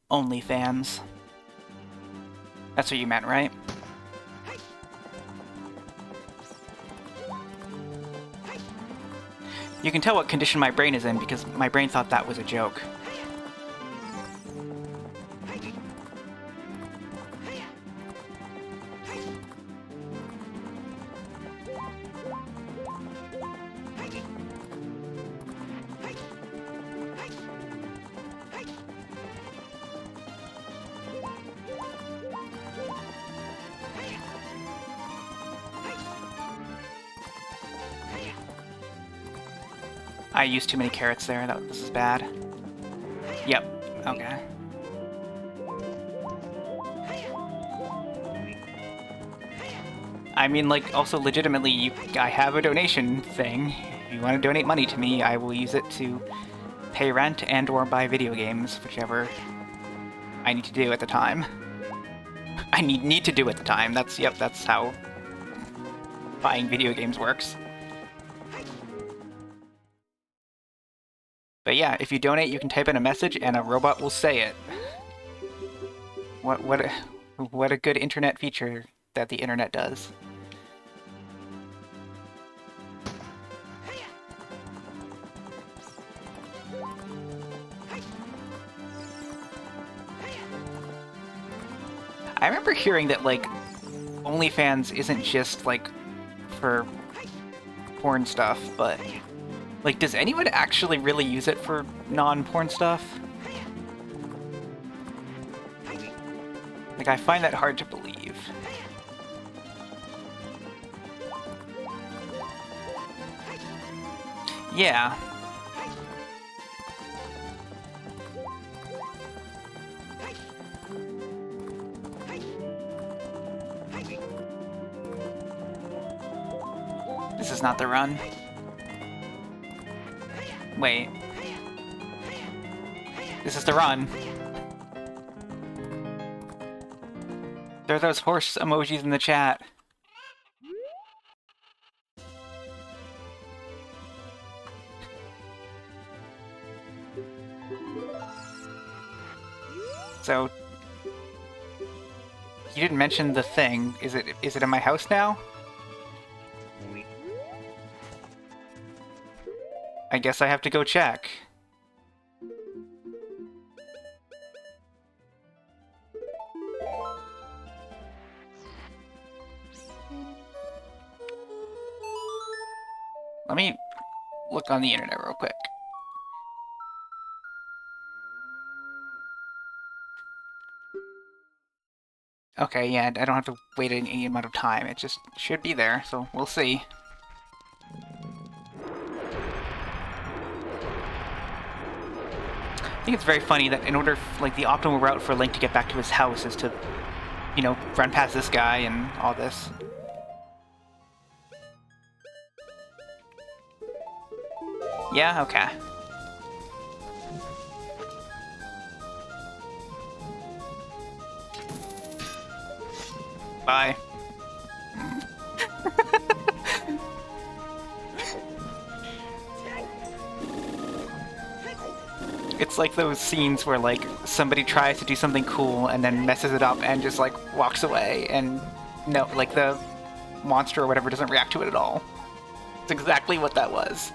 OnlyFans. That's what you meant, right? You can tell what condition my brain is in because my brain thought that was a joke. I used too many carrots there. This is bad. Yep. Okay. I mean, like, also legitimately, I have a donation thing. If you want to donate money to me, I will use it to pay rent and or buy video games, whichever I need to do at the time. I need to do at the time. That's how buying video games works. But yeah, if you donate, you can type in a message and a robot will say it. What a good internet feature that the internet does. I remember hearing that, like, OnlyFans isn't just, like, for porn stuff, but... Like, does anyone actually really use it for non-porn stuff? Like, I find that hard to believe. Yeah. This is not the run. Wait. This is the run. There are those horse emojis in the chat. So, you didn't mention the thing. Is it in my house now? I guess I have to go check. Let me look on the internet real quick. Okay, yeah, I don't have to wait any amount of time. It just should be there, so we'll see. I think it's very funny that in order, like, the optimal route for Link to get back to his house is to, you know, run past this guy and all this. Yeah, okay. Bye. It's like those scenes where, like, somebody tries to do something cool and then messes it up and just, like, walks away and, no, like, the monster or whatever doesn't react to it at all. It's exactly what that was.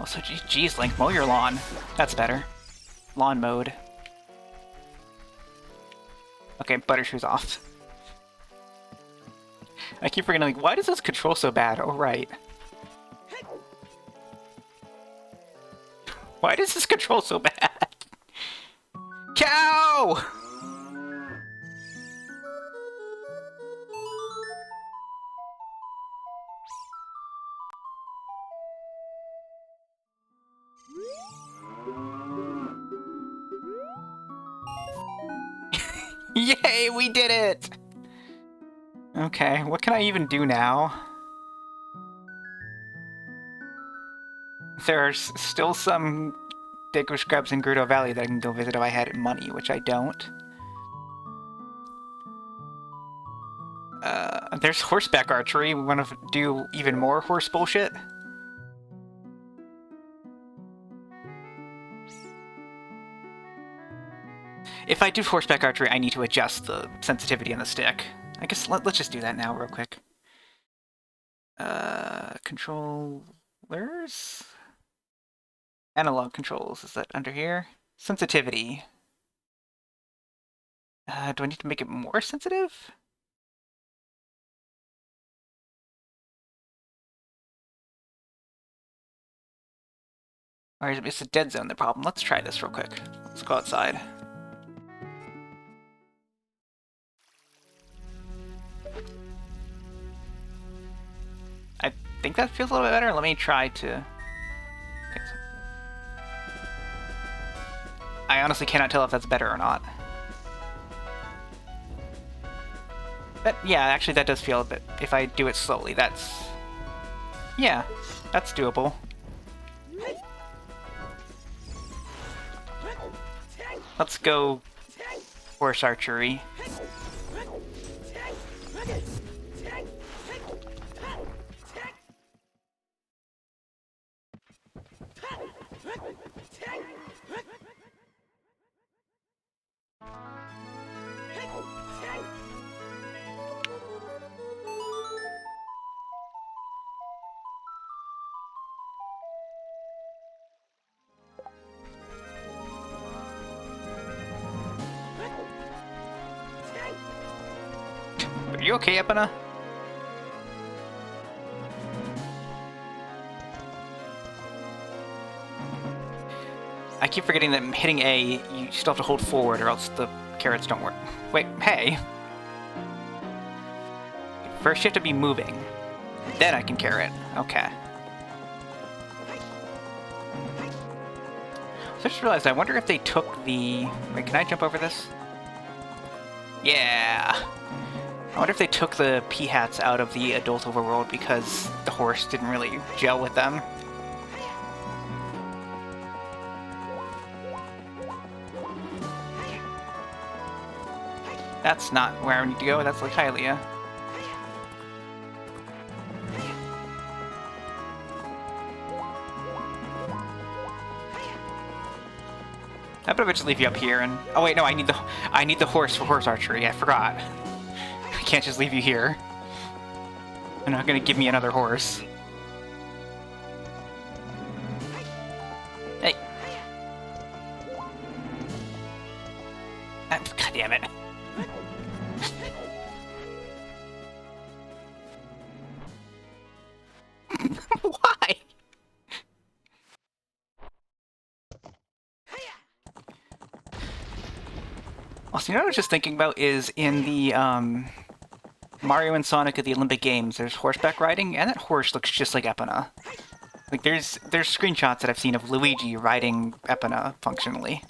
Also, geez, Link, mow your lawn. That's better. Lawn mode. Okay, Buttershoe's off. I keep forgetting, like, why does this control so bad? Oh, right. Why does this control so bad? Cow! Yay, we did it! Okay, what can I even do now? There are still some Deku Scrubs in Gerudo Valley that I can go visit if I had money, which I don't. There's horseback archery. We want to do even more horse bullshit? If I do horseback archery, I need to adjust the sensitivity on the stick. I guess let's just do that now real quick. Controllers? Analog controls, is that under here? Sensitivity. Do I need to make it more sensitive? Or is the dead zone the problem? Let's try this real quick. Let's go outside. I think that feels a little bit better. Let me try to... Okay. I honestly cannot tell if that's better or not. But yeah, actually that does feel a bit... If I do it slowly, that's... Yeah, that's doable. Let's go horse archery. Are you okay, Epona? I keep forgetting that hitting A, you still have to hold forward or else the carrots don't work. Wait, hey! First you have to be moving. Then I can carrot. Okay. I just realized, I wonder if they took the... Wait, can I jump over this? Yeah! I wonder if they took the P-hats out of the adult overworld because the horse didn't really gel with them. That's not where I need to go, that's like Hylia. I better just leave you up here and... Oh wait, no, I need the horse for horse archery, I forgot. I can't just leave you here. They're not gonna give me another horse. Hey! God damn it. Why? Also, you know what I was just thinking about is in the, Mario and Sonic at the Olympic Games, there's horseback riding, and that horse looks just like Epona. Like, there's screenshots that I've seen of Luigi riding Epona functionally.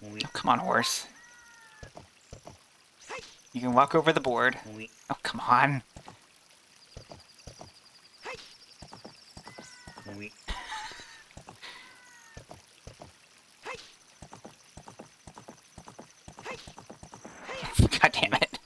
Oh, come on, horse. You can walk over the board. Oh, come on. God damn it.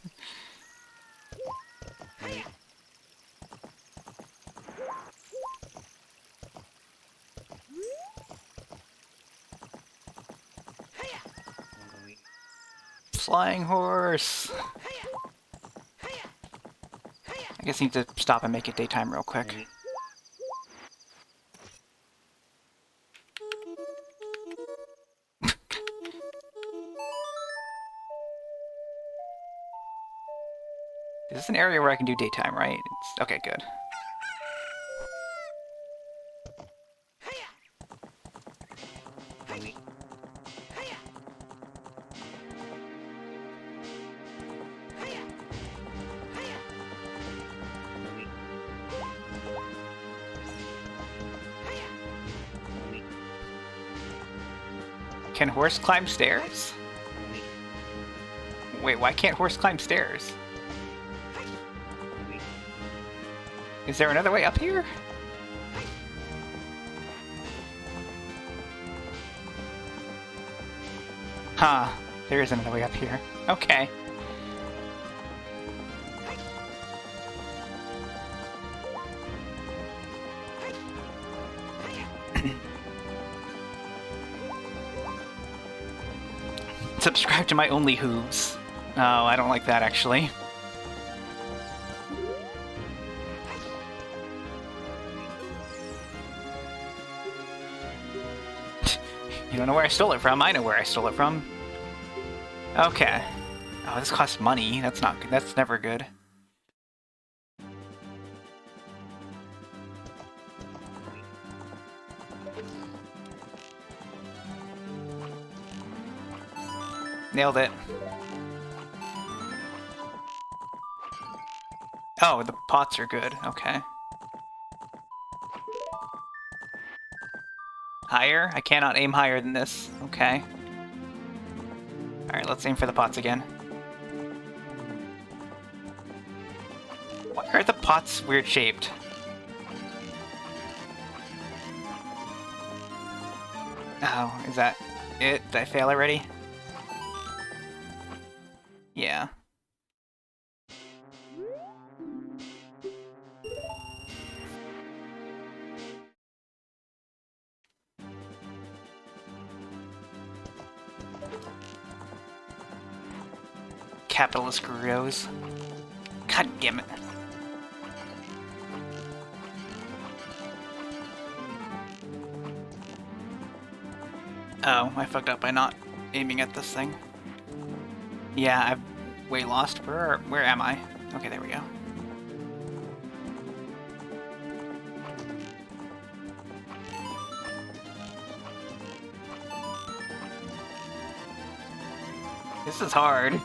Flying horse. I guess I need to stop and make it daytime real quick. This is an area where I can do daytime, right? It's... Okay, good. Can horse climb stairs? Wait, why can't horse climb stairs? Is there another way up here? Huh, there is another way up here. Okay. Subscribe to my only hooves. Oh, I don't like that actually. You don't know where I stole it from? I know where I stole it from. Okay. Oh, this costs money. That's not good. That's never good. Nailed it. Oh, the pots are good. Okay. Higher? I cannot aim higher than this. Okay. Alright, let's aim for the pots again. Why are the pots weird shaped? Oh, is that it? Did I fail already? Yeah. Capitalist Gerudos. God damn it. Oh, I fucked up by not aiming at this thing. Yeah, I've way lost. Where am I? Okay, there we go. This is hard.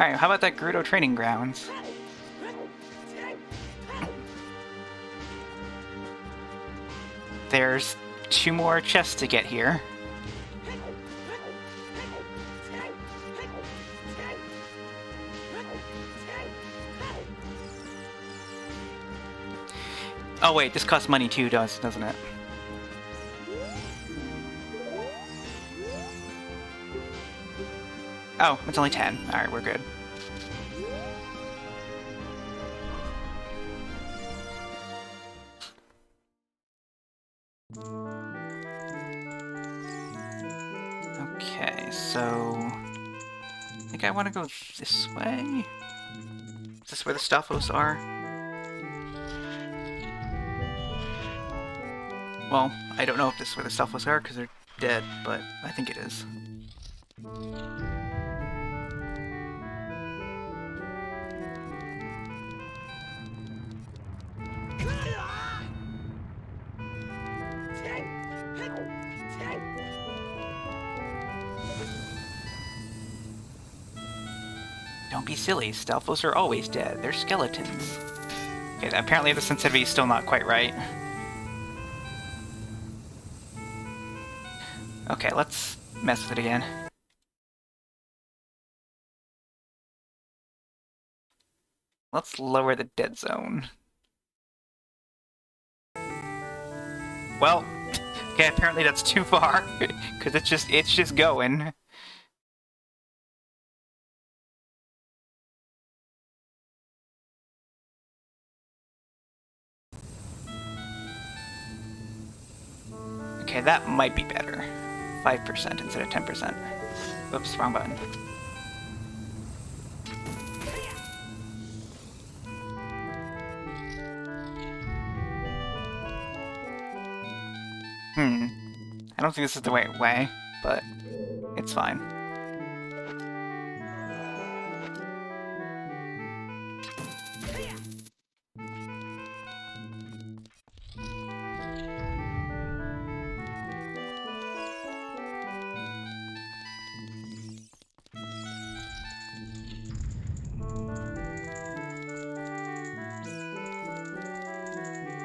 Alright, how about that Gerudo training grounds? There's 2 more chests to get here. Oh wait, this costs money too, doesn't it? Oh, it's only 10. Alright, we're good. Okay, so... I think I want to go this way? Is this where the Staphos are? Well, I don't know if this is where the Staphos are, because they're dead, but I think it is. Don't be silly, Stalfos are always dead. They're skeletons. Okay, apparently the sensitivity is still not quite right. Okay, let's mess with it again. Let's lower the dead zone. Well, okay, apparently that's too far, because it's just going. Okay, that might be better. 5% instead of 10%. Oops, wrong button. I don't think this is the right way, but it's fine.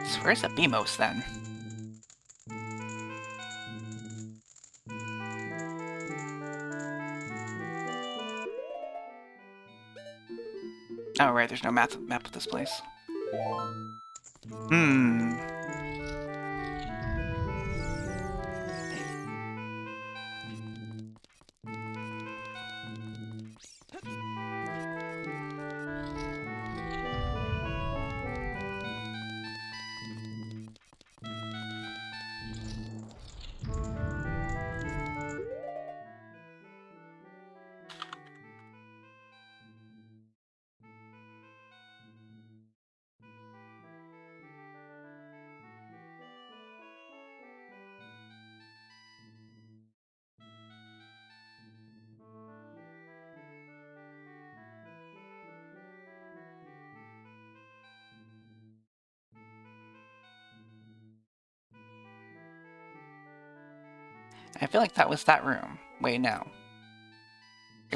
So where's the Beamos then? Oh right, there's no map of this place. I feel like that was that room. Wait, no.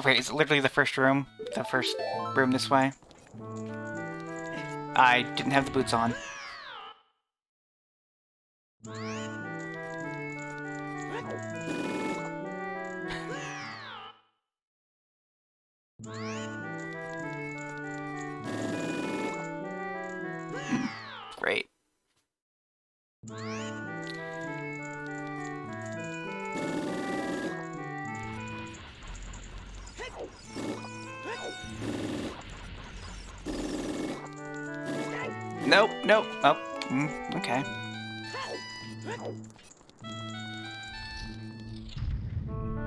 Wait, is it literally the first room? The first room this way? I didn't have the boots on. Great. Nope, nope. Oh, okay.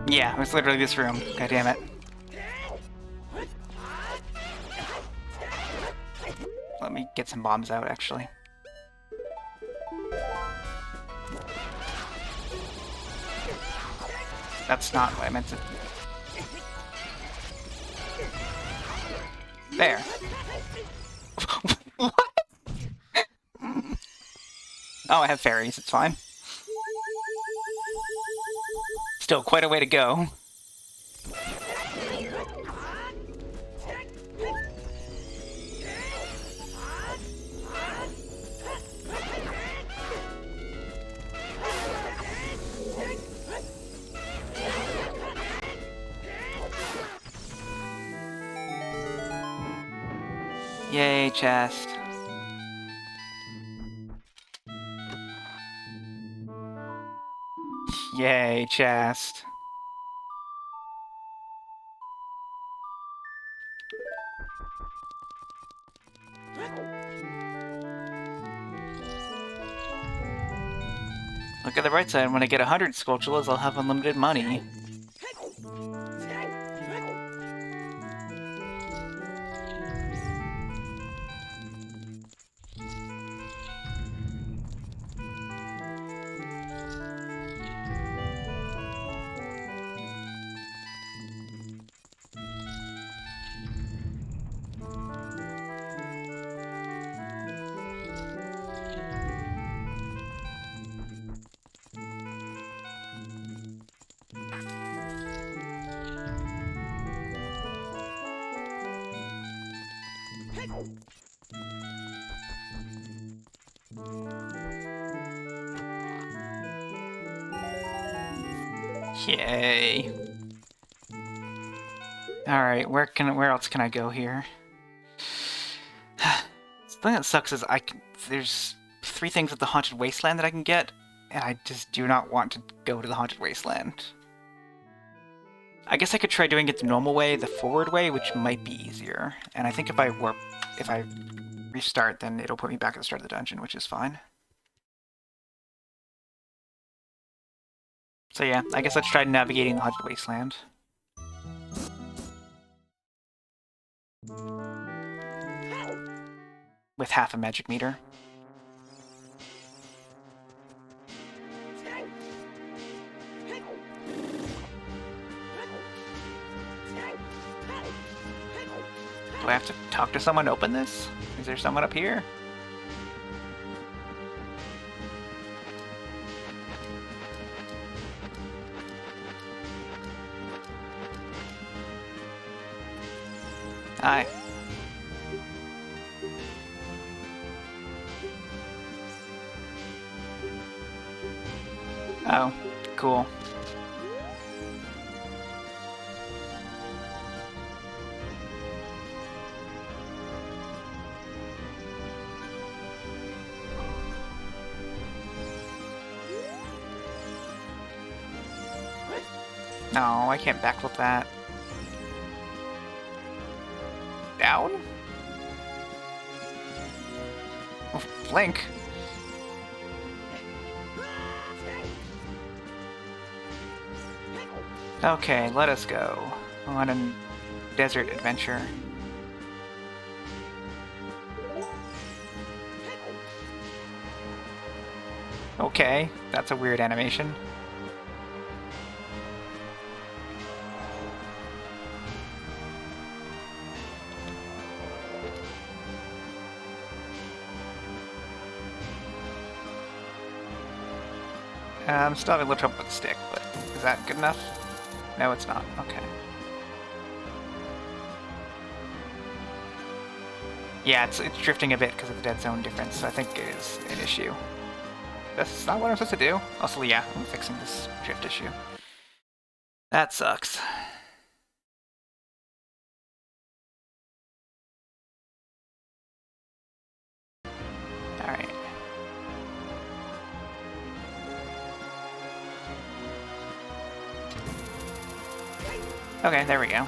Yeah, it was literally this room. God damn it. Let me get some bombs out, actually. That's not what I meant to... There. What? Oh, I have fairies, it's fine. Still quite a way to go. Yay, chest. Yay, chest. Look at the bright side, when I get 100 Skulltulas, I'll have unlimited money. Yay. Alright, where else can I go here? The thing that sucks is there's 3 things at the Haunted Wasteland that I can get, and I just do not want to go to the Haunted Wasteland. I guess I could try doing it the normal way, the forward way, which might be easier. And I think if I restart, then it'll put me back at the start of the dungeon, which is fine. So yeah, I guess let's try navigating the Haunted Wasteland. With half a magic meter. Do I have to talk to someone to open this? Is there someone up here? Hi. Oh, cool. No, I can't backflip that. Down? Oh, Blink. Okay, let us go on a desert adventure. Okay, that's a weird animation. I'm still having a little trouble with the stick, but is that good enough? No, it's not. Okay. Yeah, it's drifting a bit because of the dead zone difference, so I think it is an issue. That's not what I'm supposed to do. Also, yeah, I'm fixing this drift issue. That sucks. Alright. Okay, there we go.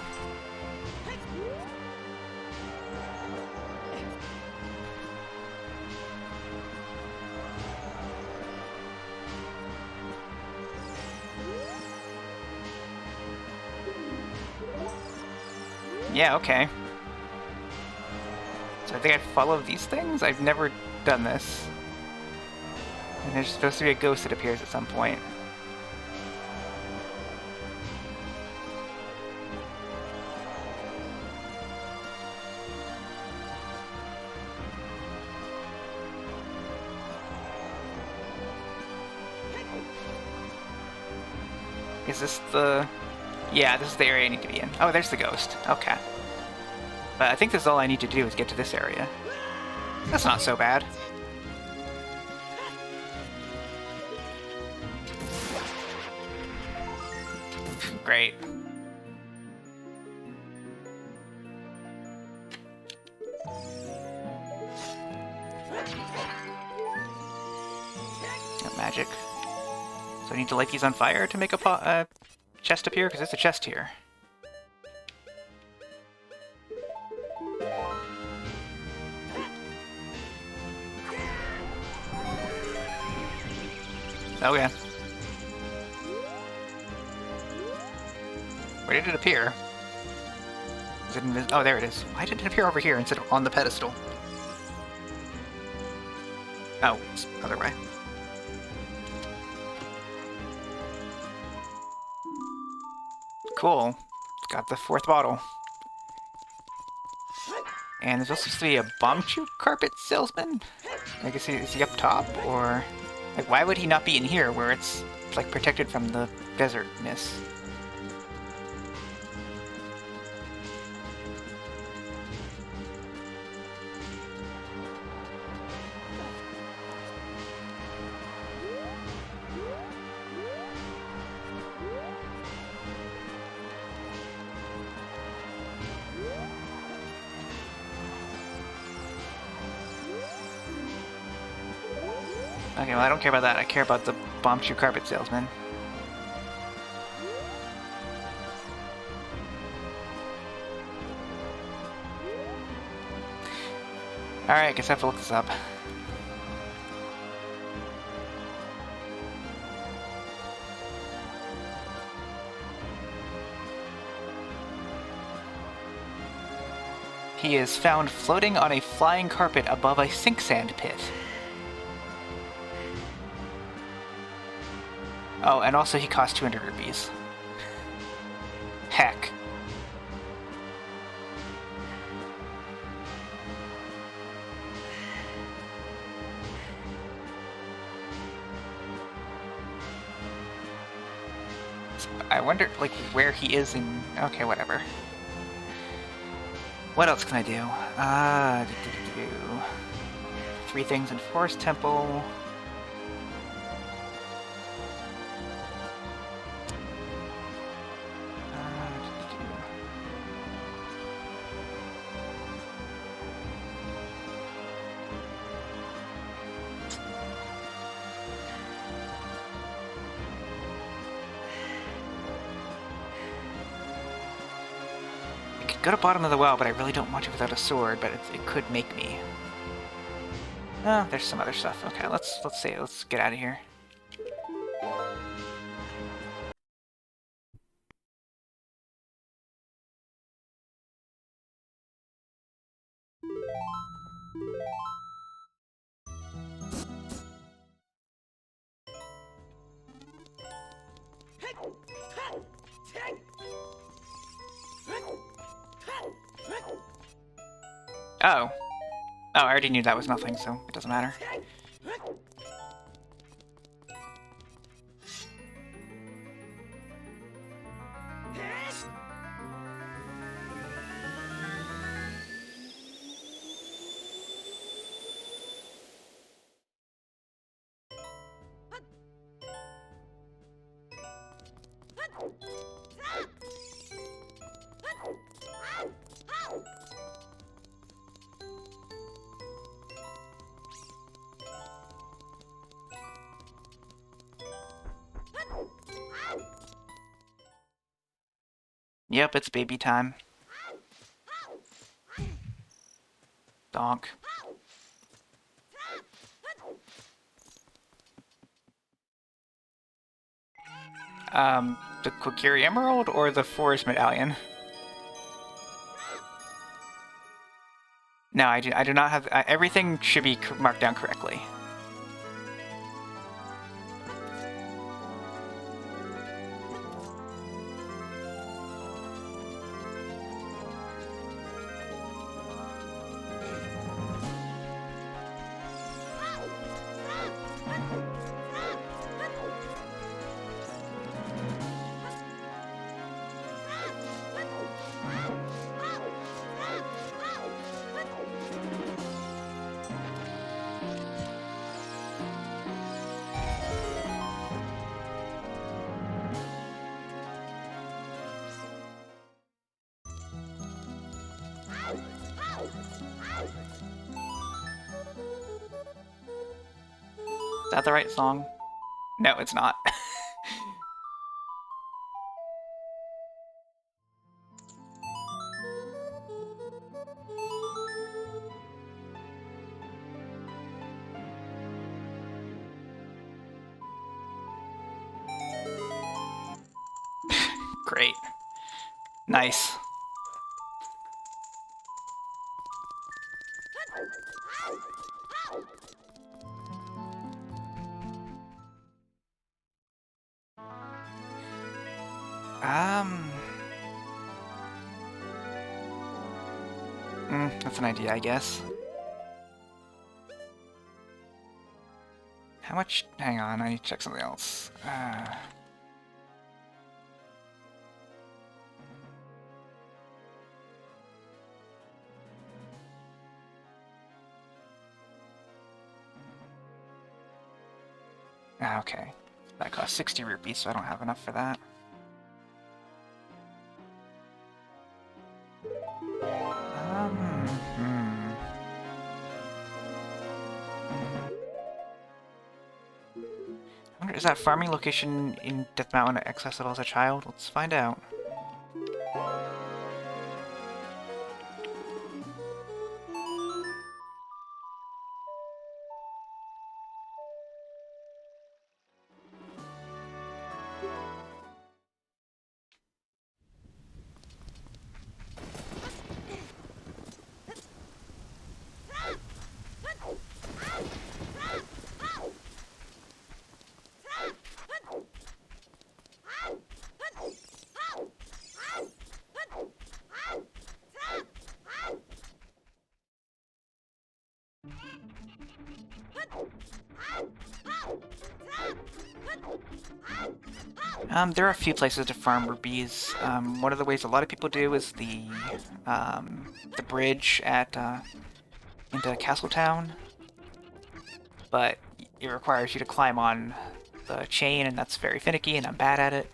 Yeah, okay. So I think I follow these things? I've never done this. And there's supposed to be a ghost that appears at some point. Is this the... Yeah, this is the area I need to be in. Oh, there's the ghost. Okay. But I think this is all I need to do is get to this area. That's not so bad. Great. Got magic. So I need to light these on fire to make a chest appear? Because there's a chest here. Oh yeah. Where did it appear? Is it oh, there it is. Why did it appear over here instead of on the pedestal? Oh, it's the other way. Cool. It's got the 4th bottle. And there's also supposed to be a Bombchu carpet salesman? I guess is he up top, or... Like, why would he not be in here where it's, like, protected from the desertness? Okay, well, I don't care about that. I care about the Bombchu carpet salesman. Alright, guess I have to look this up. He is found floating on a flying carpet above a sink sand pit. Oh, and also he cost 200 rupees. Heck. I wonder, like, where he is in... Okay, whatever. What else can I do? 3 things in Forest Temple... Go to bottom of the well, but I really don't want to without a sword, but it could make me. Oh, there's some other stuff. Okay, let's get out of here. Oh. Oh, I already knew that was nothing, so it doesn't matter. Yep, it's baby time. Donk. The Kokiri Emerald or the Forest Medallion? No, I do not have... everything should be marked down correctly. Is that the right song? No, it's not. Great. Nice. That's an idea, I guess. How much? Hang on, I need to check something else. Okay. That costs 60 rupees, so I don't have enough for that. I wonder, is that farming location in Death Mountain accessible as a child? Let's find out. There are a few places to farm rupees. One of the ways a lot of people do is the bridge at into Castletown, but it requires you to climb on the chain, and that's very finicky, and I'm bad at it.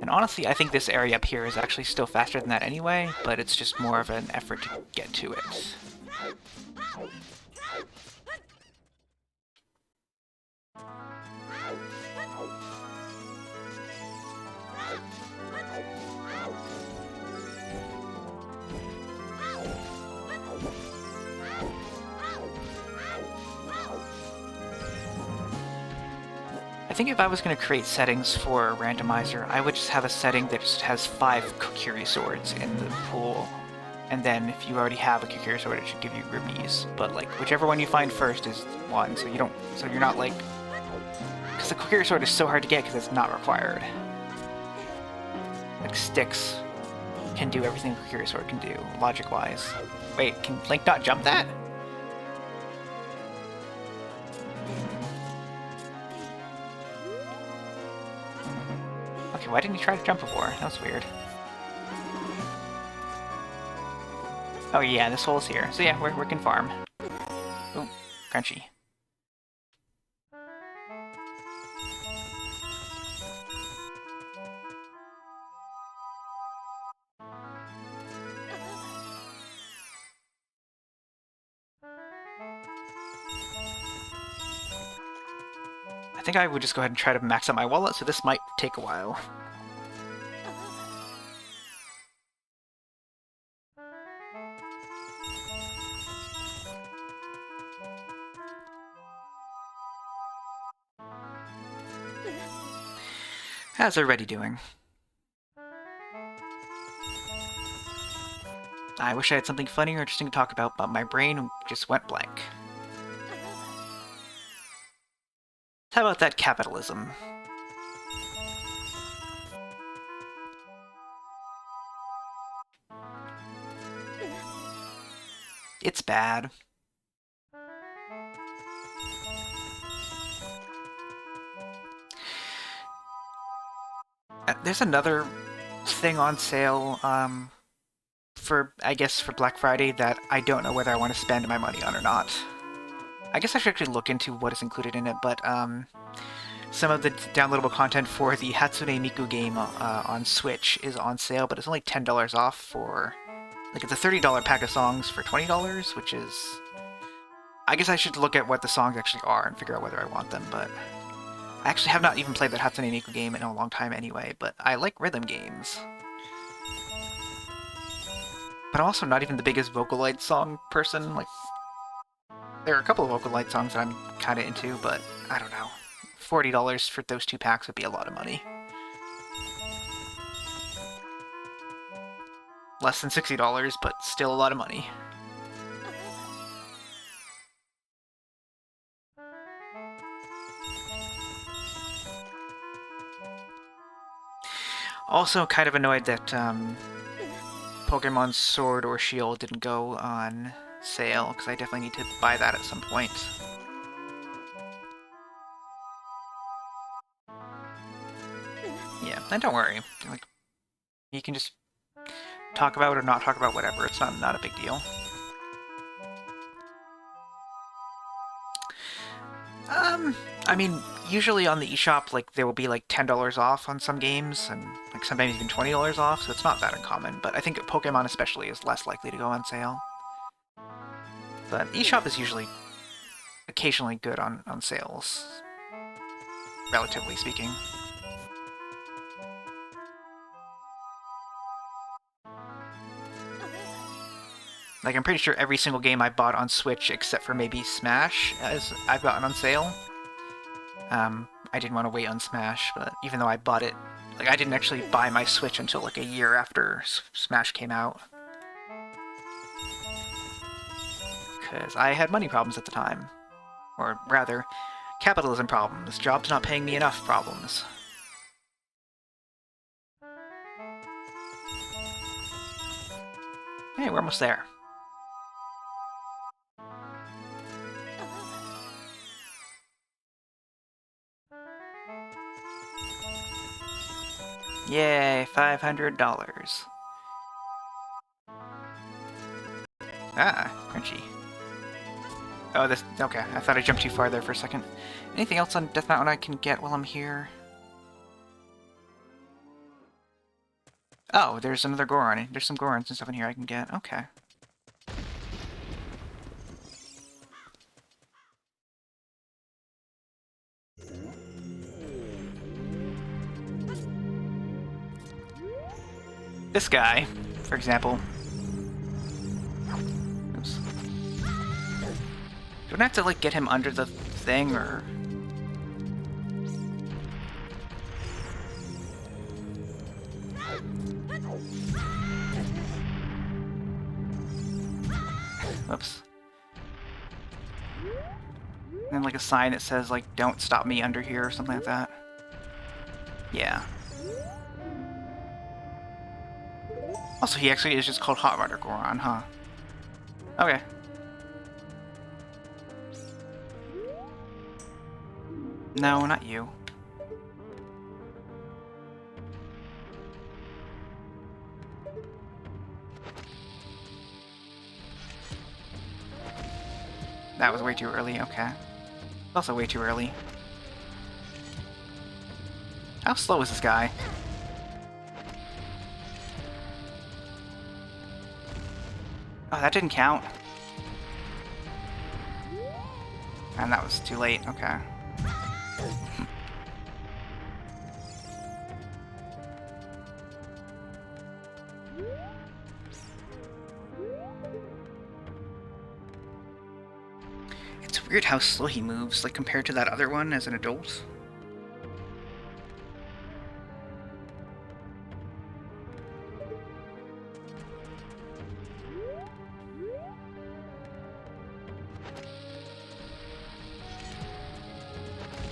And honestly, I think this area up here is actually still faster than that anyway, but it's just more of an effort to get to it. I think if I was going to create settings for Randomizer, I would just have a setting that just has 5 Kokiri swords in the pool. And then if you already have a Kokiri sword, it should give you rupees. But like, whichever one you find first is one, so you're not like... Because the Kokiri sword is so hard to get because it's not required. Like, sticks can do everything the Kokiri sword can do, logic-wise. Wait, can Link not jump that? Okay, why didn't he try to jump before? That was weird. Oh yeah, this hole's here. So yeah, we can farm. Ooh, crunchy. I think I would just go ahead and try to max out my wallet, so this might take a while. How's everybody doing? I wish I had something funny or interesting to talk about, but my brain just went blank. How about that capitalism? It's bad. There's another thing on sale, I guess for Black Friday that I don't know whether I want to spend my money on or not. I guess I should actually look into what is included in it, but some of the downloadable content for the Hatsune Miku game on Switch is on sale, but it's only $10 off for... Like, it's a $30 pack of songs for $20, which is... I guess I should look at what the songs actually are and figure out whether I want them, but I actually have not even played that Hatsune Miku game in a long time anyway, but I like rhythm games. But I'm also not even the biggest Vocaloid song person. Like, there are a couple of Vocaloid songs that I'm kind of into, but I don't know. $40 for those 2 packs would be a lot of money. Less than $60, but still a lot of money. Also kind of annoyed that Pokemon Sword or Shield didn't go on sale, because I definitely need to buy that at some point. Yeah, and don't worry. Like, you can just talk about or not talk about whatever. It's not a big deal. I mean, usually on the eShop, like, there will be like $10 off on some games, and like sometimes even $20 off, so it's not that uncommon. But I think Pokemon especially is less likely to go on sale. But eShop is usually occasionally good on sales, relatively speaking. Like, I'm pretty sure every single game I bought on Switch, except for maybe Smash, I've gotten on sale. I didn't want to wait on Smash, but even though I bought it, like, I didn't actually buy my Switch until like a year after Smash came out. Because I had money problems at the time. Or rather, capitalism problems, jobs not paying me enough problems. Hey, we're almost there. Yay, $500. Ah, crunchy. Oh, this... Okay, I thought I jumped too far there for a second. Anything else on Death Mountain I can get while I'm here? Oh, there's another Goron. There's some Gorons and stuff in here I can get. Okay. This guy, for example. Oops. Don't I have to, like, get him under the thing, or... Whoops. And then, like, a sign that says, like, don't stop me under here, or something like that. Yeah. Also, he actually is just called Hot Rider Goron, huh? Okay. No, not you. That was way too early, okay. Also way too early. How slow is this guy? Oh, that didn't count. And that was too late, okay. It's weird how slow he moves, like, compared to that other one as an adult.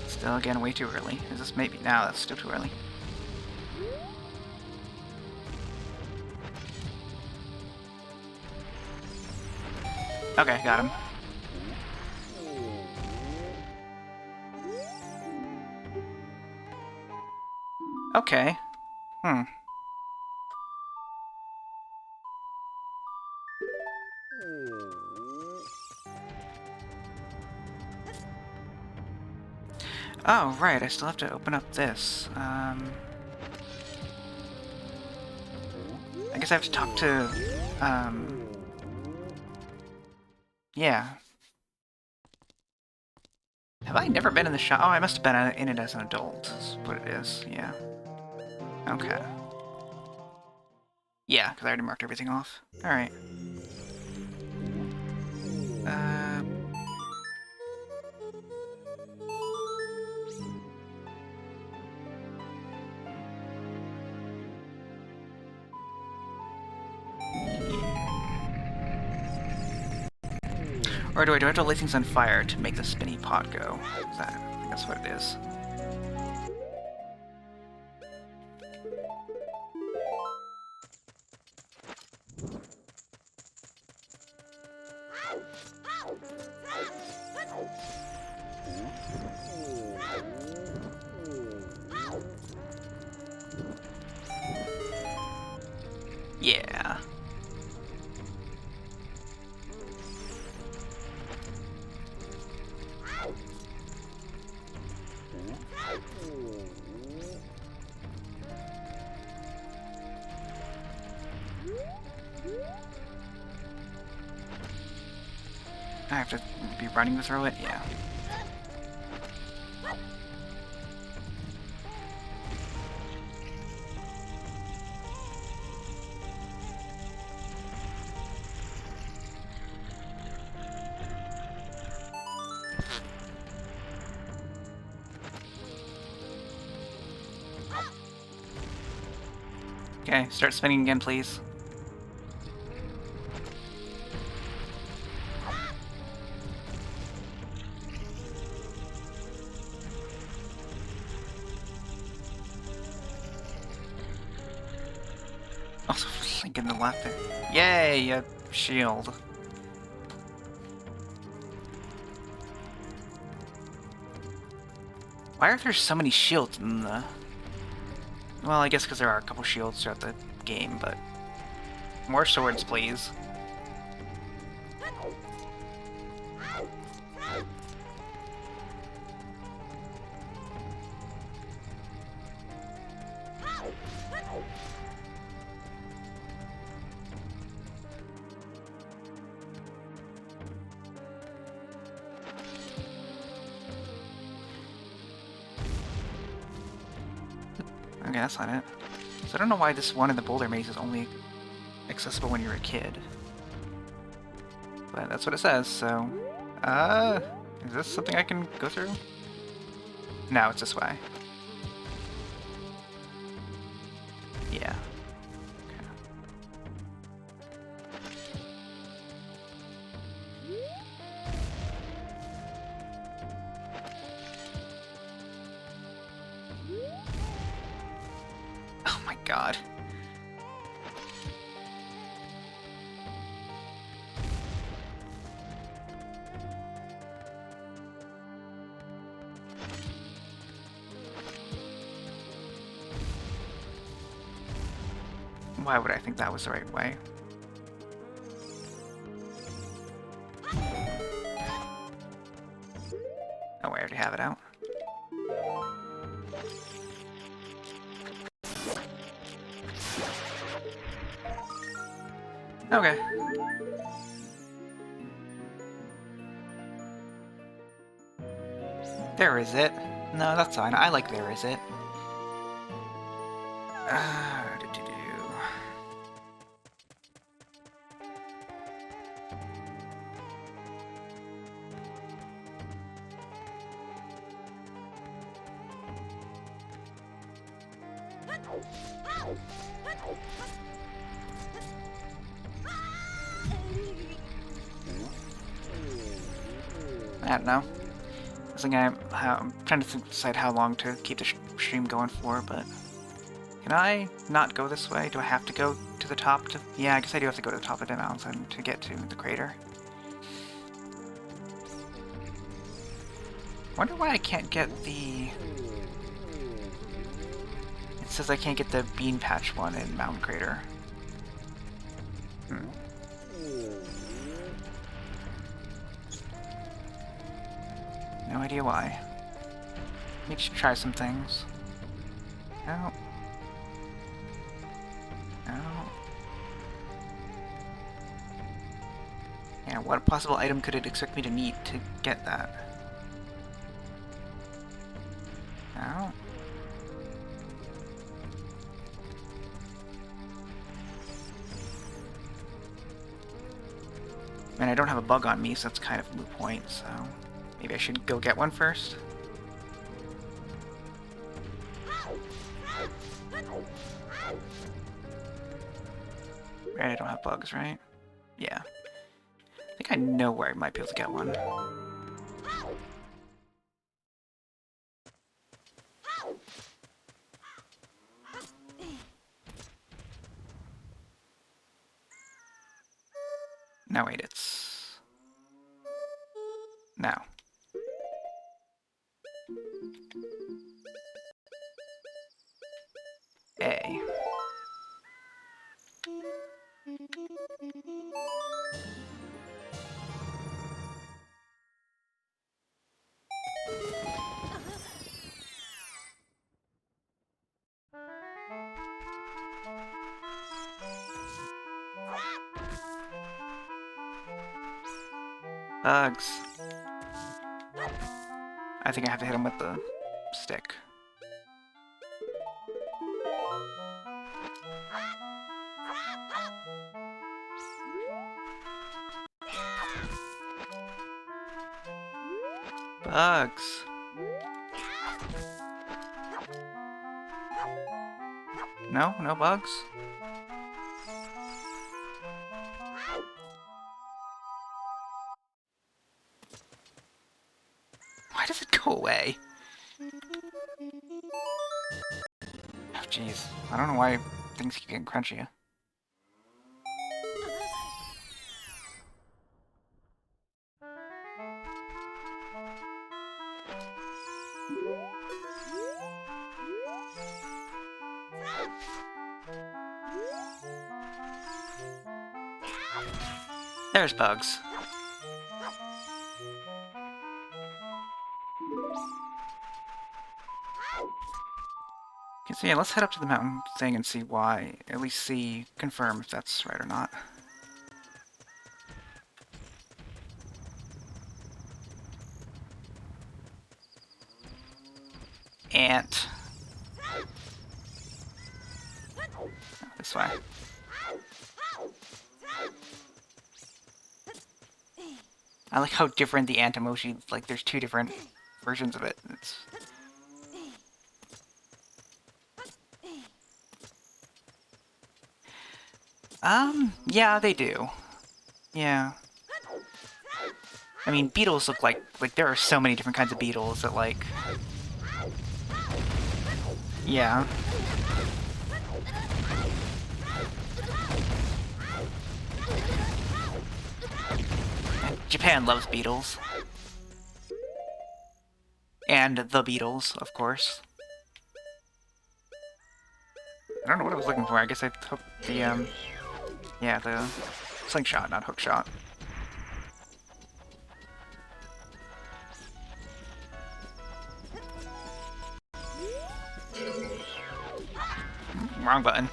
Still, again, way too early. Is this maybe... No, that's still too early. Okay, got him. Okay. Hmm. Oh, right, I still have to open up this. I guess I have to talk to, yeah. Have I never been in the shop? Oh, I must have been in it as an adult. That's what it is, yeah. Okay. Yeah, because I already marked everything off. Alright. Or do I have to light things on fire to make the spinny pot go? I think that's what it is. Yeah. I have to be running through it? Yeah. Okay, start spinning again, please. Also, Link in the left there. Yay, a shield. Why are there so many shields in the... Well, I guess because there are a couple shields throughout the game, but... More swords, please. Okay, that's not it. So I don't know why this one in the boulder maze is only accessible when you're a kid. But that's what it says, so... is this something I can go through? No, it's this way. Yeah. Okay. Oh my god. Why would I think that was the right way? Oh, I already have it out. Okay. There is it. No, that's fine. I like there is it. I don't know. I think I'm trying to decide how long to keep the stream going for, but... Can I not go this way? Do I have to go to the top to... Yeah, I guess I do have to go to the top of the mountain to get to the crater. Wonder why I can't get the... It says I can't get the bean patch one in Mountain Crater. No idea why. Maybe should try some things. No. No. Yeah, what possible item could it expect me to need to get that? No. And I don't have a bug on me, so that's kind of a moot point, so maybe I should go get one first. Right, I don't have bugs, right? Yeah. I think I know where I might be able to get one. No, wait, it's... No. A. Bugs. I think I have to hit him with the stick. Bugs. No? No bugs? Why does it go away? Oh, jeez. I don't know why things keep getting crunchy. There's bugs. Okay, so yeah, let's head up to the mountain thing and see why. At least confirm if that's right or not. Ant. Oh, this way. I like how different the ant emoji, like there's two different versions of it. It's... yeah, they do. Yeah. I mean, beetles look like there are so many different kinds of beetles that, like... Yeah. Japan loves beetles. And the Beatles, of course. I don't know what I was looking for. I guess I took the, yeah, the slingshot, not hookshot. Wrong button.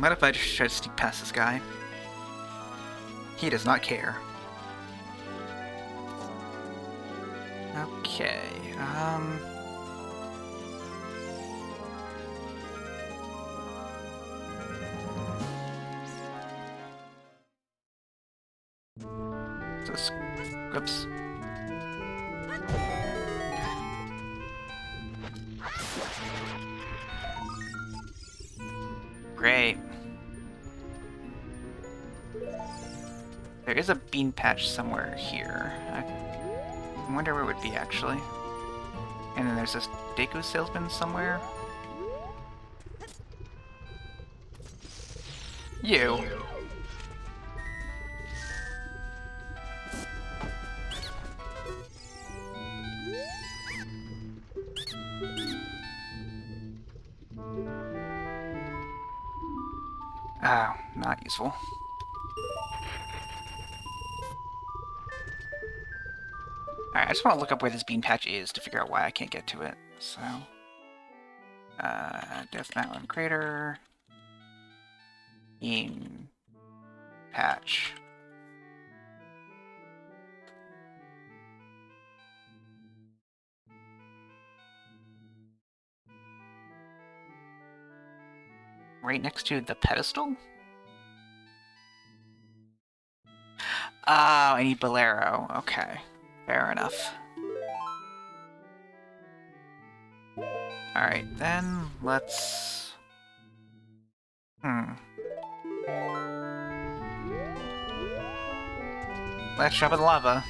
What if I just try to sneak past this guy? He does not care. Okay, so, oops. Great. There is a bean patch somewhere here. I wonder where it would be, actually. And then there's this Deku Salesman somewhere. You. Oh, not useful. Alright, I just want to look up where this bean patch is to figure out why I can't get to it. So, Death Mountain Crater. Bean patch. Right next to the pedestal? Oh, I need Bolero. Okay. Fair enough. Alright, then let's... Let's jump in the lava.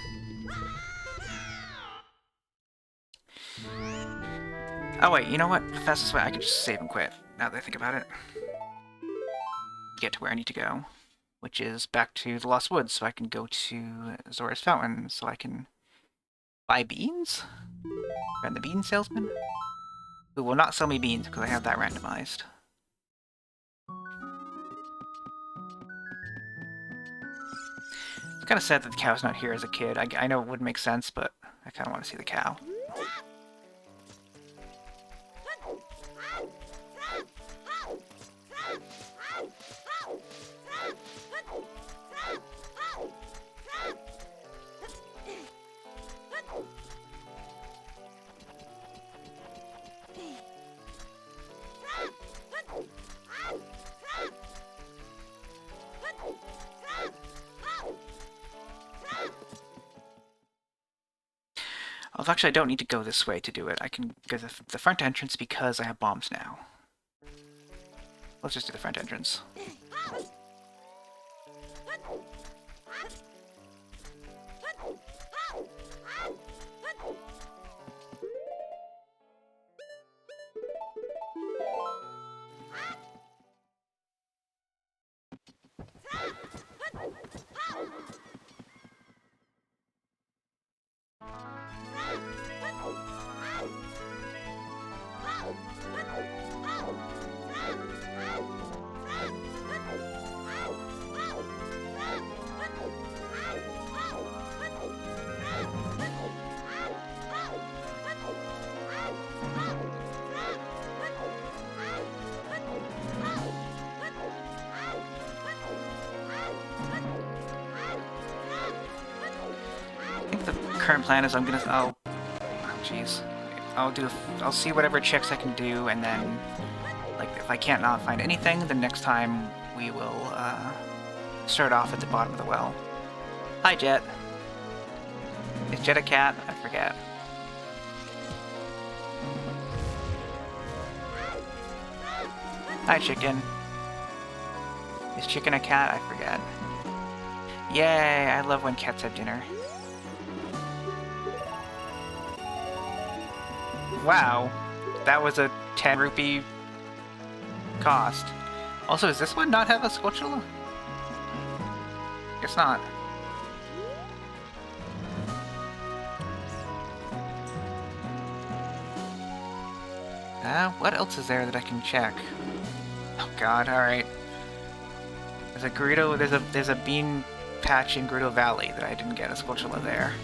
Oh wait, you know what? The fastest way, I can just save and quit, now that I think about it. Get to where I need to go, which is back to the Lost Woods, so I can go to Zora's Fountain, so I can buy beans? And the bean salesman? Who will not sell me beans, because I have that randomized. It's kind of sad that the cow's not here as a kid. I know it would make sense, but I kind of want to see the cow. Although actually I don't need to go this way to do it. I can go to the front entrance because I have bombs now. Let's just do the front entrance. Current plan is I'm gonna jeez, I'll see whatever checks I can do, and then like if I can't not find anything, then next time we will start off at the bottom of the well. Hi Jet. Is Jet a cat? I forget. Hi Chicken. Is Chicken a cat? I forget. Yay! I love when cats have dinner. Wow, that was a 10 rupee cost. Also, does this one not have a Skulltula? Guess not. What else is there that I can check? Oh god, alright. There's a Gerudo, there's a bean patch in Gerudo Valley that I didn't get a Skulltula there.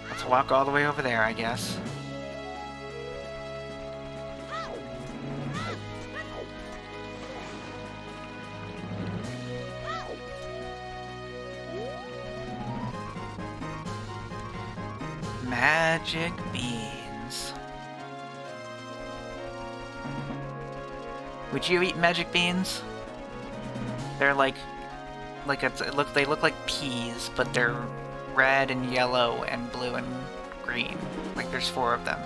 Let's walk all the way over there, I guess. Magic beans. Would you eat magic beans? They're they look like peas, but they're red and yellow and blue and green. Like there's 4 of them.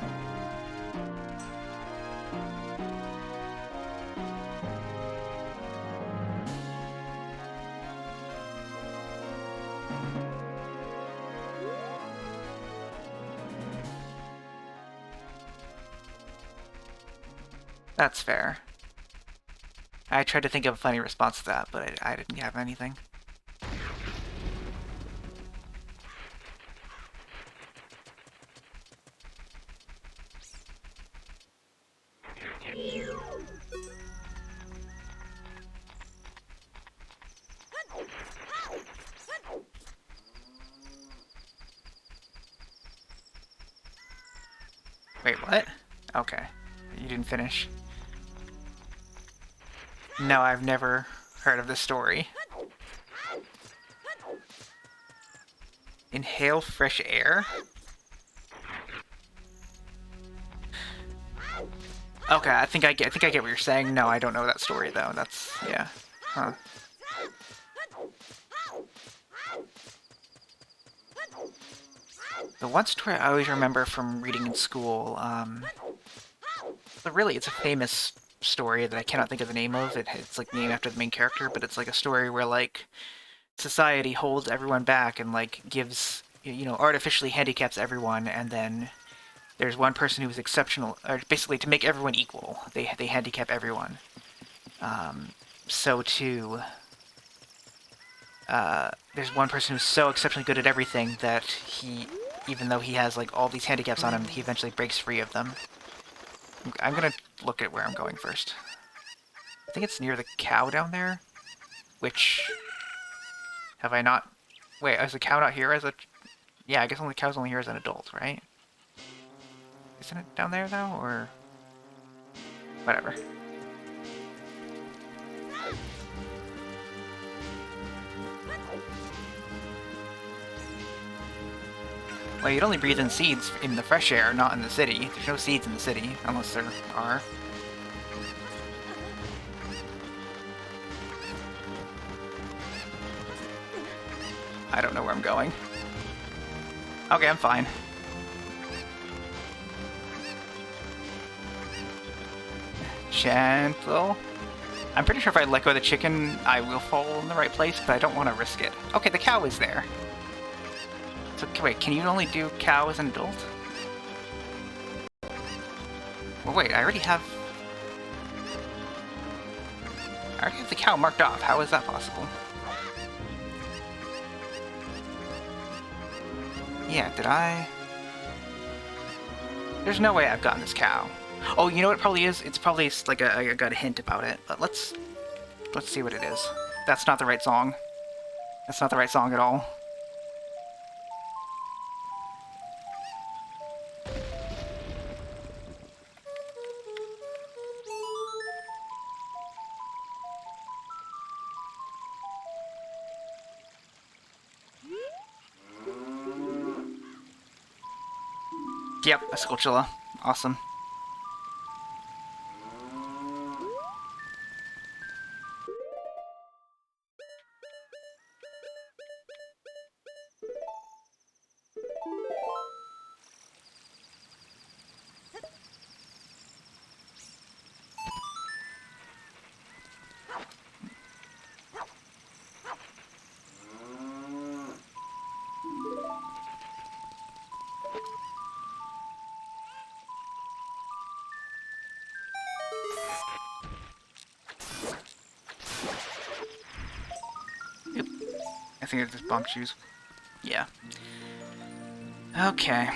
That's fair. I tried to think of a funny response to that, but I didn't have anything. Wait, what? Okay. You didn't finish. No, I've never heard of this story. Inhale fresh air? Okay, I think I get what you're saying. No, I don't know that story though. That's yeah. Huh. The one story I always remember from reading in school, but really it's a famous story that I cannot think of the name of. It's like named after the main character, but it's like a story where like society holds everyone back and like gives, you know, artificially handicaps everyone, and then there's one person who's exceptional, or basically to make everyone equal, they handicap everyone. So too, there's one person who's so exceptionally good at everything that he, even though he has like all these handicaps on him, he eventually breaks free of them. I'm gonna look at where I'm going first. I think it's near the cow down there, which, have I not, wait, is the cow not here as a, yeah, I guess only the cow's only here as an adult, right? Isn't it down there though, or whatever? Well, you'd only breathe in seeds in the fresh air, not in the city. There's no seeds in the city, unless there are. I don't know where I'm going. Okay, I'm fine. Gentle. I'm pretty sure if I let go of the chicken, I will fall in the right place, but I don't want to risk it. Okay, the cow is there. So, wait, can you only do cow as an adult? Well, wait, I already have the cow marked off. How is that possible? Yeah, did I? There's no way I've gotten this cow. Oh, you know what it probably is? It's probably like I got a hint about it. But let's see what it is. That's not the right song. That's not the right song at all. Yep, a Skulltula. Awesome. I think it's just bump shoes. Yeah. Okay.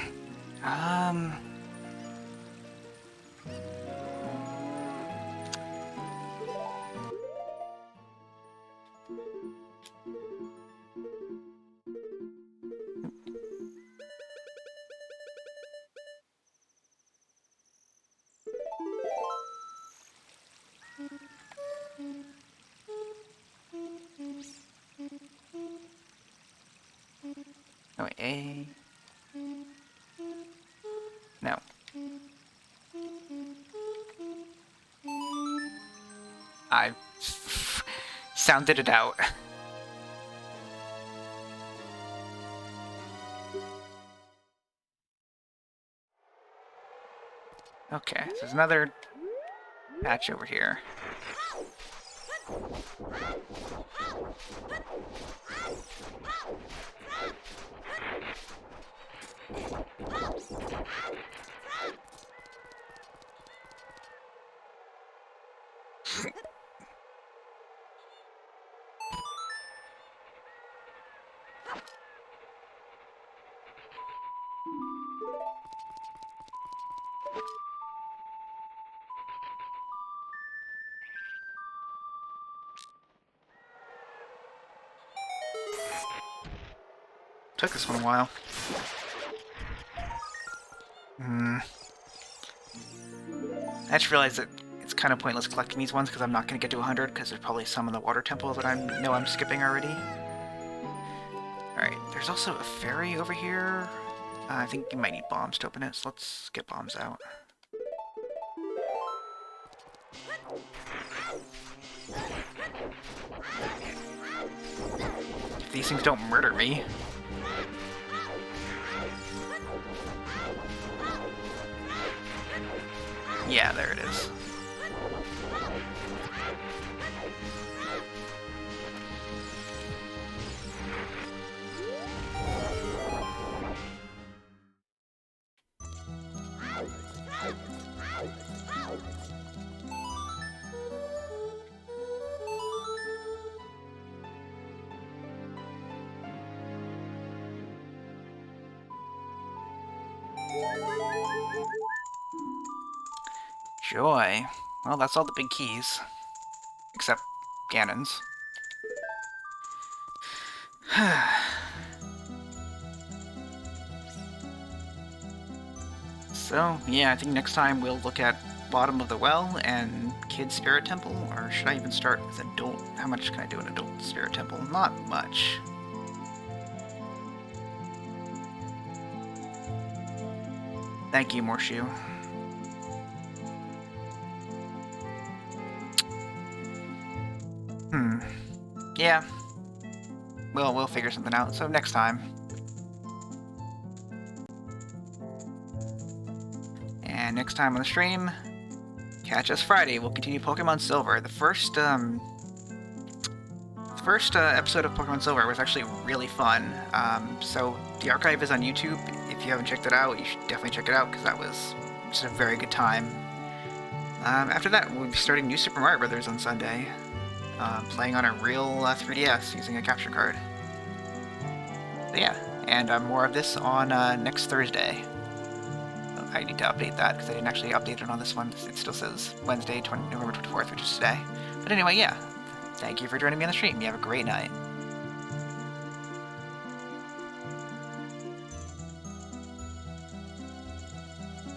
Oh, A. No. I sounded it out. Okay, so there's another patch over here. Took this one a while. I just realized that it's kind of pointless collecting these ones because I'm not going to get to 100 because there's probably some in the water temple that I know I'm skipping already. Alright, There's also a ferry over here. I think you might need bombs to open it, so let's get bombs out. If these things don't murder me. Yeah, there it is. Joy. Well, that's all the big keys. Except Ganon's. So, yeah, I think next time we'll look at Bottom of the Well and Kid Spirit Temple, or should I even start with Adult? How much can I do in Adult Spirit Temple? Not much. Thank you, Morshu. Yeah. We'll figure something out, so next time. And next time on the stream, catch us Friday. We'll continue Pokemon Silver. The first episode of Pokemon Silver was actually really fun. So the archive is on YouTube. If you haven't checked it out, you should definitely check it out, because that was just a very good time. After that, we'll be starting New Super Mario Bros. On Sunday. Playing on a real 3DS using a capture card. So yeah, and more of this on next Thursday. I need to update that because I didn't actually update it on this one. It still says Wednesday, November 24th, which is today. But anyway, yeah. Thank you for joining me on the stream. You have a great night.